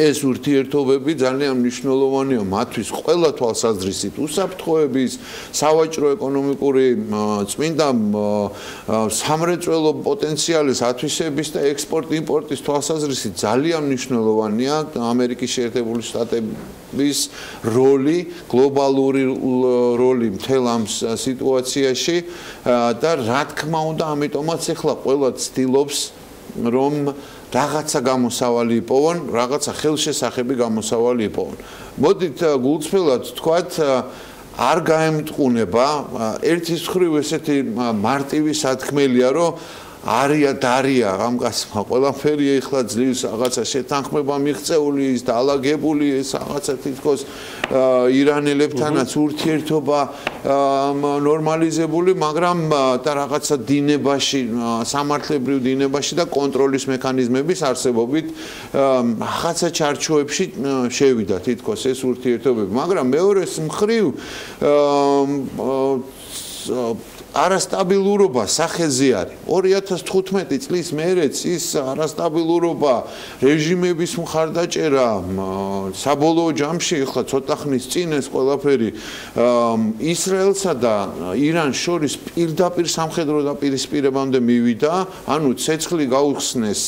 ეს ურთიერთობები ძალიან მნიშვნელოვანია მათთვის ყველა თვალსაზრისით უსაფრთხოების, სავაჭრო ეკონომიკური წმინდა სამრეწველო პოტენციალის ათვისების და ექსპორტ-იმპორტის თვალსაზრისით ძალიან მნიშვნელოვანია ამერიკის შეერთებული შტატების როლი, გლობალური როლი მთელ ამ სიტუაციაში და რა თქმა უნდა, ამიტომაც ახლა ყველა ცდილობს რომ რაღაცა გამოსავალი იპოვონ, რაღაცა ხელშესახები გამოსავალი იპოვონ. მოდით გულწრფელად ვთქვათ, არ გაემტყუნება ერთის მხრივ ესეთი მარტივი სათქმელია, რომ არია ამ კაცმა ყველაფერი ეხლა ძლივს რაღაცა შეთანხმება მიღწეული, ის დაალაგებული, ეს რაღაცა თითქოს ირანელებთანაც ურთიერთობა ნორმალიზებული, მაგრამ და რაღაცა დინებაში, სამართლებრივ დინებაში და კონტროლის მექანიზმების არსებობით რაღაცა ჩარჩოებში შევიდა თითქოს ეს ურთიერთობები, მაგრამ მეორეს მხრივ არასტაბილურობა სახეზე არის. 2015 წლის მერეც ის არასტაბილურობა, რეჟიმების მხარდაჭერა, საბოლოო ჯამში ახლა ცოტა ხნის წინ ეს ყველაფერი ისრაელსა და ირანს შორის პირდაპირ სამხედრო დაპირისპირებამდე მივიდა, ანუ ცეცხლი გაუხსნეს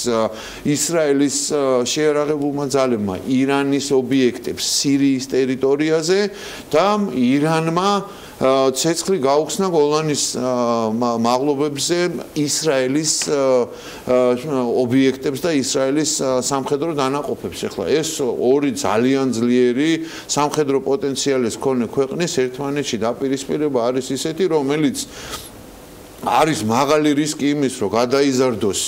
ისრაელის შეიარაღებულმა ძალებმა ირანის ობიექტებს სირიის ტერიტორიაზე და ირანმა ცეცხლი გაუხსნა გოლანის მაღლობებზე ისრაელის ობიექტებს და ისრაელის სამხედრო დანაყოფებს. ახლა ეს ორი ძალიან ძლიერი სამხედრო პოტენციალის მქონე ქვეყნის ერთმანეთში დაპირისპირება არის ისეთი, რომელიც არის მაღალი რისკი იმის, რომ გადაიზარდოს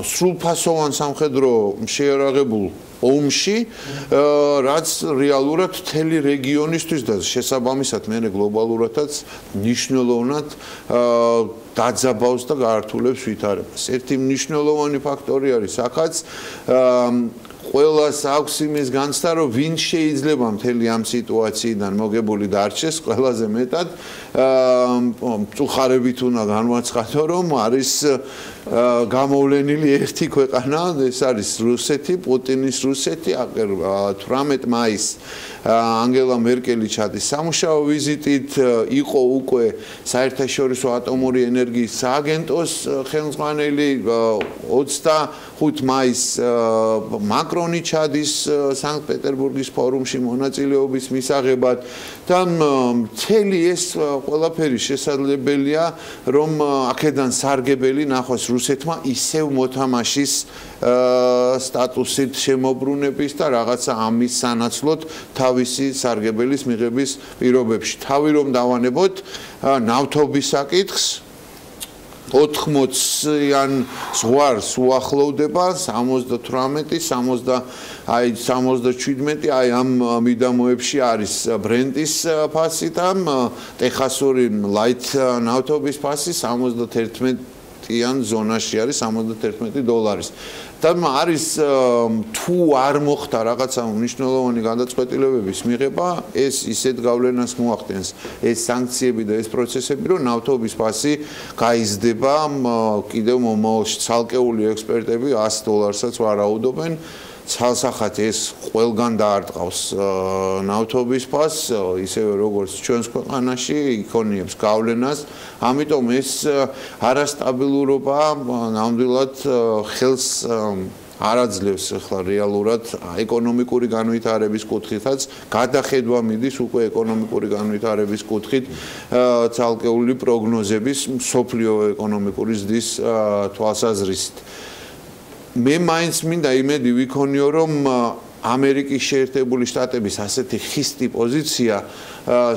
სრულფასოვან სამხედრო შეიარაღებულ ომში, რაც რეალურად მთელი რეგიონისთვის და შესაბამისად მე გლობალურადაც მნიშვნელოვნად დაძაბავს და გაართულებს ვითარებას. ერთი მნიშვნელოვანი ფაქტორი არის აქაც ყველას აქვს იმის განცდა, რომ ვინ შეიძლება მთელი ამ სიტუაციიდან მოგებული დარჩეს ყველაზე მეტად მწუხარებით უნდა განვაცხადო, რომ არის გამოვლენილი ერთი ქვეყანა, ეს არის რუსეთი, პუტინის რუსეთი, 18 მაისს ანგელა მერკელი ჩადის სამუშაო ვიზიტით, იყო უკვე საერთაშორისო ატომური ენერგიის სააგენტოს ხელმძღვანელი, 25 მაისს მაკრონი ჩადის სანქტ-პეტერბურგის ფორუმში მონაწილეობის მისაღებად და მთელი ეს ყველაფერი შესაძლებელია, რომ აქედან სარგებელი ნახოს რუსეთმა ისევ მოთამაშის სტატუსით შემოbrunების და რაღაცა ამის სანაცვლოდ თავისი სარგებელის მიღების პირობებში. თავი რომ დავანებოთ ნავთობის საკითხს 80-იან ზღვარს უახლოვდება 78, 77, აი ამ მიდამოებში არის ბრენტის ფასი და ტეხასური ლაით ნავთობის ფასი 71-იან ზონაში არის $71. და არის თუ არ მოხდა რაღაცა მნიშვნელოვანი გადაწყვეტილებების მიღება, ეს ისეთ გავლენას მოახდენს ეს სანქციები და ეს პროცესები, რომ ნავთობის ფასი გაიზრდება, კიდევ მომავალში ცალკეული ექსპერტები $100-საც ვარაუდობენ. ცალსახად ეს ყველგან დაარტყავს ნავთობის ფასს, ისევე როგორც ჩვენს ქვეყანაში იქონიებს გავლენას. ამიტომ ეს არასტაბილურობა ნამდვილად ხელს არაძლევს ახლა რეალურად ეკონომიკური განვითარების კუთხითაც, გადახედვა მიდის უკვე ეკონომიკური განვითარების კუთხით ცალკეული პროგნოზების მსოფლიო ეკონომიკური ზრდის თვალსაზრისით. მე მაინც მინდა იმედი ვიქონიო, რომ ამერიკის შეერთებული შტატების ასეთი ხისტი პოზიცია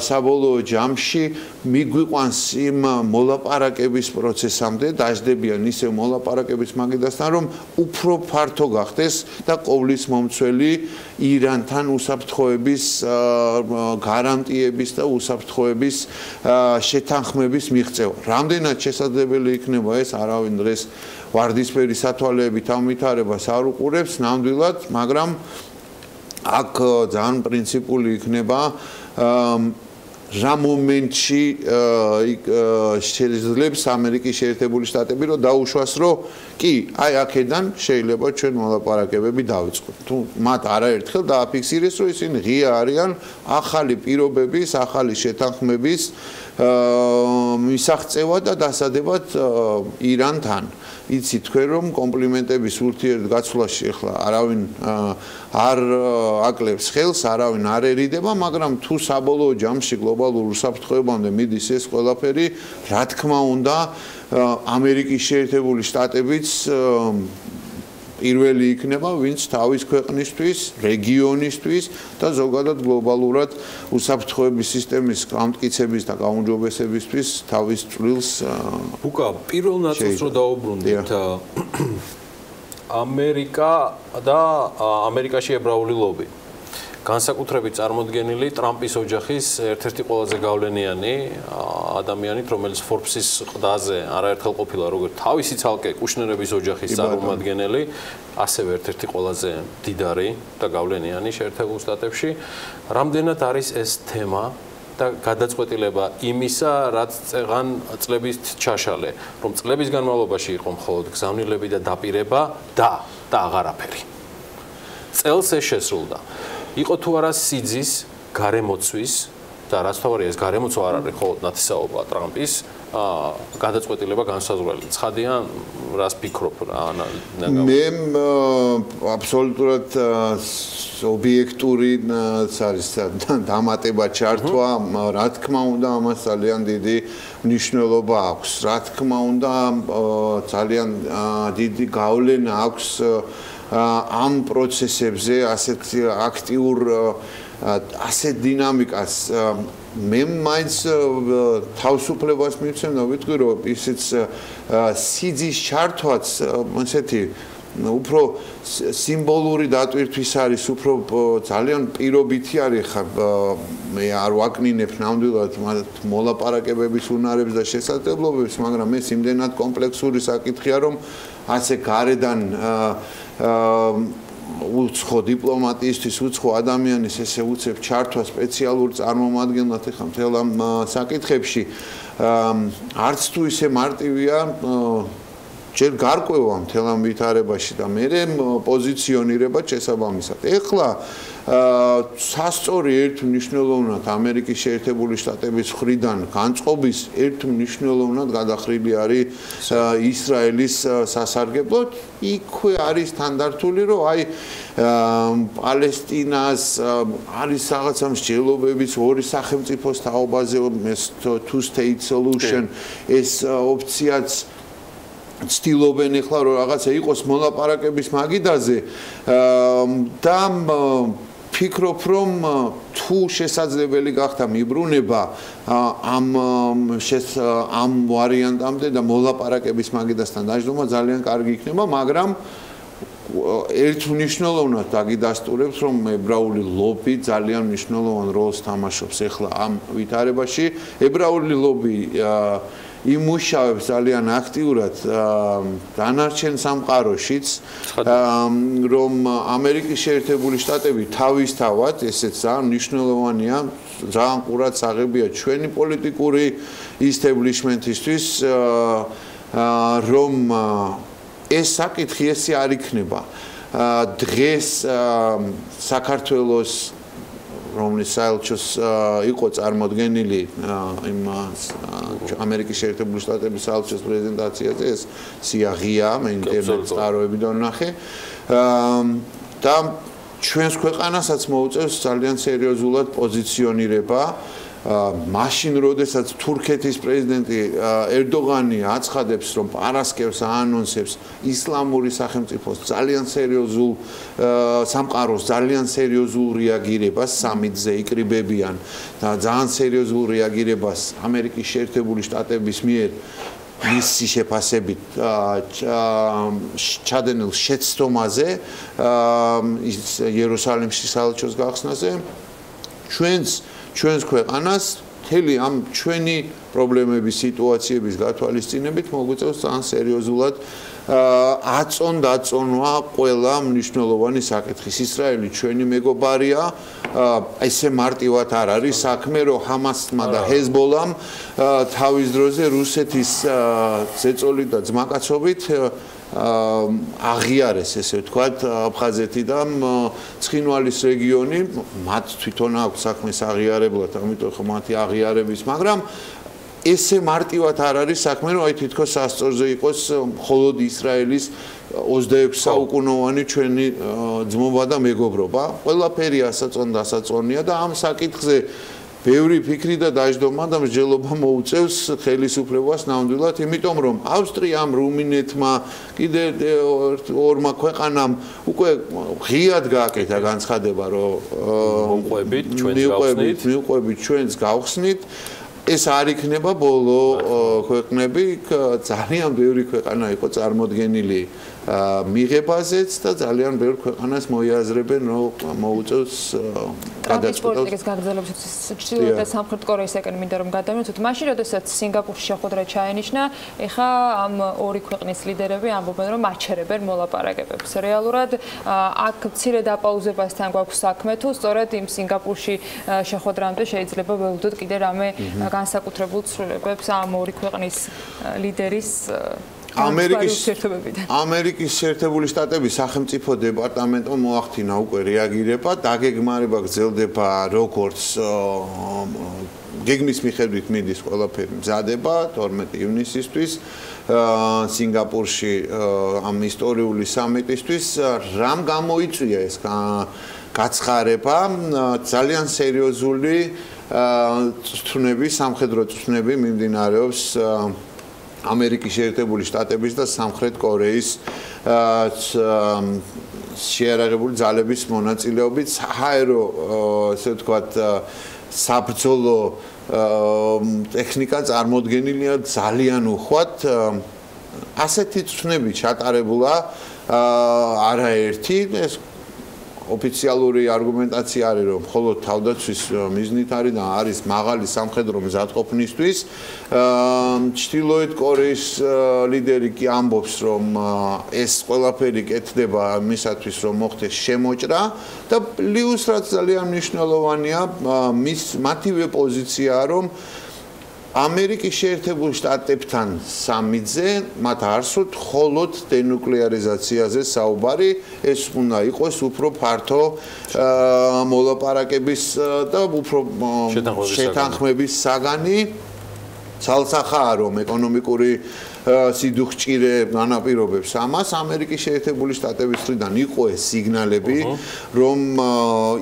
საბოლოო ჯამში მიგვიყვანს იმ მოლაპარაკების პროცესამდე, დაждდებიან ისევ მოლაპარაკების მაგიდასთან, რომ უფრო ფართო გახდეს და ყოვლის მომცველი ირანთან უსაფრთხოების გარანტიების და უსაფრთხოების შეთანხმების მიღწევა. რამდენად შესაძლებელი იქნება ეს, არავინ დღეს ვარდისფერი სათვალეებით ამვითარებას არ უყურებს ნამდვილად, მაგრამ აქ ძალიან პრინციპული იქნება რა მომენტში შეიძლება ამერიკის შეერთებული შტატები რომ დაუშვას, რომ კი, აი აქედან შეიძლება ჩვენ მოლაპარაკებები დავიწყოთ. თუ მათ არაერთხელ დააფიქსირეს, რომ ისინი ღია არიან ახალი პირობების, ახალი შეთანხმების მისაღწევად და დასადებად ირანთან. იცი თქვენ რომ კომპლიმენტების ურთიერთგაცვლაში ახლა არავინ არ აკლებს ხელს, არავინ არ ერიდება, მაგრამ თუ საბოლოო ჯამში გლობალურ უსაფრთხოებამდე მიდის ეს ყველაფერი, რა თქმა უნდა, ამერიკის შეერთებული შტატებიც პირველი იქნება, ვინც თავის ქვეყნისთვის, რეგიონისთვის და ზოგადად გლობალურად უსაფრთხოების სისტემის გამტკიცების და გაუმჯობესებისთვის თავის წვლილს უკა პირველ ნაწილს რო დაუბრუნდით ამერიკა და ამერიკაში ებრაული ლობი განსაკუთრებით წარმოდგენილი ტრამპის ოჯახის ერთ-ერთი ყველაზე გავლენიანი ადამიანით, რომელიც Forbes-ის ყდაზე არაერთხელ ყოფილა როგორც თავისი ცალკე კუშნერების ოჯახის წარმომადგენელი, ასევე ერთ-ერთი ყველაზე მდიდარი და გავლენიანი შეერთებულ შტატებში. რამდენად არის ეს თემა და გადაწყვეტილება იმისა, რაც წეღან წლების ჩაშალე, რომ წლების განმავლობაში იყო მხოლოდ გზავნილები და დაპირება და აღარაფერი. წელს ეს შესრულდა. იყო თუ არა სიძის გარემოცვის და რაც თავარია ეს გარემოცვა არ არის მხოლოდ ნათესაობა ტრამპის გადაწყვეტილება განსაზღვრელი. ცხადია, რას ფიქრობ რა მე აბსოლუტურად ობიექტური არის დამატება ჩართვა, რა თქმა უნდა, ამას ძალიან დიდი მნიშვნელობა აქვს. რა თქმა უნდა, ძალიან დიდი გავლენა აქვს ამ პროცესებზე ასეთ აქტიურ ასეთ დინამიკას მე მაინც თავისუფლებას მივცემ და ვიტყვი რომ ისიც სიძის ჩართვაც ესეთი უფრო სიმბოლური დატვირთვის არის, უფრო ძალიან პირობითი არის ხა მე არ ვაკნინებ ნამდვილად მოლაპარაკებების უნარებს და შესაძლებლობებს, მაგრამ ეს იმდენად კომპლექსური საკითხია, რომ ასე გარედან უცხო დიპლომატიისთვის, უცხო ადამიანის ესე უცებ ჩართვა სპეციალურ წარმომადგენლად ეხლა მთელ ამ საკითხებში არც თუ ისე მარტივია ჯერ გარკვევა მთელ ამ ვითარებაში და მე პოზიციონირება შესაბამისად. ეხლა სასწორი ერთ მნიშვნელოვნად ამერიკის შეერთებული შტატების მხრიდან განწყობის ერთ მნიშვნელოვნად გადახრილი არის ისრაელის სასარგებლოდ. იქვე არის სტანდარტული, რომ აი პალესტინას არის რაღაცა მსჯელობებიც ორი სახელმწიფოს თაობაზე, two state solution, ეს ოფციაც ცდილობენ ეხლა რომ რაღაცა იყოს მოლაპარაკების მაგიდაზე და ფიქრობ რომ თუ შესაძლებელი გახდა მიბრუნება ამ ვარიანტამდე და მოლაპარაკების მაგიდასთან დაждობა ძალიან კარგი იქნება, მაგრამ ერთ მნიშვნელოვნად დაგიდასტურებს რომ ებრაული ლობი ძალიან მნიშვნელოვან როლს თამაშობს ეხლა ამ ვითარებაში. ებრაული ლობი იმუშავებს ძალიან აქტიურად დანარჩენ სამყაროშიც, რომ ამერიკის შეერთებული შტატები თავისთავად, ესეც ძალიან მნიშვნელოვანია, ძალიან ყურად აღებია ჩვენი პოლიტიკური ისტებლიშმენტისთვის, რომ ეს საკითხი ესე არ იქნება. დღეს საქართველოს რომლის საელჩოს იყო წარმოდგენილი იმ ამერიკის შეერთებული შტატების საელჩოს პრეზენტაციაზე, ეს სიაღია, მე ინტერნეტ წყაროებიდან ვნახე და ჩვენს ქვეყანასაც მოუწევს ძალიან სერიოზულად პოზიციონირება. მაშინ როდესაც თურქეთის პრეზიდენტი ერდოღანი აცხადებს, რომ პარასკევს აანონსებს ისლამური სახელმწიფოს ძალიან სერიოზულ სამყაროს ძალიან სერიოზულ რეაგირებას სამიტზე იკრიბებიან და ძალიან სერიოზულ რეაგირებას ამერიკის შეერთებული შტატების მიერ მისი შეფასებით ჩადენილ შეცდომაზე იერუსალიმში საელჩოს გახსნაზე ჩვენს ქვეყანას მთელი ამ ჩვენი პრობლემების სიტუაციების გათვალისწინებით მოგვიწევს ძალიან სერიოზულად აწონვა ყველა მნიშვნელოვანი საკითხის. ისრაელი ჩვენი მეგობარია, ესე მარტივად არ არის საქმე, რომ ჰამასმა და ჰეზბოლამ თავის დროზე რუსეთის ზეწოლით და ძმაკაცობით აღიარეს, ესე ვთქვათ, აფხაზეთი და ცხინვალის რეგიონი, მათ თვითონ აქვს საქმეს აღიარებლად, ამიტომ ხო მათი აღიარების, მაგრამ ესე მარტივად არ არის საქმე, რომ აი თითქოს სასწორზე იყოს მხოლოდ ისრაელის 26 საუკუნოვანი ჩვენი ძმობა და მეგობრობა. ყველაფერი დასაწონია და ამ საკითხზე ბევრი ფიქრი და დაждობა და მსჯელობა მოუწევს ხელისუფლებას ნამდვილად, იმიტომ რომ ავსტრიამ, რუმინეთმა, კიდე ორმა ქვეყანამ უკვე ღიად გააკეთა განცხადება, რომ მივყვებით ჩვენს გავხსნით. ეს არ იქნება ბოლო ქვეყნები, ძალიან ბევრი ქვეყანა იყო წარმოდგენილი მიღებაზეც და ძალიან ბევრ ქვეყანას მოიაზრებენ, რომ მოუწევს გადაწყვეტილებას. პოლიტიკის გაგრძელებას ჩრდილოეთ და სამხრეთ კორეისაკენ მინდა რომ გადავინოთ, მაშინ როდესაც სინგაპურში შეხვედრა ჩაენიშნა, ეხა ამ ორი ქვეყნის ლიდერები ამბობენ, რომ აჩერებენ მოლაპარაკებებს. რეალურად აქ მცირე დაპაუზებასთან გვაქვს საქმე, თუ სწორედ იმ სინგაპურში შეხვედრამდე შეიძლება ველოდოთ კიდე რამე განსაკუთრებულ ცვლილებებს ამ ორი ქვეყნის ლიდერის ამერიკის შეერთებული შტატების სახელმწიფო დეპარტამენტმა მოახდინა უკვე რეაგირება, დაგეგმარება გრძელდება როგორც გეგმის მიხედვით მიდის ყველაფერი მზადება 12 ივნისისთვის სინგაპურში ამ ისტორიული სამიტისთვის რამ გამოიწვია ეს გაცხარება ძალიან სერიოზული წვნები, სამხედრო წვნები მიმდინარეობს ამერიკის შეერთებული შტატების და სამხრეთ კორეის შეიარაღებული ძალების მონაწილეობით საჰაერო, ესე ვთქვათ, საბრძოლო ტექნიკა წარმოდგენილია ძალიან უხვად. ასეთი წვნები ჩატარებულა არაერთი, ეს ოფიციალური არგუმენტაცია არის, რომ მხოლოდ თავდაცვის მიზნით არის და არის მაღალი სამხედრო მზადყოფნისთვის. ჩრდილოეთ კორეის ლიდერი კი ამბობს, რომ ეს ყველაფერი კეთდება მისათვის, რომ მოხდეს შემოჭრა და პლუს რაც ძალიან მნიშვნელოვანია, მათივე პოზიციაა, რომ ამერიკის შეერთებულ შტატებთან სამიძე მათ არსოთ მხოლოდ დენუკლეარიზაციაზე საუბარი, ეს უნდა იყოს უფრო ფართო მოლაპარაკების და უფრო შეთანხმების საგანი. ცალსახაა, რომ ეკონომიკური სიდუხჭირე განაპირობებს ამას, ამერიკის შეერთებული შტატების მხრიდან იყო ეს სიგნალები, რომ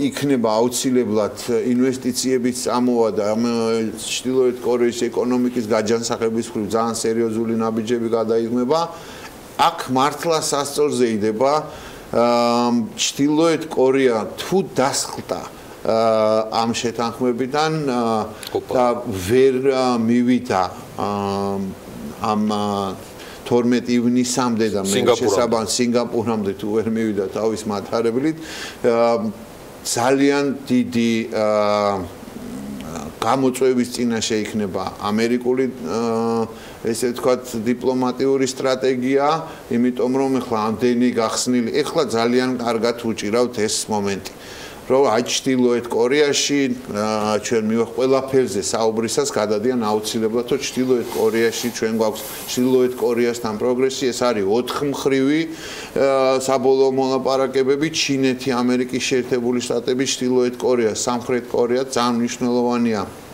იქნება აუცილებლად ინვესტიციებიც წამოვა და ჩრდილოეთ კორეის ეკონომიკის გაჯანსაღების მხრივ ძალიან სერიოზული ნაბიჯები გადაიღება. აქ მართლა სასწორზე იდება ჩრდილოეთ კორეა თუ დასხლდა ამ შეთანხმებიდან და ვერ მივიდა ამ 12 ივნისამდე და მე შესაბამისად სინგაპურამდე თუ ვერ მივიდა თავის მატარებლით ძალიან დიდი გამოწვევის წინაშე იქნება ამერიკული ესე ვთქვათ დიპლომატიური სტრატეგია, იმიტომ რომ ეხლა ამდენი გახსნილი, ეხლა ძალიან კარგად უჭირავთ ეს მომენტი. რომ ჩრდილოეთ კორეაში ჩვენ მივახ ყველაფერზე საუბრისას გადადიან აუცილებლად თუ ჩრდილოეთ კორეაში ჩვენ გვაქვს ჩრდილოეთ კორეასთან პროგრესი, ეს არის 4 მხრივი საბოლოო მოლაპარაკებები, ჩინეთი, ამერიკის შეერთებული შტატები, ჩრდილოეთ კორეა, სამხრეთ კორეა ძალიან მნიშვნელოვანია.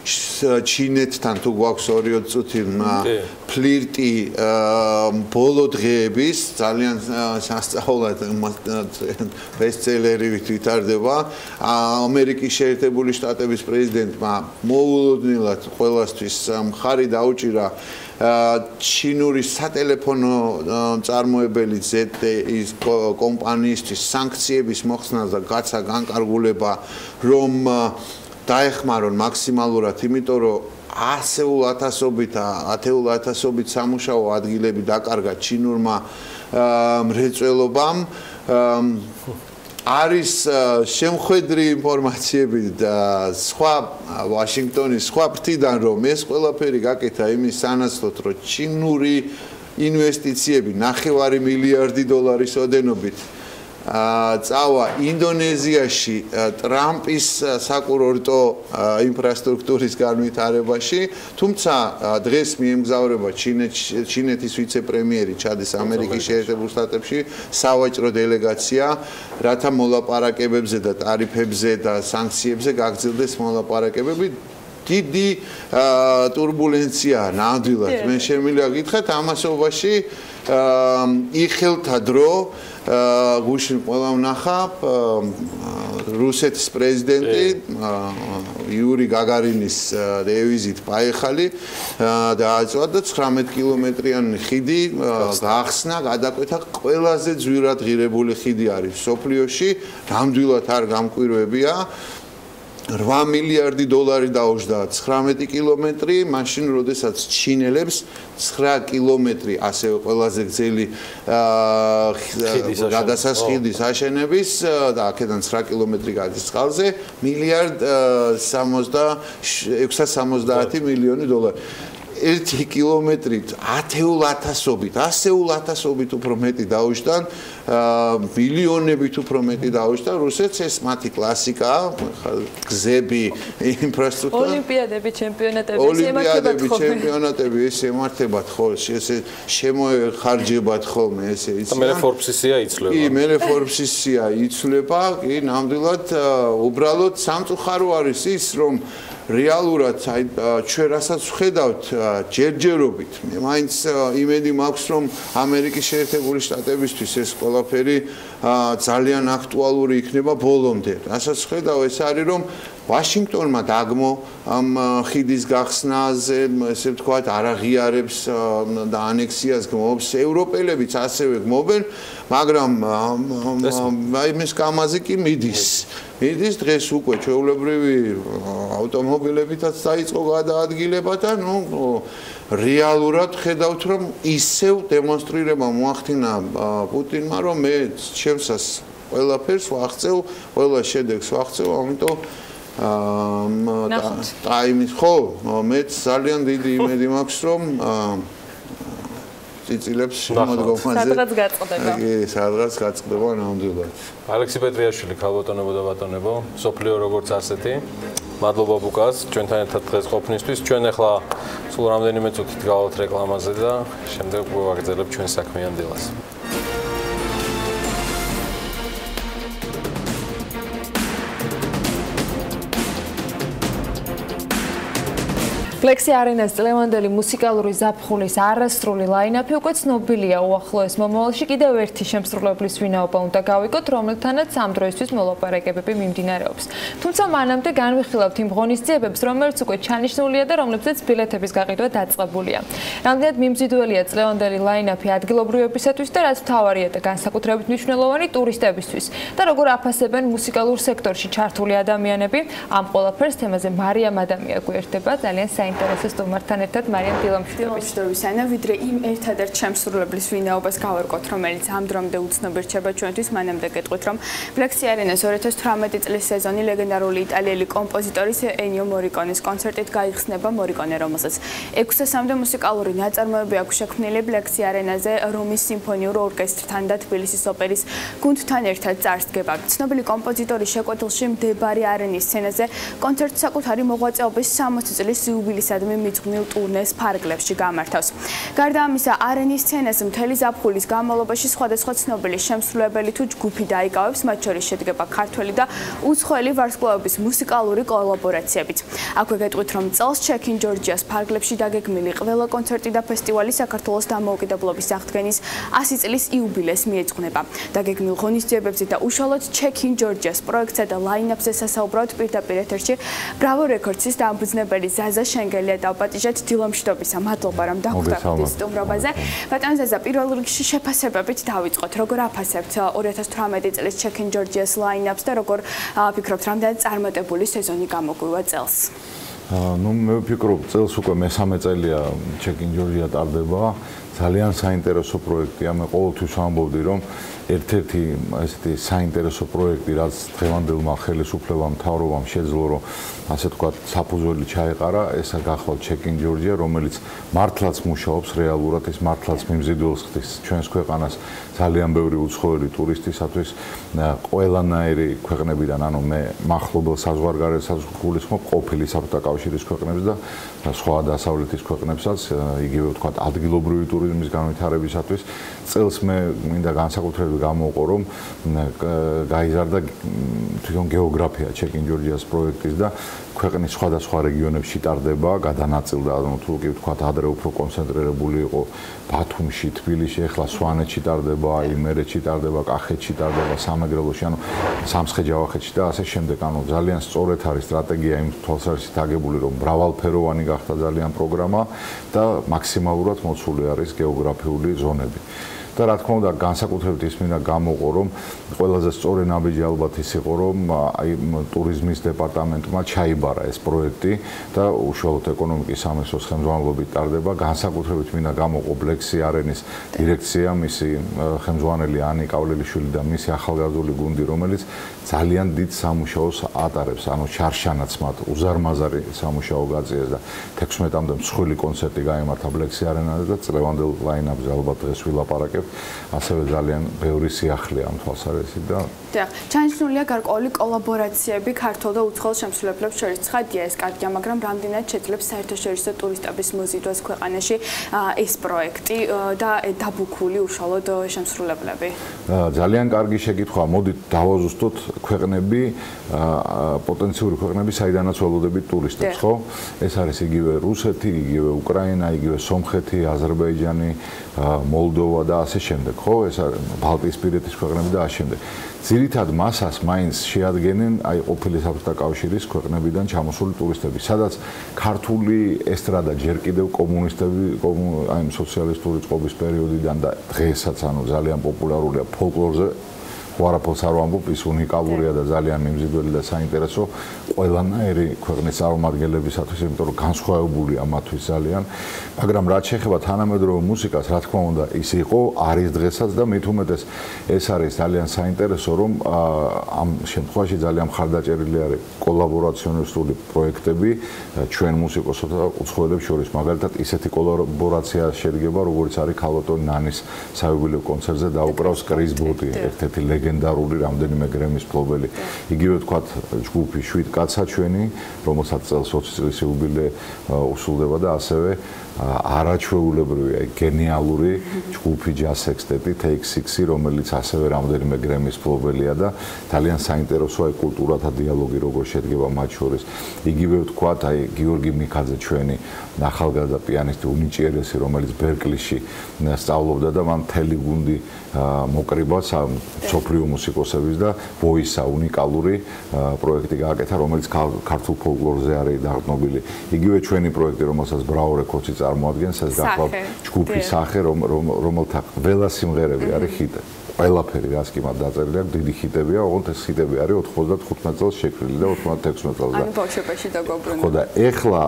ჩინეთთან თუ გვაქვს 2 წუთი ფლირტი ბოლო დღეების ძალიან სასწაულად ბესტსელერივით ვითარდება. ამერიკის შეერთებული შტატების პრეზიდენტმა მოულოდნელად ყველასთვის მხარი დაუჭირა ჩინური სატელეფონო მწარმოებელი ZTE-ის კომპანიისთვის სანქციების მოხსნა და გაცა განკარგულება, რომ დაეხმარონ მაქსიმალურად, იმიტომ რომ ასეულ ათეულათასობით სამუშაო ადგილები დაკარგა ჩინურმა მრეწველობამ. არის შემხედრი ინფორმაციები და სხვა ვაშინგტონის სხვა ფრთიდან, რომ ეს ყველაფერი გაკეთა იმის სანაცვლოდ, რომ ჩინური ინვესტიციები 9 მილიარდი დოლარის ოდენობით წავა ინდონეზიაში ტრამპის საკურორტო ინფრასტრუქტურის განვითარებაში, თუმცა დღეს მიემგზავრება ჩინეთის ვიცე-პრემიერი ჩადის ამერიკის შეერთებულ შტატებში სავაჭრო დელეგაცია, რათა მოლაპარაკებებზე და ტარიფებზე და სანქციებზე გაგრძელდეს მოლაპარაკებები. დიდი ტურბულენცია ნამდვილად. მე შემიძლია გითხრათ ამასობაში იხელთა დრო გუშინ ყველა ვნახა რუსეთის პრეზიდენტი იური გაგარინის რევიზით პაიხალი დააწვა და 19 კილომეტრიანი ხიდი გახსნა, გადაკვეთა ყველაზე ძვირად ღირებული ხიდი არის სოფლიოში, ნამდვილად არ გამკვირვებია. 8 მილიარდი დოლარი დაუჯდა 19 კილომეტრი, მაშინ როდესაც ჩინელებს 9 კილომეტრი ასევე ყველაზე გრძელი გადასასხიდის აშენების და აქედან 9 კილომეტრი გადის წყალზე, მილიარდ 670 მილიონი დოლარი. 1 კილომეტრით 10,000-ობით უფრო მეტი დაუჯდა, მილიონებით უფრო მეტი დაუჯდა რუსეთს, ეს მათი კლასიკაა, გზები, ინფრასტრუქტურა. ოლიმპიადები, ჩემპიონატები, ეს ემართებათ ხოლმე, ესე შემოეხარჯებათ ხოლმე, ესე იციან. მე Forbes-ის სია იცლება. კი, მე Forbes-ის სია იცლება, კი, ნამდვილად უბრალოდ სამწუხარო არის ის, რომ რეალურად ჩვენ რასაც ვხედავთ ჯერჯერობით, მე მაინც იმედი მაქვს, რომ ამერიკის შეერთებული შტატებისთვის ეს ყველაფერი ძალიან აქტუალური იქნება ბოლომდე. რასაც ვხედავ, ეს არის, რომ ვაშინგტონმა დაგმო ამ ხიდის გახსნაზე, ესე ვთქვათ, არ აღიარებს და ანექსიას გმობს, ევროპელებიც ასევე გმობენ, მაგრამ იმის კამაზი კი მიდის. მიდის დღეს უკვე ჩვეულებრივი ავტომობილებითაც დაიწყო გადაადგილება და რეალურად ხედავთ, რომ ისევ დემონსტრირება მოახდინა პუტინმა, რომ მე ჩემსას ყველაფერს ვახცევ, ყველა შედეგს ვახცევ, ამიტომ ტაიმის ხო, მეც ძალიან დიდი იმედი მაქვს, რომ წიწილებს შემოდგომაზე სადღაც გაწყდება. სადღაც გაწყდება ნამდვილად. ალექსი პეტრიაშვილი, ქალბატონებო და ბატონებო, სოფლიო როგორც ასეთი. მადლობა ბუკას, ჩვენთან ერთად დღეს ყოფნისთვის. ჩვენ ახლა სულ რამდენიმე წუთით გავალთ რეკლამაზე და შემდეგ ვაგრძელებთ ჩვენ საქმიან დილას. Flexi Arenas წლევანდელი მუსიკალური ზაფხულის არასრული ლაინაპი უკვე ცნობილია უახლოეს მომავალში კიდევ ერთი შემსრულებლის ვინაობა უნდა გავიგოთ, რომელთანაც ამ დროისთვის მოლაპარაკებები მიმდინარეობს. თუმცა მანამდე განვიხილავთ იმ ღონისძიებებს, რომელიც უკვე ჩანიშნულია და რომლებზეც ბილეთების გაყიდვა დაწყებულია. რამდენად მიმზიდველია წლევანდელი ლაინაპი ადგილობრივებისათვის და რაც მთავარია და განსაკუთრებით მნიშვნელოვანი ტურისტებისთვის და როგორ აფასებენ მუსიკალურ სექტორში ჩართული ადამიანები, ამ ყველაფერს თემაზე მარიამ ადამია გვერდება ძალიან საინტერესო სტუმართან ერთად მარიამ დილამშვიდობის ანა ვიდრე იმ ერთადერთ შემსრულებლის ვინაობას გავარკვევთ, რომელიც ამ დრომდე უცნობი რჩება ჩვენთვის, მანამდე გეტყვით, რომ Flexi Arenas 2018 წლის სეზონი ლეგენდარული იტალიელი კომპოზიტორის ენიო მორიკონეს კონცერტით გაიხსნება. მორიკონე, რომელსაც 600-მდე მუსიკალური ნაწარმოები აქვს შექმნილი Flexi Arenasზე რომის სიმფონიურ ორკესტრთან და თბილისის ოპერის გუნდთან ერთად წარსდგება. ცნობილი კომპოზიტორის შეკვეთილში მდებარე არენის სცენაზე კონცერტს საკუთარი მოღვაწეობის 60 წლის იუბილისადმი მიძღვნილ ტურნეს ფარგლებში გამართავს. გარდა ამისა, არენის სცენას მთელი ზაფხულის განმავლობაში სხვადასხვა ცნობილი შემსრულებელი თუ ჯგუფი დაიკავებს, მათ შორის შედგება ქართველი და უცხოელი ვარსკვლავების მუსიკალური კოლაბორაციებით. აქვე გეტყვით, რომ წელს Check-in Georgia-ს ფარგლებში დაგეგმილი ყველა კონცერტი და ფესტივალი საქართველოს დამოუკიდებლობის აღდგენის 100 წლის იუბილეს მიეძღვნება. დაგეგმილ ღონისძიებებზე და უშუალოდ Check-in Georgia-s პროექტსა და ლაინაპზე სასაუბრად პირდაპირ ეთერში Bravo Records-ის დამფუძნებელი ზაზა შენგელია დავპატიჟეთ დილამშვიდობისა. მადლობა რომ დაგვხვდებით სტუმრობაზე. ბატონ ზაზა, პირველ რიგში შეფასებებით დავიწყოთ. როგორ აფასებთ 2018 წლის Check-in Georgia-s line-ups და როგორ ფიქრობთ, რამდენად წარმატებული სეზონი გამოგვივა წელს? მე ვფიქრობ, წელს უკვე მესამე წელია Check-in Georgia ტარდება. ძალიან საინტერესო პროექტია. მე ყოველთვის ვამბობდი, რომ ერთ-ერთი ესეთი საინტერესო პროექტი, რაც დღევანდელმა ხელისუფლებამ, მთავრობამ შეძლო, რომ ასე თქვა, საფუძველი ჩაეყარა, ესა გახლავთ Check-in Georgia, რომელიც მართლაც მუშაობს რეალურად, ეს მართლაც მიმზიდველს ხდის ჩვენს ქვეყანას ძალიან ბევრი უცხოელი ტურისტისათვის, ყველანაირი ქვეყნებიდან, ანუ მე მახლობელ საზღვარგარეთსაც გულისხმობ, ყოფილი საბჭოთა კავშირის ქვეყნებს და სხვა დასავლეთის ქვეყნებსაც, იგივე ვთქვა, ადგილობრივი ტურიზმის განვითარებისათვის. წელს მე მინდა განსაკუთრებით გამოვყო, რომ გაიზარდა თვითონ გეოგრაფია Check-in Georgia-s პროექტის და ქვეყნის სხვადასხვა რეგიონებში ტარდება, გადანაწილდა, ანუ თუ კი ვთქვათ, ადრე უფრო კონცენტრირებული იყო ბათუმში, თბილისში, ახლა სვანეთში ტარდება, იმერეთში ტარდება, კახეთში ტარდება, სამეგრელოში, ანუ სამცხე-ჯავახეთში და ასე შემდეგ. ანუ ძალიან სწორედ არის სტრატეგია იმ თვალსაზრისით აგებული, რომ მრავალფეროვანი გახდა ძალიან პროგრამა და მაქსიმალურად მოცული არის გეოგრაფიული ზონები. და რა თქმა უნდა, განსაკუთრებით ის მინდა გამოვყო, რომ ყველაზე სწორი ნაბიჯი ალბათ ის იყო, რომ აი ტურიზმის დეპარტამენტმა ჩაიბარა ეს პროექტი და უშუალოდ ეკონომიკის სამინისტროს ხელმძღვანელობით ტარდება. განსაკუთრებით მინდა გამოვყო Flexi Arenas დირექცია, მისი ხელმძღვანელი ანი კავლელიშვილი და მისი ახალგაზრდული გუნდი, რომელიც ძალიან დიდ სამუშაოს ატარებს, ანუ ჩარშანაც მათ უზარმაზარი სამუშაო გაწიეს და 16-მდე მსხვილი კონცერტი გაიმართა Flexi Arenasზე და წლევანდელ line-up-ზე ალბათ დღეს ვილაპარაკებ. ასევე ძალიან ბევრი სიახლეა ამ თვალსაზრისით და ჩანიშნულია გარკვეული კოლაბორაციები ქართულ და უცხოელ შემსრულებლებს შორის. ცხადია ეს კარგია, მაგრამ რამდენად შეძლებს საერთაშორისო ტურისტების მოზიდვას ქვეყანაში ეს პროექტი და დაბუქული უშუალოდ შემსრულებლები? ძალიან კარგი შეკითხვაა. მოდით დავაზუსტოთ ქვეყნები, პოტენციური ქვეყნები, საიდანაც ველოდებით ტურისტებს, ხო? ეს არის იგივე რუსეთი, იგივე უკრაინა, იგივე სომხეთი, აზერბაიჯანი, მოლდოვა და ასე შემდეგ, ხო? ეს არის ბალტიისპირეთის ქვეყნები და ასე შემდეგ. ძირითად მასას მაინც შეადგენენ აი ყოფილი საბჭოთა კავშირის ქვეყნებიდან ჩამოსული ტურისტები, სადაც ქართული ესტრადა ჯერ კიდევ კომუნისტები, აი სოციალისტური წყობის პერიოდიდან და დღესაც ანუ ძალიან პოპულარულია ფოლკლორზე არაფერს არ ვამბობ, ის უნიკალურია და ძალიან მიმზიდველი და საინტერესო ყველანაირი ქვეყნის წარმომადგენლებისათვის, იმიტომ რომ განსხვავებულია მათთვის ძალიან, მაგრამ რაც შეეხება თანამედროვე მუსიკას, რა თქმა უნდა, ის იყო, არის დღესაც და მით უმეტეს ეს არის ძალიან საინტერესო, რომ ამ შემთხვევაში ძალიან მხარდაჭერილი არის კოლაბორაციონისტული პროექტები ჩვენ მუსიკოსთა უცხოელებს შორის, მაგალითად ისეთი კოლაბორაცია შედგება, როგორც არის ქალბატონ ნანის საიუბილეო კონცერტზე დაუკრავს კრის ბოტი, ერთ-ერთი ლეგენდარული რამდენიმე გრემის მფლობელი. იგივე ვთქვათ, ჯგუფი 7 კაცა ჩვენი, რომელსაც წელს 20 წლის იუბილე უსულდება და ასევე არაჩვეულებრივია, გენიალური ჯგუფი ჯაზ სექსტეტი Take 6, რომელიც ასევე რამდენიმე გრემის მფლობელია და ძალიან საინტერესოა კულტურათა დიალოგი როგორ შედგება მათ შორის. იგივე ვთქვათ, გიორგი მიქაძე ჩვენი ახალგაზრდა პიანისტი უნიჭიერესი, რომელიც ბერკლიში სწავლობდა და მან მთელი გუნდი მოკრიბა სოფლიო მუსიკოსების და ვოისა უნიკალური პროექტი გააკეთა, რომელიც ქართულ ფოლკლორზე არის დაღწნობილი. იგივე ჩვენი პროექტი, რომელსაც ბრავო რეკორდსი წარმოადგენს, ეს გახლავთ ჯგუფის სახე, რომელთა ყველა სიმღერები არის ჰიტი. ყველაფერი რაც კი მათ დაწერილი აქვს, დიდი ჰიტებია, ოღონდ ეს ჰიტები არის 95 წელს შექმნილი და 96 წელს. ანუ ბავშვობაში დაგობრუნდა. ხო და ეხლა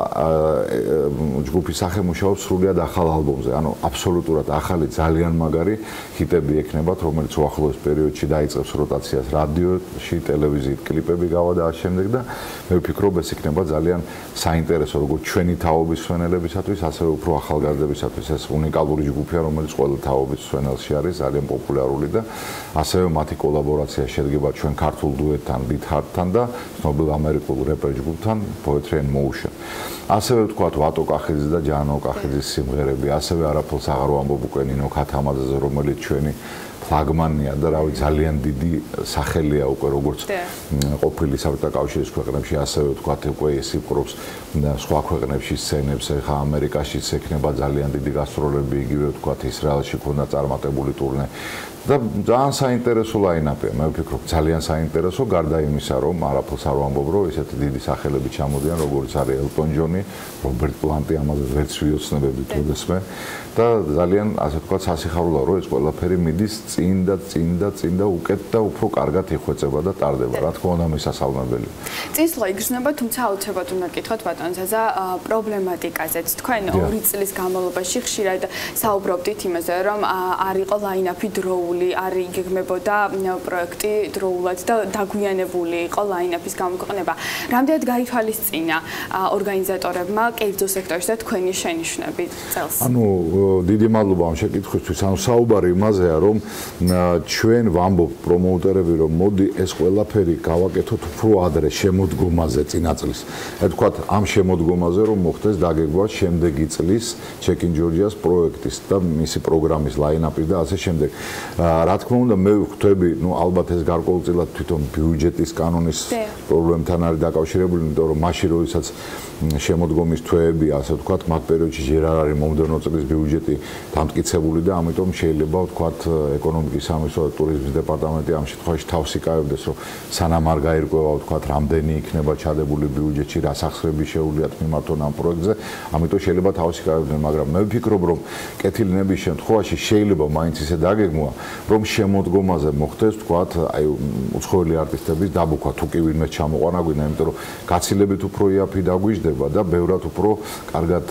ჯგუფის სახე მუშაობს სრულიად ახალ ალბომზე, ანუ აბსოლუტურად ახალი, ძალიან მაგარი ჰიტები ექნებათ, რომელიც უახლოეს პერიოდში დაიწყებს როტაციას რადიოში, ტელევიზიით, კლიპები გავა და ამ შემდეგ და მე ვფიქრობ, ეს იქნება ძალიან საინტერესო როგორც ჩვენი თაობის მსმენელებისათვის, ასევე უფრო ახალგაზრდებისათვის. ეს უნიკალური ჯგუფია, რომელიც ყველა თაობის მსმენელში არის, ძალიან პოპულარული და ასევე მათი კოლაბორაცია შედგება ჩვენ ქართულ დუეტთან, Beat Heart-თან და ცნობილ ამერიკულ რეპერ ჯგუფთან Poetry in Motion. ასევე ვთქვათ, ვატო კახიძის და ჯანო კახიძის სიმღერები, ასევე არაფერს აღარ ვამბობ უკვე ნინო ქათამაძეზე, რომელიც ჩვენი ფლაგმანია და რავი ძალიან დიდი სახელია უკვე როგორც ყოფილი საბჭოთა კავშირის ქვეყნებში, ასევე ვთქვათ, უკვე ის იპყრობს სხვა ქვეყნებში სცენებს, ეხა ამერიკაშიც ექნება ძალიან დიდი გასტროლები, იგივე ვთქვათ, ისრაელში ქონდა წარმატებული ტურნე. და ძალიან საინტერესო ლაინაპია, მე ვფიქრობ, ძალიან საინტერესო, გარდა იმისა, რომ არაფერს არ ვამბობ, რომ ესეთი დიდი სახელები ჩამოდიან, როგორც არის ელტონ ჯონი, რობერტ პლანტი, ამაზე ვერც ვიოცნებები თოდესმე და ძალიან, ასე ვთქვათ, სასიხარულოა, რომ ეს ყველაფერი მიდის წინ და უკეთ და უფრო კარგად იხვეწება და ტარდება, რა თქმა უნდა, მისასალმებელი. წინსვლა იგრძნობა, თუმცა აუცილებლად უნდა გითხოთ ბატონ ზაზა პრობლემატიკაზეც. თქვენ 2 წლის განმავლობაში ხშირად საუბრობდით იმაზე, რომ არ იყო ლაინაპი დროული, არ იგეგმებოდა პროექტი დროულად და დაგვიანებული იყო ლაინაპის გამოქვეყნება. რამდენად გაითვალისწინა ორგანიზატორებმა კერძო სექტორში და თქვენი შენიშვნები წელს? ანუ დიდი მადლობა ამ შეკითხვისთვის. ანუ საუბარი იმაზეა, რომ ჩვენ ვამბობ პრომოუტერები, რომ მოდი ეს ყველაფერი გავაკეთოთ უფრო ადრე შემოდგომაზე წინა წლის. ვთქვათ, ამ შემოდგომაზე რომ მოხდეს დაგეგმვა შემდეგი წლის Check-in Georgia-ს პროექტის და მისი პროგრამის ლაინაპის და ასე შემდეგ. რა თქმა უნდა, მე ვხვდები, ну, ალბათ ეს გარკვეულწილად თვითონ ბიუჯეტის კანონის პრობლემთან არის დაკავშირებული, იმიტომ რომ მაშინ როდესაც შემოდგომის თვეები, ასე ვთქვათ, მათ პერიოდში ჯერ არ არის მომდევნო წლის ბიუჯეტი დამტკიცებული და ამიტომ შეიძლება ვთქვათ, ეკონომიკის სამინისტრო და ტურიზმის დეპარტამენტი ამ შემთხვევაში თავს იკავებდეს, რომ სანამ არ გაირკვევა, ვთქვათ, რამდენი იქნება ჩადებული ბიუჯეტში, რა სახსრები შეუძლიათ მიმართონ ამ პროექტზე, ამიტომ შეიძლება თავს იკავებდნენ, მაგრამ მე ვფიქრობ, რომ კეთილნების შემთხვევაში შეიძლება მაინც ისე დაგეგმვა, რომ შემოდგომაზე მოხდეს, ვთქვათ, აი უცხოელი არტისტების დაბუქვა, თუ კი ვინმე ჩამოყვანა გვინდა, იმიტომ რომ გაცილებით უფრო იაფი დაგვიждდება და ბევრად უფრო კარგად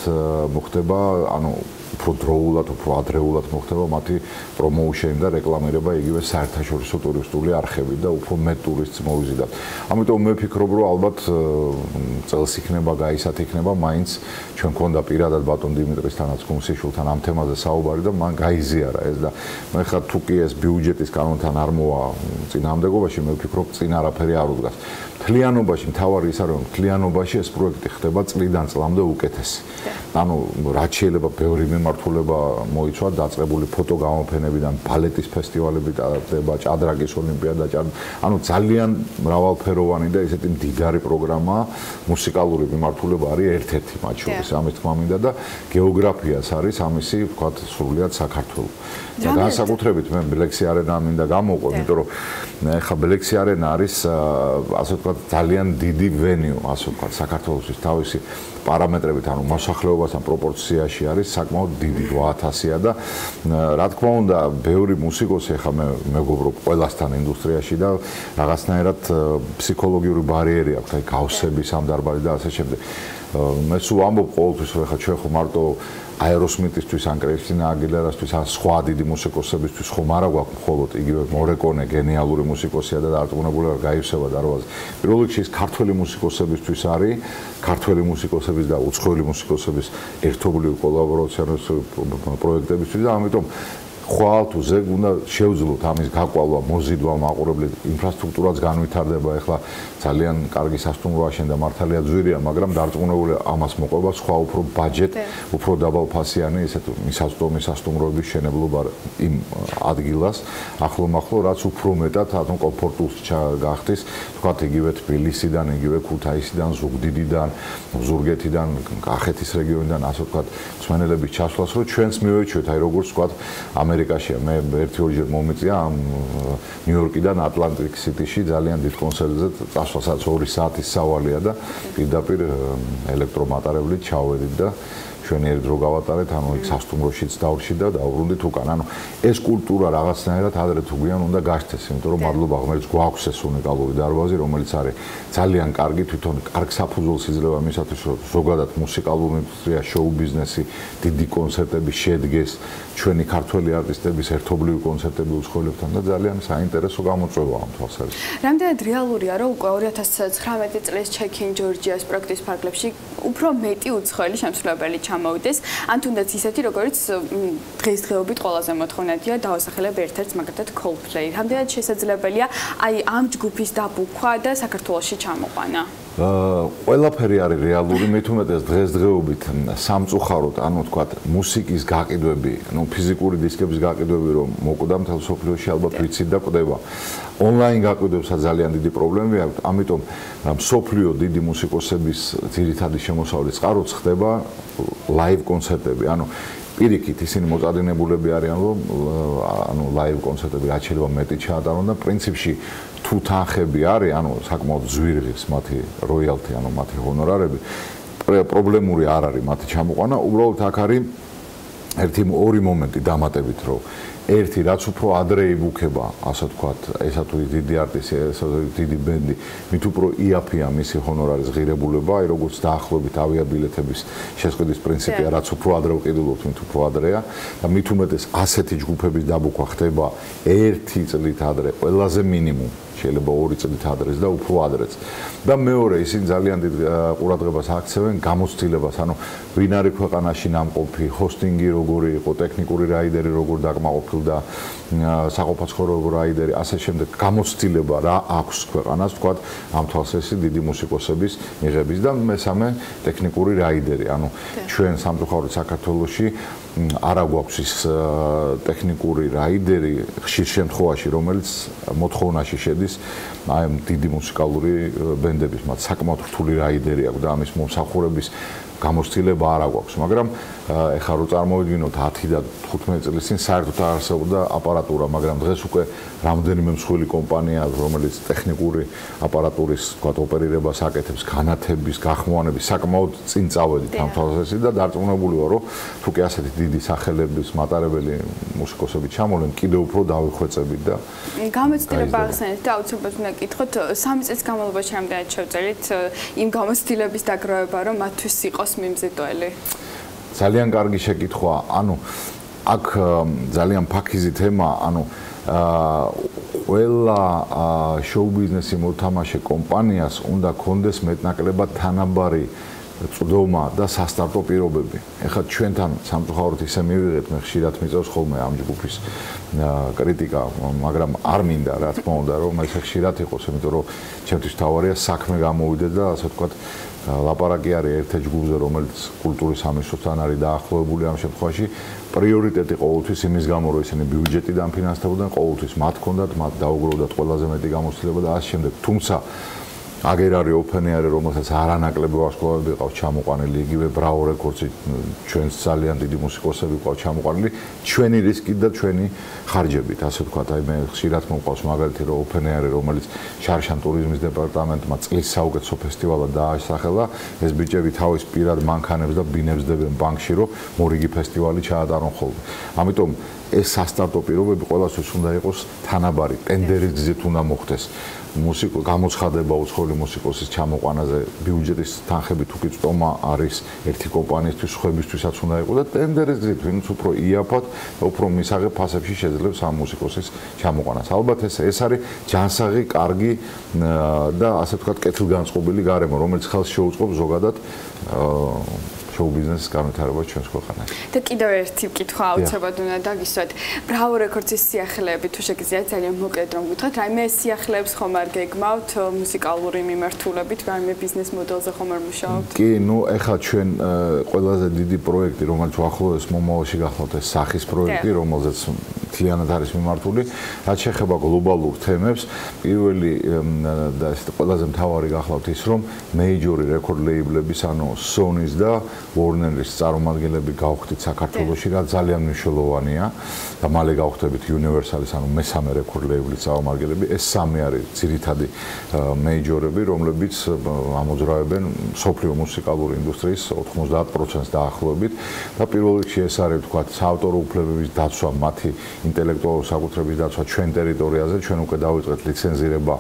მოხდება, ანუ უფრო დროულად, უფრო ადრეულად მოხდება მათი პრომოუშენი და რეკლამირება იგივე საერთაშორისო ტურისტული არხები და უფრო მეტ ტურისტს მოვიზიდავთ. ამიტომ მე ვფიქრობ, რომ ალბათ წელს იქნება, გაისათ იქნება, მაინც ჩვენ გქონდა პირადად ბატონ დიმიტრისთანაც გუმსიშვილთან ამ თემაზე საუბარი და მან გაიზიარა ეს და მე ხა თუ კი ეს ბიუჯეტის კანონთან არ მოვა წინააღმდეგობაში, მე ვფიქრობ, წინ არაფერი არ უდგას. მთლიანობაში მთავარი ის არის, რომ მთლიანობაში ეს პროექტი ხდება წლიდან წლამდე უკეთესი. ანუ რაც შეიძლება ბევრი მიმართულება მოიცვა, დაწყებული ფოტოგამოფენებიდან, ბალეტის ფესტივალები ტარდება, ჭადრაკის ოლიმპიადა, ანუ ძალიან მრავალფეროვანი და ესეთი მდიდარი პროგრამაა, მუსიკალური მიმართულება არის ერთ-ერთი მათ შორის, ამის თქმა მინდა და გეოგრაფიას არის ამისი, ვთქვათ, სრულიად საქართველო. და განსაკუთრებით მე ბლექსი არენა მინდა გამოვყო, იმიტომ რომ ხა ბლექსი არენა არის, ასე ვთქვათ, ძალიან დიდი ვენიუ, ასე ვთქვათ, საქართველოსთვის თავისი პარამეტრებით, ანუ მოსახლეობასთან პროპორციაში არის საკმაოდ დიდი 8000-ია და რა თქმა უნდა, ბევრი მუსიკოსი ახლა მე მეგობრობ ყველასთან ინდუსტრიაში და რაღაცნაირად ფსიქოლოგიური ბარიერი აქვს, აი გავსების ამ დარბაზი და ასე შემდეგ. მე სულ ამბობ ყოველთვის, რომ ახლა ჩვენ ხო მარტო აეროსმითისთვის, ან კრისტინა აგილერასთვის, ან სხვა დიდი მუსიკოსებისთვის ხომ არა გვაქვს მხოლოდ იგივე მორეკონე გენიალური მუსიკოსია და დარწმუნებული ვარ გაივსება დარბაზი. პირველ რიგში ის ქართველი მუსიკოსებისთვის არის, ქართველი მუსიკოსების და უცხოელი მუსიკოსების ერთობლივი კოლაბორაციის პროექტებისთვის და ამიტომ ხვალ თუ ზეგ უნდა შევძლოთ ამის გაყვალვა, მოზიდვა, მაყურებლით ინფრასტრუქტურაც განვითარდება, ახლა ძალიან კარგი სასტუმრო აშენდა, მართალია ძვირია, მაგრამ დარწმუნებული ამას მოყვება სხვა უფრო ბაჯეტ, უფრო დაბალფასიანი ესეთ სასტუმროების შენებლობა იმ ადგილას, ახლომახლო, რაც უფრო მეტად ანუ კომფორტულს გახდის, თქვათ იგივე თბილისიდან, იგივე ქუთაისიდან, ზუგდიდიდან, ზურგეთიდან, კახეთის რეგიონიდან, ასე ვთქვათ, მსმენელების ჩასვლას, რომ ჩვენც მივეჩვევთ, აი როგორც ვთქვათ, ამერიკაშია მე ერთი-ორჯერ მომიწია ამ ნიუ-იორკიდან ატლანტიკ სიტიში ძალიან დიდ კონცერტზე წასვლასაც 2 საათის სავალია და პირდაპირ ელექტრომატარებლით ჩავედით და ჩვენი ერთ დრო გავატარეთ, ანუ იქ სასტუმროშიც დავრჩით და დავბრუნდით უკან. ანუ ეს კულტურა რაღაცნაირად ადრე თუ გვიან უნდა გაშთეს, იმიტომ რომ მადლობა ღმერთს გვაქვს ეს უნიკალური დარბაზი, რომელიც არის ძალიან კარგი, თვითონ კარგ საფუძველს იძლევა იმისათვის, რომ ზოგადად მუსიკალური ინდუსტრია, შოუ ბიზნესი, დიდი კონცერტები შედგეს, ჩვენი ქართველი არტისტების ერთობლივი კონცერტები უცხოელებთან და ძალიან საინტერესო გამოწვევაა ამ თვალსაზრისით. რამდენად რეალურია, რომ უკვე 2019 წლის Check-in Georgia-ს პროექტის ფარგლებში უფრო მეტი უცხოელი შემსრულებელი ჩამოვიდეს, ან თუნდაც ისეთი, როგორც დღესდღეობით ყველაზე მოთხოვნადია დავასახელებ ერთ-ერთს, მაგალითად Coldplay. რამდენად შესაძლებელია აი ამ ჯგუფის დაბუქვა და საქართველოში ჩამოყვანა? ყველაფერი არის რეალური, მით უმეტეს დღესდღეობით სამწუხაროდ, ანუ თქვათ, მუსიკის გაყიდვები, ну ფიზიკური დისკების გაყიდვები რომ მოკვდა მთელ სოფლიოში ალბათ ვიცით და კვდება. ონლაინ გაყიდვებსაც ძალიან დიდი პრობლემები აქვს, ამიტომ სოფლიო დიდი მუსიკოსების ძირითადი შემოსავლის წყაროც ხდება ლაივ კონცერტები, ანუ პირიქით ისინი მოწადინებულები არიან, რომ ანუ ლაივ კონცერტები რაც შეიძლება მეტი ჩაატარონ და პრინციპში თუ თანხები არის, ანუ საკმაოდ ზვირღის მათი როიალტი, ანუ მათი ჰონორარები, პრობლემური არ არის მათი ჩამოყვანა, უბრალოდ აქ არის ორი მომენტი დამატებით, რომ ერთი რაც უფრო ადრე იბუქება, ასე ვთქვათ, ესა თუ დიდი არტისტი, ესა დიდი ბენდი, მით უფრო იაფია მისი ჰონორარის ღირებულება, აი როგორც დაახლოებით ავიაბილეთების შესყიდვის პრინციპია, რაც უფრო ადრე ვყიდულობთ, მით უფრო ადრეა და მით უმეტეს ასეთი ჯგუფების დაბუქვა ხდება 1 წლით ადრე, ყველაზე მინიმუმ შეიძლება 2 წლით ადრეც და უფრო ადრეც. და მეორე, ისინი ძალიან დიდ ყურადღებას აქცევენ გამოცდილებას, ანუ ვინ არის ქვეყანაში ნამყოფი, ჰოსტინგი როგორი იყო, ტექნიკური რაიდერი როგორ დაკმაყოფილდა, საყოფაცხოვრებო რაიდერი, ასე შემდეგ გამოცდილება რა აქვს ქვეყანას, ვთქვათ, ამ თვალსაზრისით დიდი მუსიკოსების მიღების და მესამე ტექნიკური რაიდერი, ანუ ჩვენ სამწუხაროდ საქართველოში არა გვაქვს ის ტექნიკური რაიდერი ხშირ შემთხვევაში, რომელიც მოთხოვნაში შედის აი დიდი მუსიკალური ბენდების, მათ საკმაოდ რთული რაიდერი აქვს და ამის მომსახურების გამოცდილება არ აქვს, მაგრამ ეხლა რო წარმოვიდგინოთ 10 და 15 წლის წინ საერთოდ არ არსებობდა აპარატურა, მაგრამ დღეს უკვე რამდენიმე მსხვილი კომპანია, რომელიც ტექნიკური აპარატურის, თქვათ, ოპერირებას აკეთებს, განათების, გახმოვანების, საკმაოდ წინ წავედით ამ თვალსაზრისით და დარწმუნებული ვარ, რომ თუ კი ასეთი დიდი სახელების მატარებელი მუსიკოსები ჩამოვლენ, კიდევ უფრო დავიხვეწებით და გამოცდილება ახსენეთ და აუცილებლად უნდა გითხოთ 3 წლის განმავლობაში რამდენად შევწელით იმ გამოცდილების დაგროვება, რომ მათთვის იყოს მიმზიდველი? ძალიან კარგი შეკითხვა. ანუ აქ ძალიან ფაქიზი თემა, ანუ ყველა შოუ ბიზნესი მოთამაშე კომპანიას უნდა კონდეს მეტნაკლებად თანაბარი წვდომა და სასტარტო პირობები. ეხლა ჩვენთან სამწუხაროდ ისე მივიღეთ, მე ხშირად მიწევს ხოლმე ამ ჯგუფის კრიტიკა, მაგრამ არ მინდა, რა თქმა უნდა, რომ ეს ხშირად იყოს, იმიტომ რომ ჩემთვის თავარია საქმე გამოვიდეთ და ასე ვთქვათ, ლაპარაკი არის ერთ ჯგუფზე, რომელიც კულტურის სამინისტროსთან არის დაახლოებული ამ შემთხვევაში, პრიორიტეტი ყოველთვის იმის გამო, რომ ისინი ბიუჯეტიდან ფინანსდებოდნენ, ყოველთვის მათ ჰქონდათ, მათ დაუგროვდათ ყველაზე მეტი გამოცდილება და ასე შემდეგ. თუმცა აგერ არის ოფენეარი, რომელსაც არანაკლები ვარსკვლავები ყავს ჩამოყვანილი, იგივე Bravo Records-ი ჩვენს ძალიან დიდი მუსიკოსები ყავს ჩამოყვანილი, ჩვენი რისკით და ჩვენი ხარჯებით, ასე ვთქვათ, აი მე ხშირად მომყავს მაგალითი რომ ოფენეარი, რომელიც შარშან ტურიზმის დეპარტამენტმა წლის საუკეთესო ფესტივალად დაასახელა, ეს ბიჭები თავის პირად მანქანებს და ბინებს დებენ ბანკში, რომ მორიგი ფესტივალი ჩაატარონ ხოლმე. ამიტომ ეს სასტარტო პირობები ყველასთვის უნდა იყოს თანაბარი, ტენდერის გზით უნდა მოხდეს. გამოცხადება უცხოელი მუსიკოსის ჩამოყვანაზე ბიუჯეტის თანხებით თუ კი წტომა არის ერთი კომპანიისთვის, სხვებისთვისაც უნდა იყოს და ტენდერის გზით, ვინც უფრო იაფად და უფრო მისაღებ ფასებში შეძლებს ამ მუსიკოსის ჩამოყვანას. ალბათ ეს არის ჯანსაღი, კარგი და ასე ვთქვათ, კეთილგანწყობილი გარემო, რომელიც ხელს შეუწყობს ზოგადად შოუ ბიზნესის განვითარებას ჩვენს ქვეყანაში. და კიდევ ერთი კითხვა აუცილებლად უნდა დაგისვათ. Bravo Records-ის სიახლეები თუ შეგიძლიათ ძალიან მოკლედ რომ გითხრათ, რაიმე სიახლეებს ხომ არ გეგმავთ მუსიკალური მიმართულებით, რაიმე ბიზნეს მოდელზე ხომ არ მუშაობთ? კი, ნუ ეხლა ჩვენ ყველაზე დიდი პროექტი, რომელიც უახლოეს მომავალში გახლავთ, ეს სახის პროექტი, რომელზეც მთლიანად არის მიმართული, რაც შეეხება გლობალურ თემებს. პირველი და ეს ყველაზე მთავარი გახლავთ ის, რომ მეიჯორი რეკორდ ლეიბლების, ანუ Sony-ს და Warner-ის წარმომადგენლები გავხდით საქართველოში, რაც ძალიან მნიშვნელოვანია და მალე გავხდებით Universal-ის, ანუ მესამე რეკორდ ლეიბლის წარმომადგენლები. ეს სამი არის ძირითადი მეიჯორები, რომლებიც ამოძრავებენ მსოფლიო მუსიკალური ინდუსტრიის 90%-ს დაახლოებით და პირველ რიგში ეს არის, ვთქვათ, საავტორო უფლებების დაცვა, მათი ინტელექტუალური საკუთრების დაცვა ჩვენ ტერიტორიაზე, ჩვენ უკვე დავიწყეთ ლიცენზირება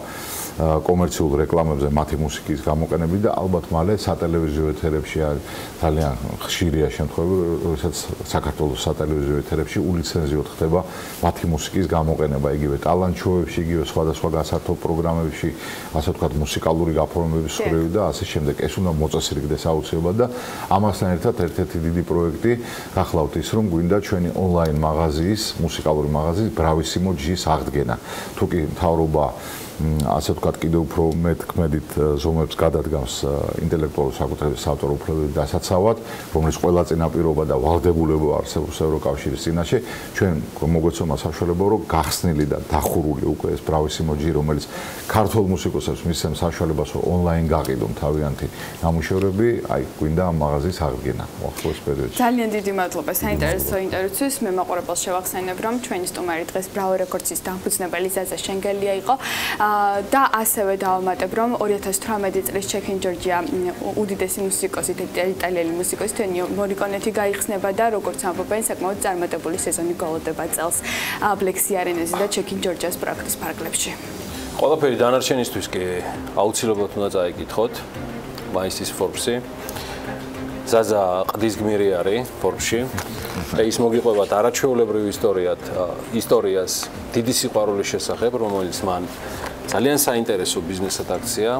კომერციულ რეკლამებზე მათი მუსიკის გამოყენებით და ალბათ მალე სატელევიზიო ეთერებში არის ძალიან ხშირია შემთხვევები, როდესაც საქართველოს სატელევიზიო ეთერებში ულიცენზიოდ ხდება მათი მუსიკის გამოყენება, იგივე ტალანტ შოუებში, იგივე სხვადასხვა გასართობ პროგრამებში, ასე ვთქვათ, მუსიკალური გაფორმების ხრივ და ასე შემდეგ. ეს უნდა მოწესრიგდეს აუცილებლად და ამასთან ერთად ერთ-ერთი დიდი პროექტი გახლავთ ის, რომ გვინდა ჩვენი ონლაინ მაღაზიის, მუსიკალური მაღაზიის Bravissimo G-ის აღდგენა. თუ კი მთავრობა ასე ვთქვათ, კიდევ უფრო მეტქმედით ზომებს გადადგავს ინტელექტუალური საკუთრების საავტორო უფლებების დასაცავად, რომელიც ყველა წინაპირობა და ვალდებულება არსებობს ევროკავშირის წინაშე, ჩვენ მოგვეცომა საშუალება, რომ გახსნილი და დახურული უკვე ეს Bravissimo G, რომელიც ქართულ მუსიკოსებს მისცემს საშუალებას, რომ ონლაინ გაყიდონ თავიანთი ნამუშევრები, აი გვინდა ამ მაღაზიის აღდგენა ახლოს პერიოდში. ძალიან დიდი მადლობა საინტერესო ინტერვიუთვის. მე მაყურებელს შევახსენებ, რომ ჩვენი სტუმარი დღეს Bravo Records-ის დამფუძნებელი ზაზა შენგელია იყო. და ასევე დავამატებ, რომ 2018 წლის Checking Georgia უდიდესი მუსიკოსი, იტალიელი მუსიკოსი Ennio Morricone-ი გაიხსნება და როგორც ამბობენ, საკმაოდ წარმატებული სეზონი გველოდება წელს Black Sea Arena-ზე და Checking Georgia-ს პრაქტიკის პარკლებში. ყველაფერი დანარჩენისთვის კი აუცილებლად უნდა წაიკითხოთ მაისის Forbes-ი. ზაზა ყდის გმირი არის Forbes-ში. ის მოგიყვებათ არაჩვეულებრივ ისტორიას დიდი სიყვარულის შესახებ, რომელიც მან ძალიან საინტერესო ბიზნესად აქცია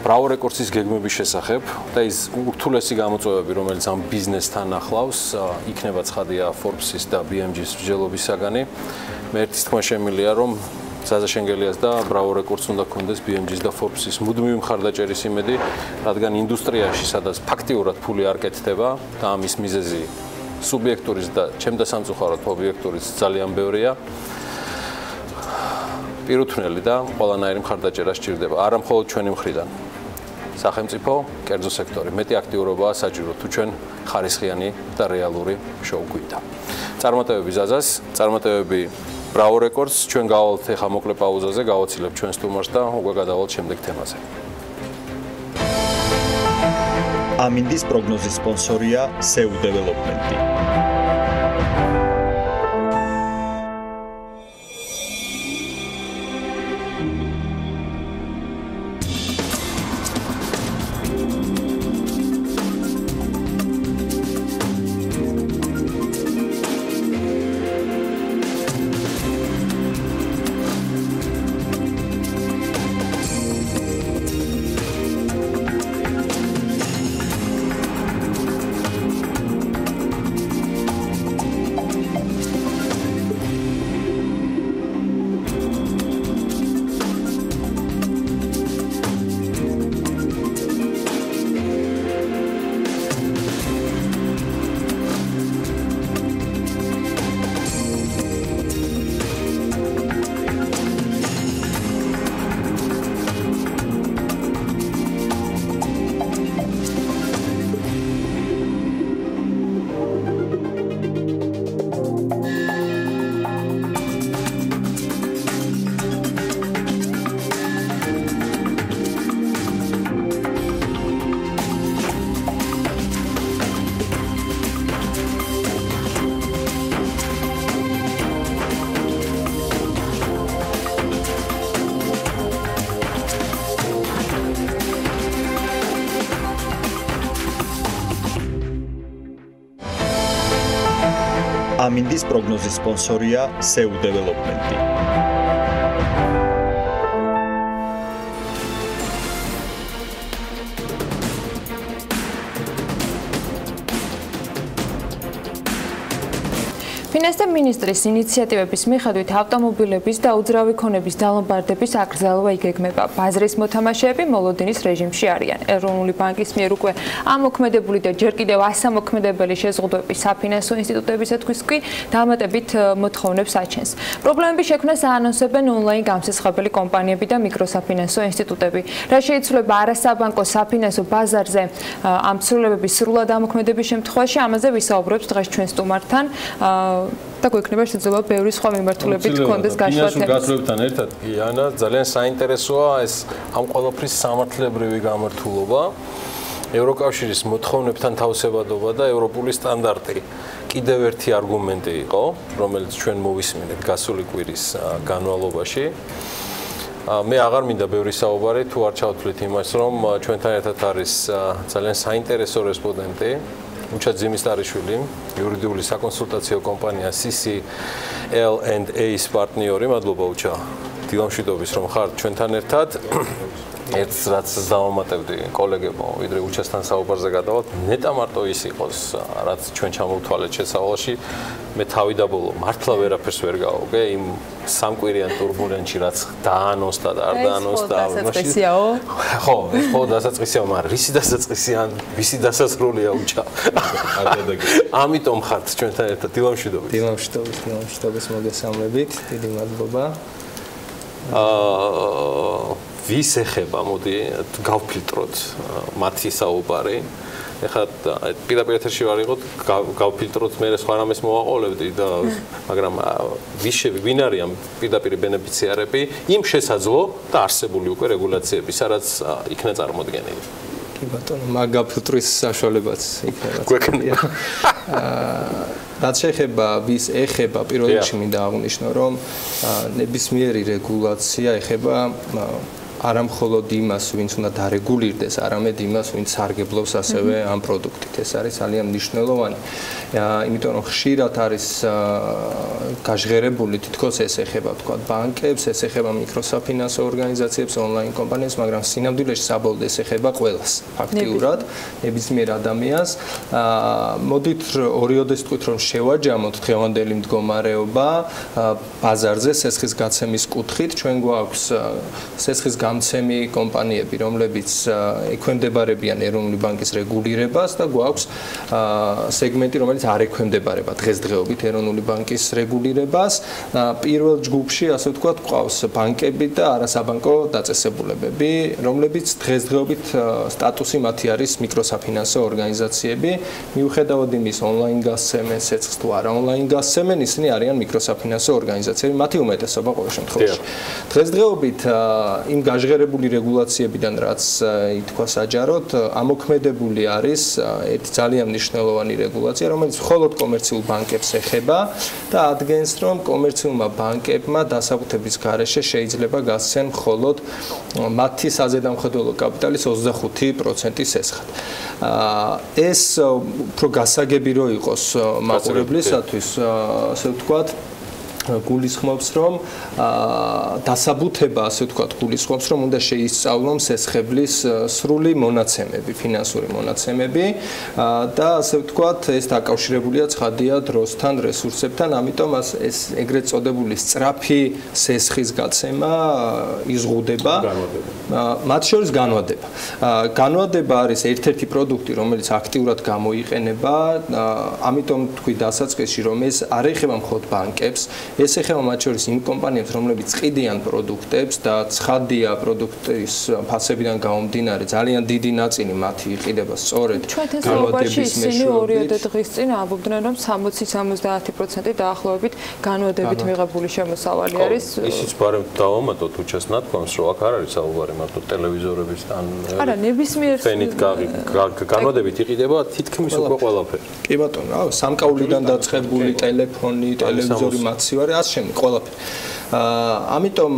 Bravo Records-ის გეგმების შესახებ და ის ურთულესი გამოწვევები, რომელიც ამ ბიზნესთან ახლავს, იქნება ცხადია Forbes-ის და BMG-ის მსჯელობის საგანი. მე ერთის თქმა შემილია, რომ ზაზა შენგელიას და Bravo Records უნდა კონდეს BMG-ის და Forbes-ის მუდმივი მხარდაჭერის იმედი, რადგან ინდუსტრიაში, სადაც ფაქტიურად ფული არ კეთდება და ამის მიზეზი სუბიექტურის და ჩემდა სამწუხაროდ ობიექტურის ძალიან ბევრია. პირუთვნელი და ყველანაირი მხარდაჭერა სჭირდება, არა მხოლოდ ჩვენი მხრიდან. სახელმწიფო, კერძო სექტორი, მეტი აქტიურობაა საჭირო თუ ჩვენ ხარისხიანი და რეალური შოუ გვინდა. წარმატებები ზაზას, წარმატებები Bravo Records, ჩვენ გავალთ ახლა მოკლე პაუზაზე, გავაცილებ ჩვენ სტუმარს და უკვე გადავალთ შემდეგ თემაზე. ამინდის პროგნოზის სპონსორია SEU Development. ამინდის პროგნოზის სპონსორია SEU Development. ფინანსთა მინისტრის ინიციატივების მიხედვით ავტომობილების და უძრავი ქონების დალომბარდების აკრძალვა იგეგმება. ბაზრის მოთამაშეები მოლოდინის რეჟიმში არიან. ეროვნული ბანკის მიერ უკვე ამოქმედებული და ჯერ კიდევ ასამოქმედებელი შეზღუდვების საფინანსო ინსტიტუტებისათვის კი დამატებით მოთხოვნებს აჩენს. პრობლემების შექმნას აანონსებენ ონლაინ გამსესხებელი კომპანიები და მიკროსაფინანსო ინსტიტუტები. რა შეიცვლება არასაბანკო საფინანსო ბაზარზე ამ ცვლილებების სრულად ამოქმედების შემთხვევაში, ამაზე ვისაუბრებთ დღეს ჩვენ სტუმართან. და გვექნება შესაძლებლობა ბევრი სხვა მიმართულებით კონდეს გაშვათების. გასვლებთან ერთად კი ანა ძალიან საინტერესოა ეს ამ ყოველფრის სამართლებრივი გამართულობა, ევროკავშირის მოთხოვნებთან თავსებადობა და ევროპული სტანდარტი. კიდევ ერთი არგუმენტი იყო, რომელიც ჩვენ მოვისმინეთ გასული კვირის განმავლობაში. მე აღარ მინდა ბევრი საუბარი, თუ არ ჩავთვლით იმას, რომ ჩვენთან ერთად არის ძალიან საინტერესო რესპონდენტი. უჩა ძიმისტარიშვილი, იურიდიული საკონსულტაციო კომპანია CCL&A-ის პარტნიორი, მადლობა უჩა დილამშვიდობის რომ ხართ ჩვენთან ერთად. ერთს რაც დავამატებდი კოლეგებო, ვიდრე უჩასთან საუბარზე გადავალთ, ნეტა მარტო ის იყოს, რაც ჩვენ ჩამოვთვალეთ შესავალში, მე თავი და ბოლო მართლა ვერაფერს ვერ გავუგე იმ სამკვირიან турბულენტში, რაც დაანონსდა და არ დაანონსდა დასაწყისიაო? ხო, ეს ხო დასაწყისია, მაგრამ რისი დასაწყისია, ვისი დასასრულია უჩა. ამიტომ ხართ ჩვენთან ერთად დილამშვიდობით. დილამშვიდობის მოგესალმებით, დიდი მადლობა. ვის ეხება, მოდი გავფილტროთ მათი საუბარი. ეხლა პირდაპირ ეთერში ვარ იყოთ, გავფილტროთ მე სხვა რამეს მოვაყოლებდი და მაგრამ ვინ არიან პირდაპირ ბენეფიციარები იმ შესაძლო და არსებული უკვე რეგულაციები, სადაც იქნა წარმოდგენილი. კი ბატონო, მაგ გავფილტრის საშუალებაც იქნება. გვექნება. რაც შეეხება ვის ეხება, პირველ რიგში მინდა აღვნიშნო, რომ ნებისმიერი რეგულაცია ეხება არა მხოლოდ იმას, ვინც უნდა დარეგულირდეს, არამედ იმას, ვინც სარგებლობს ასევე ამ პროდუქტით. ეს არის ძალიან მნიშვნელოვანი. იმიტომ რომ ხშირად არის გაჟღერებული თითქოს ეს ეხება თქვა ბანკებს, ეს ეხება მიკროსაფინანსო ორგანიზაციებს, ონლაინ კომპანიებს, მაგრამ სინამდვილეში საბოლოოდ ეს ეხება ყველას ფაქტიურად, ნებისმიერ ადამიანს. მოდით ორიოდეს თქვით რომ შევაჯამოთ დღევანდელი მდგომარეობა ბაზარზე სესხის გაცემის კუთხით, ჩვენ გვაქვს სესხის გამცემი კომპანიები, რომლებიც ექვემდებარებიან ეროვნული ბანკის რეგულირებას და გვაქვს სეგმენტი, რომელიც არ ექვემდებარება დღესდღეობით ეროვნული ბანკის რეგულირებას. პირველ ჯგუფში, ასე ვთქვათ, გვყავს ბანკები და არასაბანკო დაწესებულებები, რომლებიც დღესდღეობით სტატუსი მათი არის მიკროსაფინანსო ორგანიზაციები. მიუხედავად იმის ონლაინ გასცემენ, სეცხს თუ არა ონლაინ გასცემენ, ისინი არიან მიკროსაფინანსო ორგანიზაციები, მათი უმეტესობა ყოველ შემთხვევაში. დღესდღეობით იმ გაჟღერებული რეგულაციებიდან, რაც ითქვა საჯაროდ, ამოქმედებული არის ერთი ძალიან მნიშვნელოვანი რეგულაცია, რომელიც მხოლოდ კომერციულ ბანკებს ეხება და ადგენს, რომ კომერციულმა ბანკებმა დასაბუთების გარეშე შეიძლება გასცენ მხოლოდ მათი საზედამხედველო კაპიტალის 25% სესხად. ეს უფრო გასაგები რო იყოს მაყურებლისათვის, ასე ვთქვათ, გულისხმობს რომ დასაბუთება, ასე ვთქვათ, გულისხმობს რომ უნდა შეისწავლონ სესხებლის სრული მონაცემები, ფინანსური მონაცემები და ასე ვთქვათ, ეს დაკავშირებულია ცხადია დროსთან, რესურსებთან, ამიტომ ეს ეგრეთ წოდებული სწრაფი სესხის გაცემა იზღუდება. მათ შორის განვადება. განვადება არის ერთ-ერთი პროდუქტი, რომელიც აქტიურად გამოიყენება, ამიტომ თქვი დასაწყისში, რომ ეს არ ეხება მხოლოდ ბანკებს, ეს ეხება მათ შორის იმ კომპანიებს, რომლებიც ყიდიან პროდუქტებს და ცხადია პროდუქტის ფასებიდან გამომდინარე, ძალიან დიდი ნაწილი მათი იყიდება სწორედ განვადების მეშვეობით. 2 დღის წინ ამბობდნენ, რომ 60-70% დაახლოებით განვადებით მიღებული შემოსავალი არის. ისიც ბარემ დავამატოთ უჩას ნათქვამს, რომ აქ არ არის საუბარი მარტო ტელევიზორებისთან. არა, ნებისმიერ ფენით განვადებით იყიდება თითქმის უკვე ყველაფერი. კი ბატონო, სამკაულიდან დაწყებული ტელეფონი, ტელევიზორი, მაცივარი, ასე შემდეგ, ყველაფერი. ამიტომ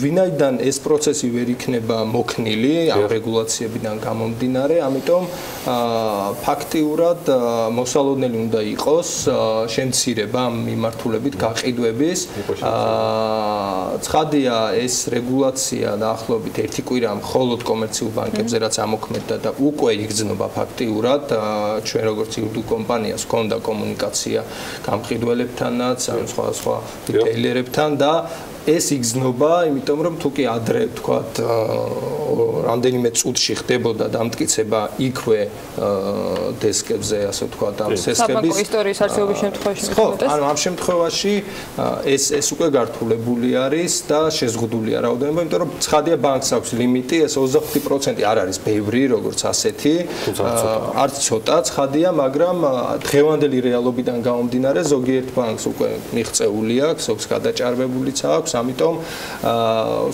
ვინაიდან ეს პროცესი ვერ იქნება მოქნილი ამ რეგულაციებიდან გამომდინარე, ამიტომ ფაქტიურად მოსალოდნელი უნდა იყოს შემცირება ამ მიმართულებით გაყიდვების. ცხადია ეს რეგულაცია დაახლოებით 1 კვირა მხოლოდ კომერციულ ბანკებზე რაც ამოქმედდა და უკვე იგრძნობა ფაქტიურად ჩვენ როგორც იურიდიულ კომპანიას ჰქონდა კომუნიკაცია გამყიდველებთანაც, სხვა რიტეილერებთან და ეს იგრძნობა, იმიტომ რომ თუკი ადრე თქვათ რამდენიმე წუთში ხდებოდა დამტკიცება იქვე დესკებზე, ასე ვთქვათ, ამ სესხების საბანკო ისტორიის არსებობის შემთხვევაში ხო, ანუ ამ შემთხვევაში ეს უკვე გართულებული არის და შეზღუდულია რაოდენობა, იმიტომ რომ ცხადია ბანკს აქვს ლიმიტი, ეს 25% არ არის ბევრი, როგორც ასეთი, არც ცოტა ცხადია, მაგრამ დღევანდელი რეალობიდან გამომდინარე ზოგიერთ ბანკს უკვე მიღწეული აქვს, ზოგს გადაჭარბებულიც აქვს, ამიტომ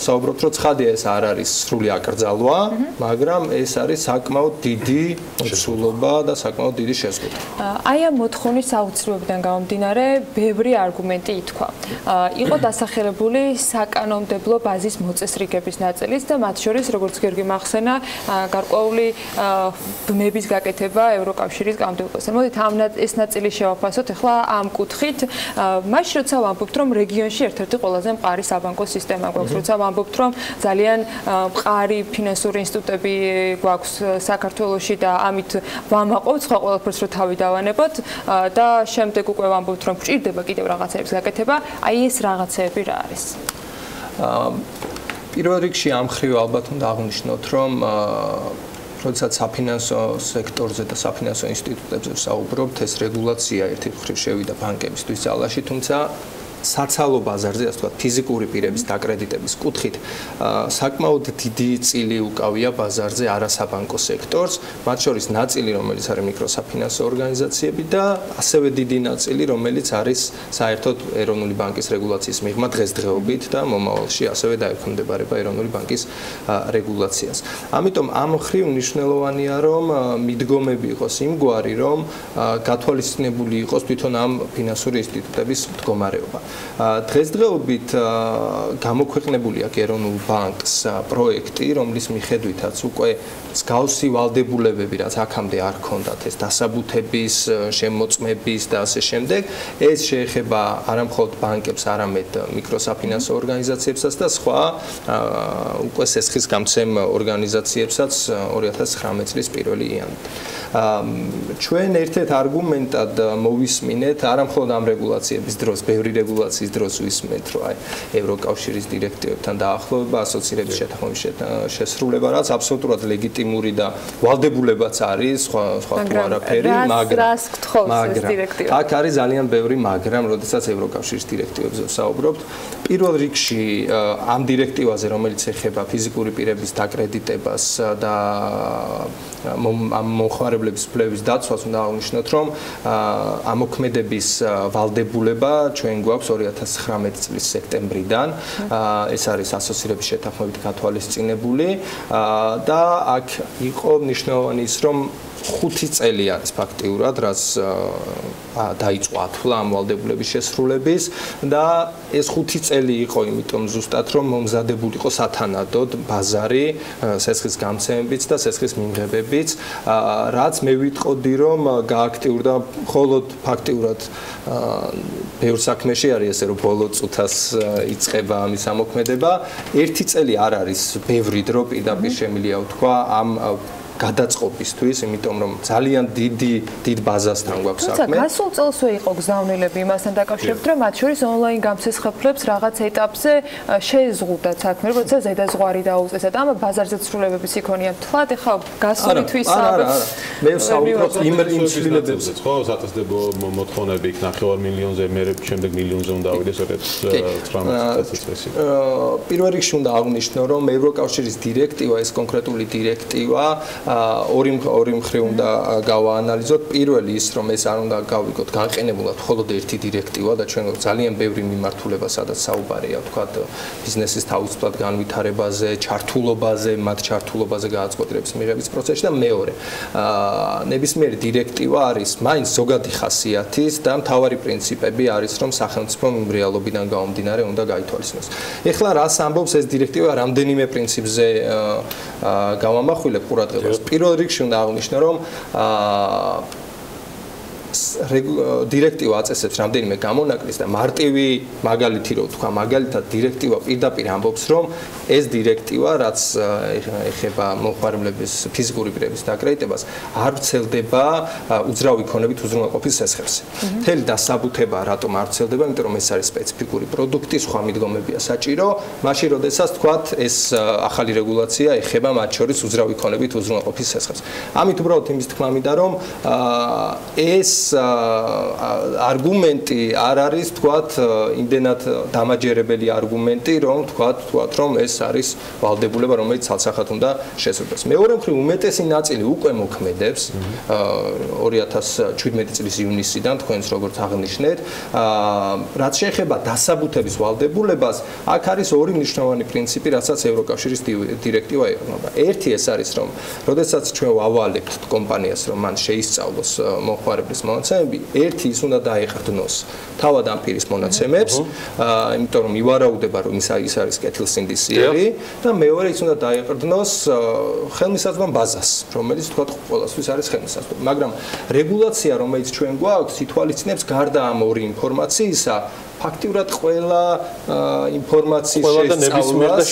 საუბრობთ, რომ ცხადია ეს არ არის სრული აკრძალვა, მაგრამ ეს არის საკმაოდ დიდი მოცულობა და საკმაოდ დიდი შეზღუდვა. აი ამ მოთხოვნის აუცილებლობიდან გამომდინარე, ბევრი არგუმენტი ითქვა. იყო დასახელებული საკანონმდებლო ბაზის მოწესრიგების ნაწილიც და მათ შორის, როგორც გიორგი მახსენა, გარკვეული ბმების გაკეთება ევროკავშირის კანონმდებლობასთან. მოდით ეს ნაწილი შევაფასოთ ახლა ამ კუთხით. მაშინ როცა ვამბობთ, რომ რეგიონში ერთ-ერთი ყველაზე მყარი საბანკო სისტემა გვაქვს, როცა ვამბობთ, რომ ძალიან მყარი ფინანსური ინსტიტუტები გვაქვს საქართველოში და ამით ვამაყობთ სხვა ყველაფერს რომ თავი დავანებოთ და შემდეგ უკვე ვამბობთ, რომ გვჭირდება კიდევ რაღაცების გაკეთება, აი ეს რაღაცეები რა არის? პირველ რიგში ამ ხრივ ალბათ უნდა აღვნიშნოთ, რომ როდესაც საფინანსო სექტორზე და საფინანსო ინსტიტუტებზე ვსაუბრობთ, ეს რეგულაცია ერთი მხრივ შევიდა ბანკებისთვის ძალაში, თუმცა საცალო ბაზარზე, ასე ვთქვათ, ფიზიკური პირების დაკრედიტების კუთხით საკმაოდ დიდი წილი უკავია ბაზარზე არასაბანკო სექტორს, მათ შორის ნაწილი, რომელიც არის მიკროსაფინანსო ორგანიზაციები და ასევე დიდი ნაწილი, რომელიც არის საერთოდ ეროვნული ბანკის რეგულაციის მიღმა დღესდღეობით და მომავალში ასევე დაექვემდებარება ეროვნული ბანკის რეგულაციას. ამიტომ ამ მხრივ მნიშვნელოვანია, რომ მიდგომები იყოს იმგვარი, რომ გათვალისწინებული იყოს თვითონ ამ ფინანსური ინსტიტუტების მდგომარეობა. დღესდღეობით გამოქვეყნებული აქვს ეროვნულ ბანკს პროექტი, რომლის მიხედვითაც უკვე მსგავსი ვალდებულებები, რაც აქამდე არ ჰქონდათ, ეს დასაბუთების, შემოწმების და ასე შემდეგ, ეს შეეხება არა მხოლოდ ბანკებს, არამედ მიკროსაფინანსო ორგანიზაციებსაც და სხვა უკვე სესხისგამცემ ორგანიზაციებსაც 2019 წლის 1 იანვრით. ჩვენ ერთ-ერთ არგუმენტად მოვისმინეთ არა მხოლოდ ამ რეგულაციების დროს, ბევრი რეგულაციის დროს ვისმენთ, რომ აი ევროკავშირის დირექტივებთან დაახლოება, ასოცირების შეთანხმების შესრულება, რაც აბსოლუტურად ლეგიტიმური და ვალდებულებაც არის, სხვა არაფერი, მაგრამ აქ არის ძალიან ბევრი მაგრამ, როდესაც ევროკავშირის დირექტივებზე ვსაუბრობთ, პირველ რიგში ამ დირექტივაზე, რომელიც ეხება ფიზიკური პირების დაკრედიტებას და ამ მომხმარებლების ფლევის დაცვას უნდა აღვნიშნოთ, რომ ამოქმედების ვალდებულება ჩვენ გვაქვს 2019 წლის სექტემბრიდან. ეს არის ასოცირების შეთანხმებით გათვალისწინებული და აქ იყო მნიშვნელოვანი ის, რომ 5 წელი არის ფაქტიურად, რაც დაიწყო ათვლა ამ ვალდებულების შესრულების და ეს 5 წელი იყო იმიტომ ზუსტად, რომ მომზადებული იყო სათანადოდ ბაზარი სესხის გამცემებიც და სესხის მიმღებებიც, რაც მე ვიტყოდი, რომ გააქტიურდა მხოლოდ ფაქტიურად ბევრ საქმეში არის ესე, რომ ბოლო წუთას იწყება ამის ამოქმედება. 1 წელი არ არის ბევრი დრო, პირდაპირ შემიძლია ვთქვა ამ გადაწყობისთვის, იმიტომ რომ ძალიან დიდ ბაზასთან გვაქვს საქმე. თუმცა გასულ წელსვე იყო გზავნილები იმასთან დაკავშირებით, რომ მათ შორის ონლაინ გამსესხებლებს რაღაც ეტაპზე შეეზღუდათ საქმე, როცა ზედაზღვარი დაუწესათ. ამ ბაზარზე ცვლილებების იქონია თვად, ეხლა გასული თვის მე ვსაუბრობ იმ ცვლილებებზე, ხო, საწესდებო მოთხოვნები იქ 9 მილიონზე, მე შემდეგ მილიონზე უნდა ავიდეს 19 წელს. პირველ რიგში უნდა აღვნიშნო, რომ ევროკავშირის დირექტივა, ეს კონკრეტული დირექტივა ორი მხრივ უნდა გავაანალიზოთ. პირველი ის, რომ ეს არ უნდა გავიგოთ განყენებულად მხოლოდ ერთი დირექტივა და ჩვენ ძალიან ბევრი მიმართულება, სადაც საუბარია, თქვათ, ბიზნესის თავისუფლად განვითარებაზე, ჩართულობაზე, მათ ჩართულობაზე გააწყოტრების მიღების პროცესში და მეორე, ნებისმიერი დირექტივა არის მაინც ზოგადი ხასიათის და მთავარი პრინციპები არის, რომ სახელმწიფო რეალობიდან გამომდინარე უნდა გაითვალისწინოს. ეხლა რას ამბობს ეს დირექტივა, რამდენიმე პრინციპზე გავამახვილებ ყურადღებას. პირველ რიგში უნდა აღვნიშნო, რომ დირექტივა აწესებს რამდენიმე გამონაკლისს და მარტივი მაგალითი რო თქვა, მაგალითად დირექტივა პირდაპირ ამბობს, რომ ეს დირექტივა, რაც ეხება მომხმარებლების ფიზიკური პირების დაკრედიტებას, არ ვრცელდება უძრავი ქონებით უზრუნველყოფის სესხებზე. მთელი დასაბუთება რატომ არ ვრცელდება, იმიტომ რომ ეს არის სპეციფიკური პროდუქტი, სხვა მიდგომებია საჭირო, მაშინ როდესაც თქვათ, ეს ახალი რეგულაცია ეხება მათ შორის უძრავი ქონებით უზრუნველყოფის სესხებს. ამით უბრალოდ იმის თქმა მინდა, რომ ეს არგუმენტი არ არის, თქვათ, იმდენად დამაჯერებელი არგუმენტი, რომ თქვათ, რომ ეს არის ვალდებულება, რომელიც ცალსახად უნდა შესრულდეს. მეორე მხრივ, უმეტესი ნაწილი უკვე მოქმედებს 2017 წლის ივნისიდან, თქვენს როგორც აღნიშნეთ, რაც შეეხება დასაბუთების ვალდებულებას, აქ არის ორი მნიშვნელოვანი პრინციპი, რასაც ევროკავშირის დირექტივა ეყრდნობა. ერთი ეს არის, რომ როდესაც ჩვენ ვავალებთ კომპანიას, რომ მან შეისწავლოს მომხმარებლის მონაცემები, ერთი ის უნდა დაეყრდნოს თავად ამ პირის მონაცემებს, იმიტომ რომ ივარაუდება, რომ ის არის კეთილსინდისიერი და მეორე ის უნდა დაეყრდნოს ხელმისაწვდომ ბაზას, რომელიც თქვა ყველასთვის არის ხელმისაწვდომი. მაგრამ რეგულაცია, რომელიც ჩვენ გვაქვს, ითვალისწინებს გარდა ამ ორი ინფორმაციისა, ფაქტიურად ყველა ინფორმაციის შესწავლას,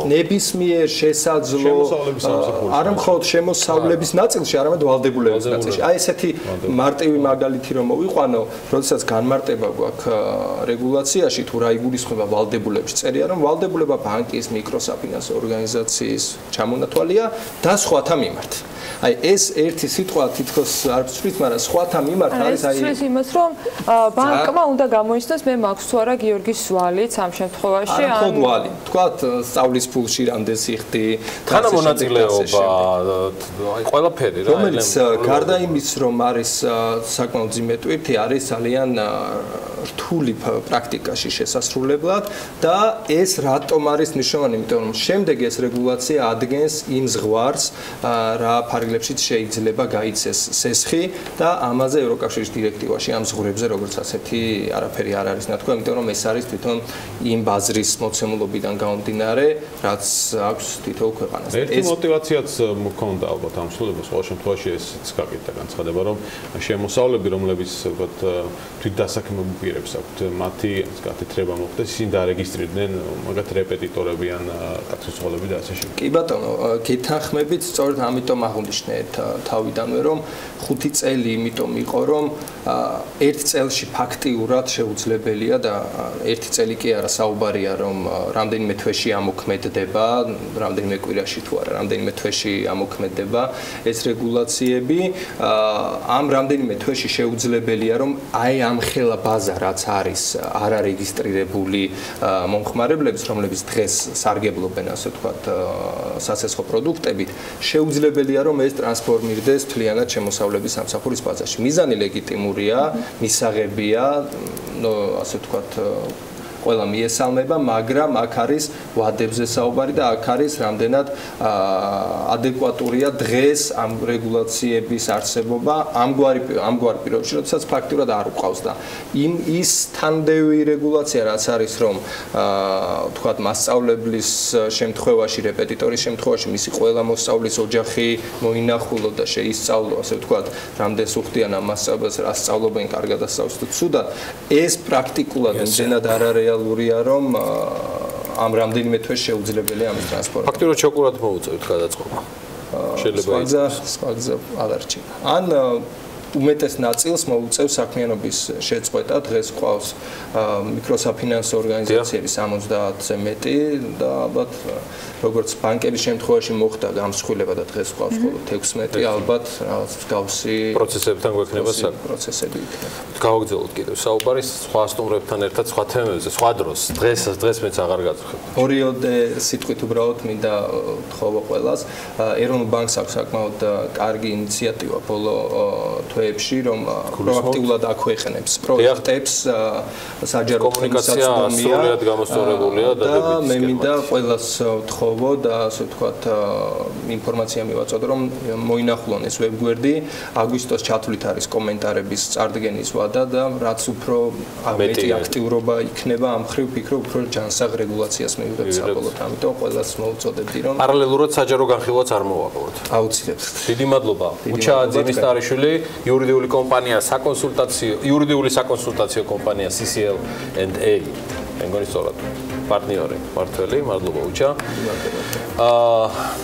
ნებისმიერ შესაძლო არა მხოლოდ შემოსავლების ნაწილში, არამედ ვალდებულების ნაწილში. აი ესეთი მარტივი მაგალითი რომ მოვიყვანო, როდესაც განმარტება გვაქვს რეგულაციაში, თუ რა იგულისხმება ვალდებულებში, წერია რომ ვალდებულება ბანკის, მიკროსაფინანსო ორგანიზაციის ჩამონათვალია და სხვათა მიმართ. აი ეს ერთი სიტყვა თითქოს არ ვცვლით, მაგრამ სხვათა მიმართ არის აი ეს იმას რომ ბანკმა უნდა გამოიცნოს მე მაქვს თუ არა გიორგის ვალიც ამ შემთხვევაში ან ხო ვალი თქვათ სწავლის ფულში რამდენ სიხდი თანა მონაწილეობა აი ყველაფერი რა რომელიც გარდა იმის რომ არის საკმაოდ ძიმე ტვირთი არის ძალიან რთული პრაქტიკაში შესასრულებლად და ეს რატომ არის მნიშვნელოვანი იმიტომ რომ შემდეგ ეს რეგულაცია ადგენს იმ ზღვარს რა ფარგლებშიც შეიძლება გაიცეს სესხი და ამაზე ევროკავშირის დირექტივაში ამ ზღვრებზე როგორც ასეთი არაფერი არ არის ნათქვამი, იმიტომ რომ ეს არის თვითონ იმ ბაზრის მოცემულობიდან გამომდინარე, რაც აქვს თითოეულ ქვეყანას. ერთი мотиваციაც მქონდა ალბათ ამ სრულებას, ყოველ შემთხვევაში ესეც გაკეთდა განცხადება, რომ შემოსავლები, რომლებიც ვთქვათ თვითდასაქმებულ პირებს აქვთ, მათი გათეთრება მოხდეს, ისინი დარეგისტრირდნენ მაგათ რეპეტიტორები ან კაცოცხლები და ასე შემდეგ. კი ბატონო, გითანხმებით, სწორედ ამიტომ აღნიშნეთ თავიდანვე, რომ 5 წელი იმიტომ იყო, რომ ერთ წელში ფაქტიურად შეუძლებელია და ერთი წელი კი არა საუბარია, რომ რამდენიმე თვეში ამოქმედდება, რამდენიმე კვირაში თუ არა, რამდენიმე თვეში ამოქმედდება ეს რეგულაციები, ამ რამდენიმე თვეში შეუძლებელია, რომ აი ამ ხელა ბაზა, რაც არის არარეგისტრირებული მომხმარებლების, რომლებიც დღეს სარგებლობენ, ასე ვთქვათ, სასესხო პროდუქტებით, შეუძლებელია, რომ ეს ტრანსფორმირდეს მთლიანად შემოსავლების სამსახურის ბაზაში. მიზანი ლეგიტიმურია, მისაღებია, ასე ვთქვათ, ყველა მიესალმება, მაგრამ აქ არის ვადებზე საუბარი და აქ არის რამდენად ადეკვატურია დღეს ამ რეგულაციების არსებობა ამგვარ პირობებში, როდესაც ფაქტურად არ უყავს და ის თანმდევი რეგულაცია რაც არის, რომ თქვათ მასწავლებლის შემთხვევაში, რეპეტიტორის შემთხვევაში მისი ყველა მოსწავლის ოჯახი მოინახულო და შეისწავლო, ასე ვთქვათ, რამდენს უხდიან ამ მასწავლებელს, რა სწავლობენ კარგად და სწავლობენ ცუდად, ეს პრაქტიკულად იმდენად არ არის რეალურია, რომ ამ რამდენიმე თვეს შეუძლებელია ამის ტრანსპორტი. ფაქტიურად შოკურად მოუწევთ გადაწყობა. შეიძლება სხვა გზა არ რჩება. ან უმეტეს ნაწილს მოუწევს საქმიანობის შეწყვეტა. დღეს ყავს მიკროსაფინანსო ორგანიზაციები 70-ზე მეტი და ალბათ როგორც ბანკების შემთხვევაში მოხდა გამსხვილება და დღეს ყავს მხოლოდ 16, ალბათ რაღაც მსგავსი პროცესებთან გვექნება პროცესები იქნება. გავაგრძელოთ კიდევ საუბარი სხვა სტუმრებთან ერთად სხვა თემებზე, სხვა დროს. დღეს მეც აღარ გაძახებ. ორიოდე სიტყვით უბრალოდ მინდა თხოვო ყველას. ეროვნულ ბანკს აქვს საკმაოდ კარგი ინიციატივა ბოლო თვეებში, რომ პროაქტიულად აქვეყნებს პროექტებს საჯარო კომუნიკაცია სრულად გამოსწორებულია და მე მინდა ყველას თხოვო და ასე ვთქვათ ინფორმაცია მივაწოდო, რომ მოინახულონ ეს ვებგვერდი. აგვისტოს ჩათვლით არის კომენტარების წარდგენის ვადა და რაც უფრო მეტი აქტიურობა იქნება ამ ხრივ ფიქრობ უფრო ჯანსაღ რეგულაციას მივიღებთ საბოლოოდ. ამიტომ ყველას მოვუწოდებდი, რომ პარალელურად საჯარო განხილვაც არ მოვაკლოთ. აუცილებლად. დიდი მადლობა. უჩა ძიმისტარიშვილი, იურიდიული საკონსულტაციო კომპანია CCL&A. მე მგონი სწორად პარტნიორი, მართველი, მადლობა უჩა.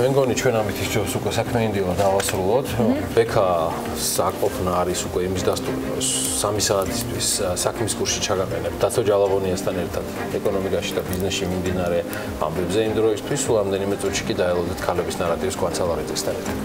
მე მგონი ჩვენ ამით ის ჯობს უკვე საქმეინდილა დავასრულოთ. ბექა საკოფნა არის უკვე იმის დასტურება, 3 საათისთვის საქმის კურსში ჩაგაყენებ დაცო ჯალავონიასთან ერთად ეკონომიკაში და ბიზნესში მიმდინარე ამბებზე იმ დროისთვის. სულ რამდენიმე წუთში კი დაელოდეთ ქალების ნარატივს კვანცალარიძესთან ერთად.